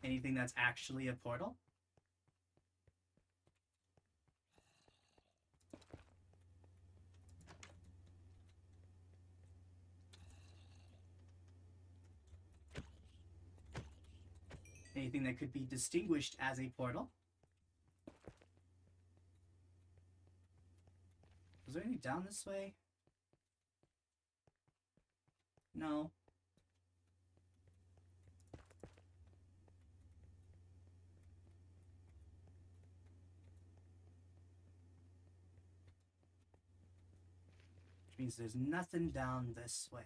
Speaker 1: Anything that's actually a portal? Anything that could be distinguished as a portal? Was there any down this way? No. Which means there's nothing down this way.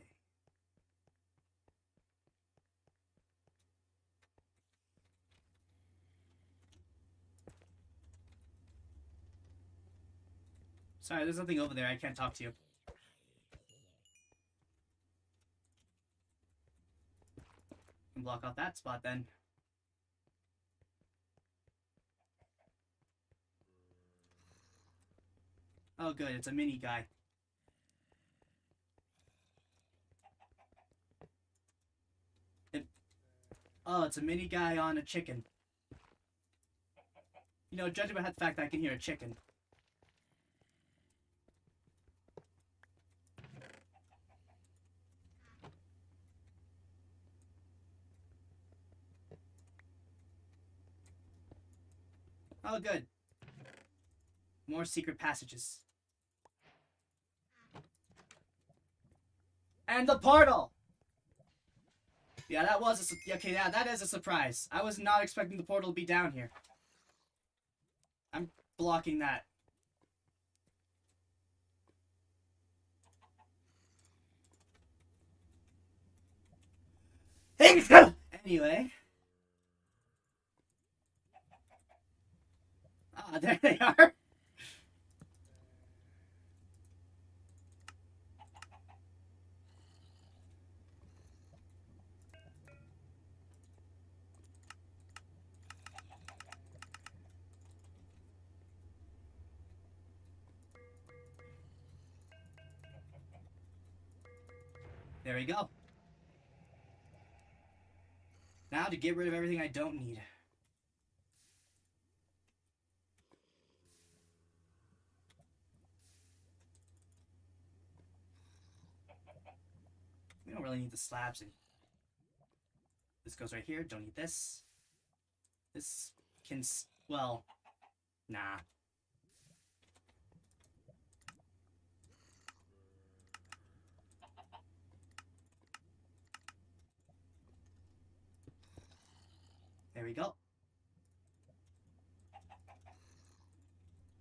Speaker 1: Sorry, there's nothing over there. I can't talk to you. Can block off that spot then. Oh good, it's a mini guy. Oh, it's a mini guy on a chicken. You know, judging by the fact that I can hear a chicken. Oh, good. More secret passages. And the portal! Yeah, that was okay, yeah, that is a surprise. I was not expecting the portal to be down here. I'm blocking that. Anyway. Ah, there they are. There we go. Now to get rid of everything I don't need. We don't really need the slabs in. This goes right here. Don't need this. This can... well... nah. There we go.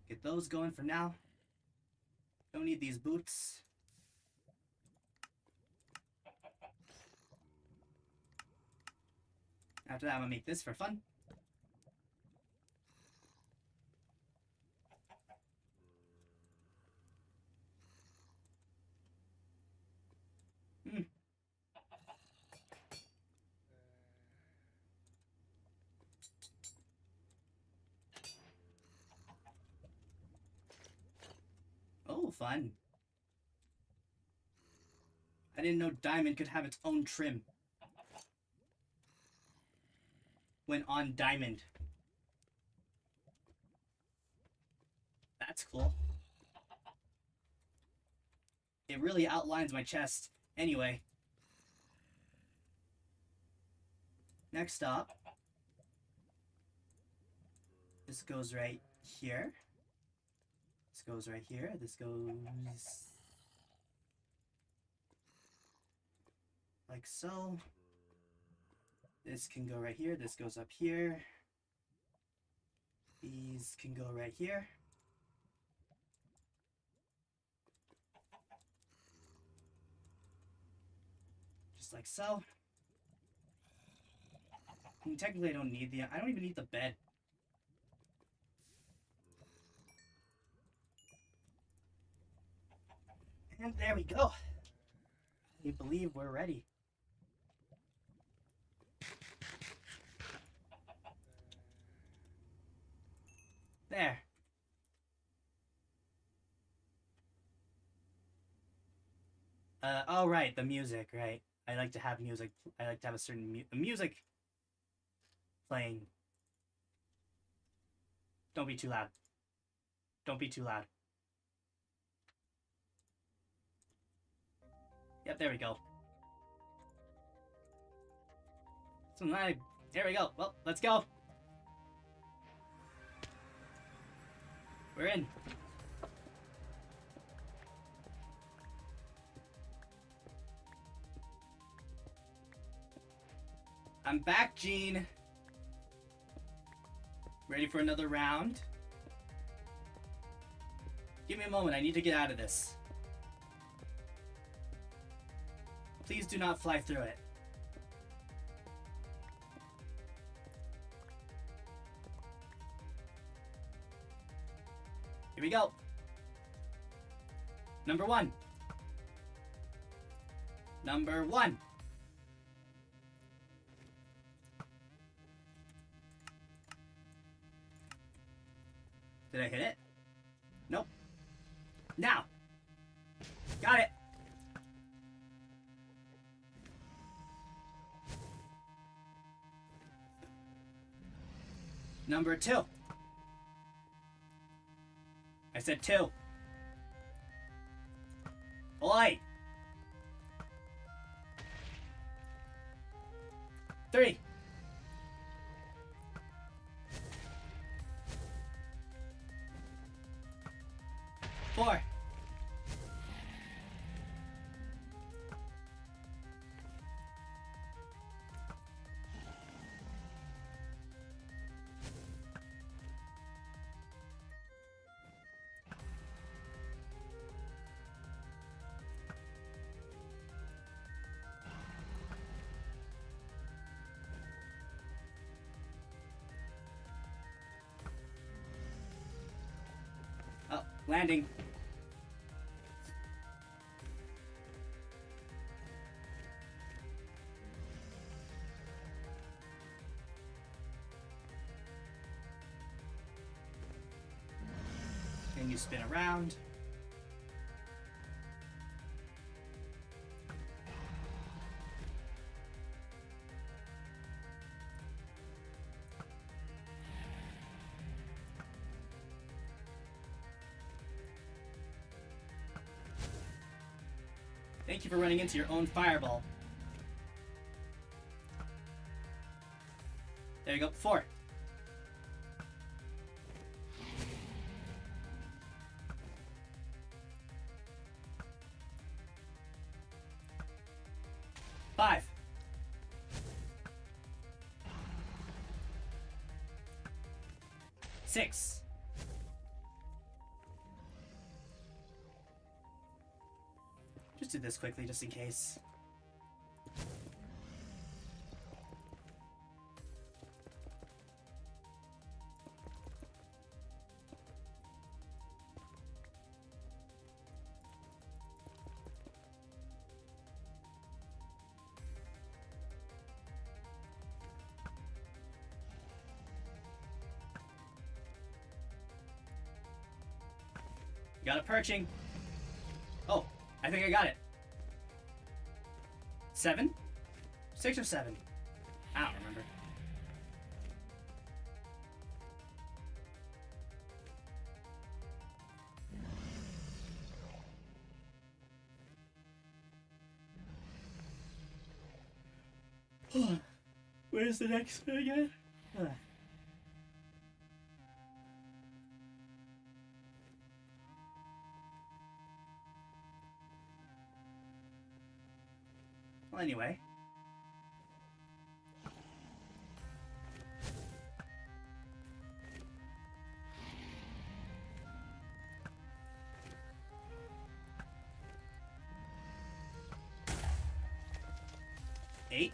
Speaker 1: Get those going for now. Don't need these boots. After that, I'm gonna make this for fun. Oh, fun. I didn't know diamond could have its own trim. When on diamond. That's cool. It really outlines my chest. Anyway. Next up. This goes right here. This goes right here. This goes... like so. This can go right here. This goes up here. These can go right here. Just like so. I mean, technically I don't even need the bed. And there we go. I believe we're ready. There. Oh right, the music, right. I like to have music. I like to have a certain music playing. Don't be too loud. Don't be too loud. Yep, there we go. So there we go. Well, let's go. We're in. I'm back, Gene. Ready for another round? Give me a moment. I need to get out of this. Please do not fly through it. Here we go. Number one. Number one. Did I hit it? Nope. Now. Got it. Number two. I said two. Oi. 3. Landing. And you spin around. Thank you for running into your own fireball. There you go. 4. Five. 6. Just do this quickly, just in case. Got it perching. Oh, I think I got it. 7? 6 or 7? I don't remember. Where's the next one again? Well, anyway. Eight.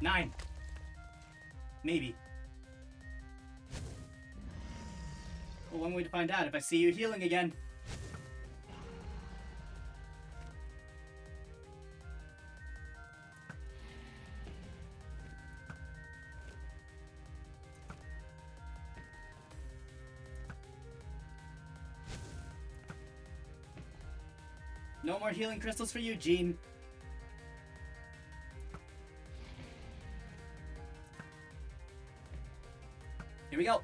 Speaker 1: 9. Maybe. Well, one way to find out if I see you healing again. No more healing crystals for you, Gene. Here we go.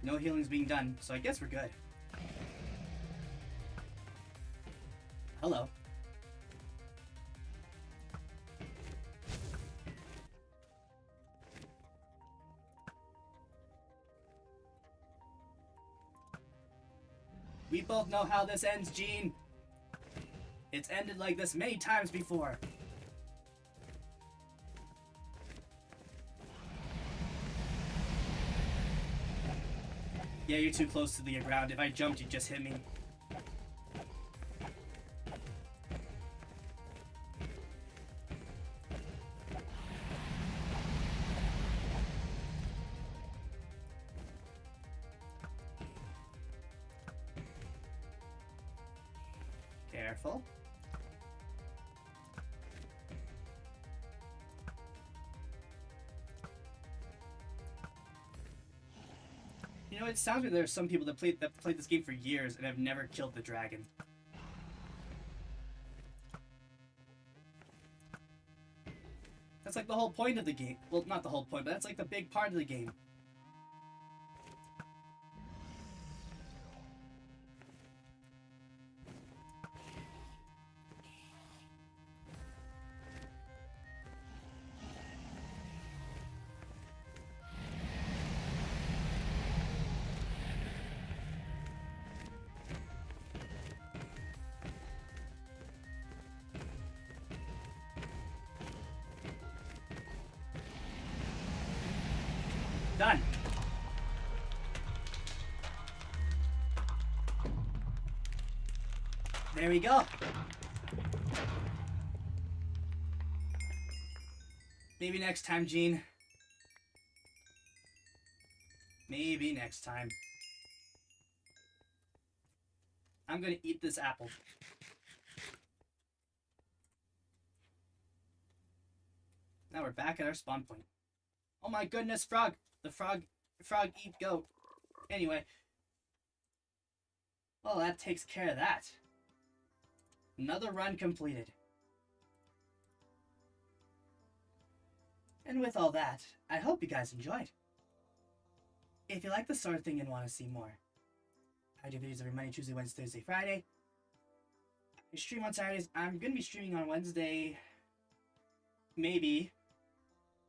Speaker 1: No healing's being done, so I guess we're good. Hello. We both know how this ends, Gene. It's ended like this many times before. Yeah, you're too close to the ground. If I jumped, you'd just hit me. Careful. You know, it sounds like there's some people that played this game for years and have never killed the dragon. That's like the whole point of the game. Well, not the whole point, but that's like the big part of the game. Done. There we go. Maybe next time, Gene. Maybe next time. I'm gonna eat this apple. Now we're back at our spawn point. Oh my goodness, frog! The frog eat goat. Anyway. Well, that takes care of that. Another run completed. And with all that, I hope you guys enjoyed. If you like this sort of thing and want to see more, I do videos every Monday, Tuesday, Wednesday, Thursday, Friday. I stream on Saturdays. I'm going to be streaming on Wednesday, maybe,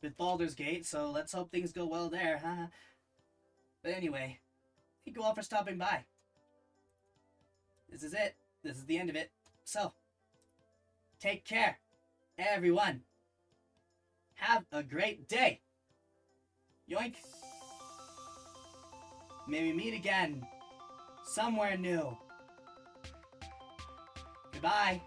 Speaker 1: with Baldur's Gate, so let's hope things go well there, huh? But anyway, thank you all for stopping by. This is it. This is the end of it. So, take care, everyone. Have a great day. Yoink. May we meet again somewhere new. Goodbye.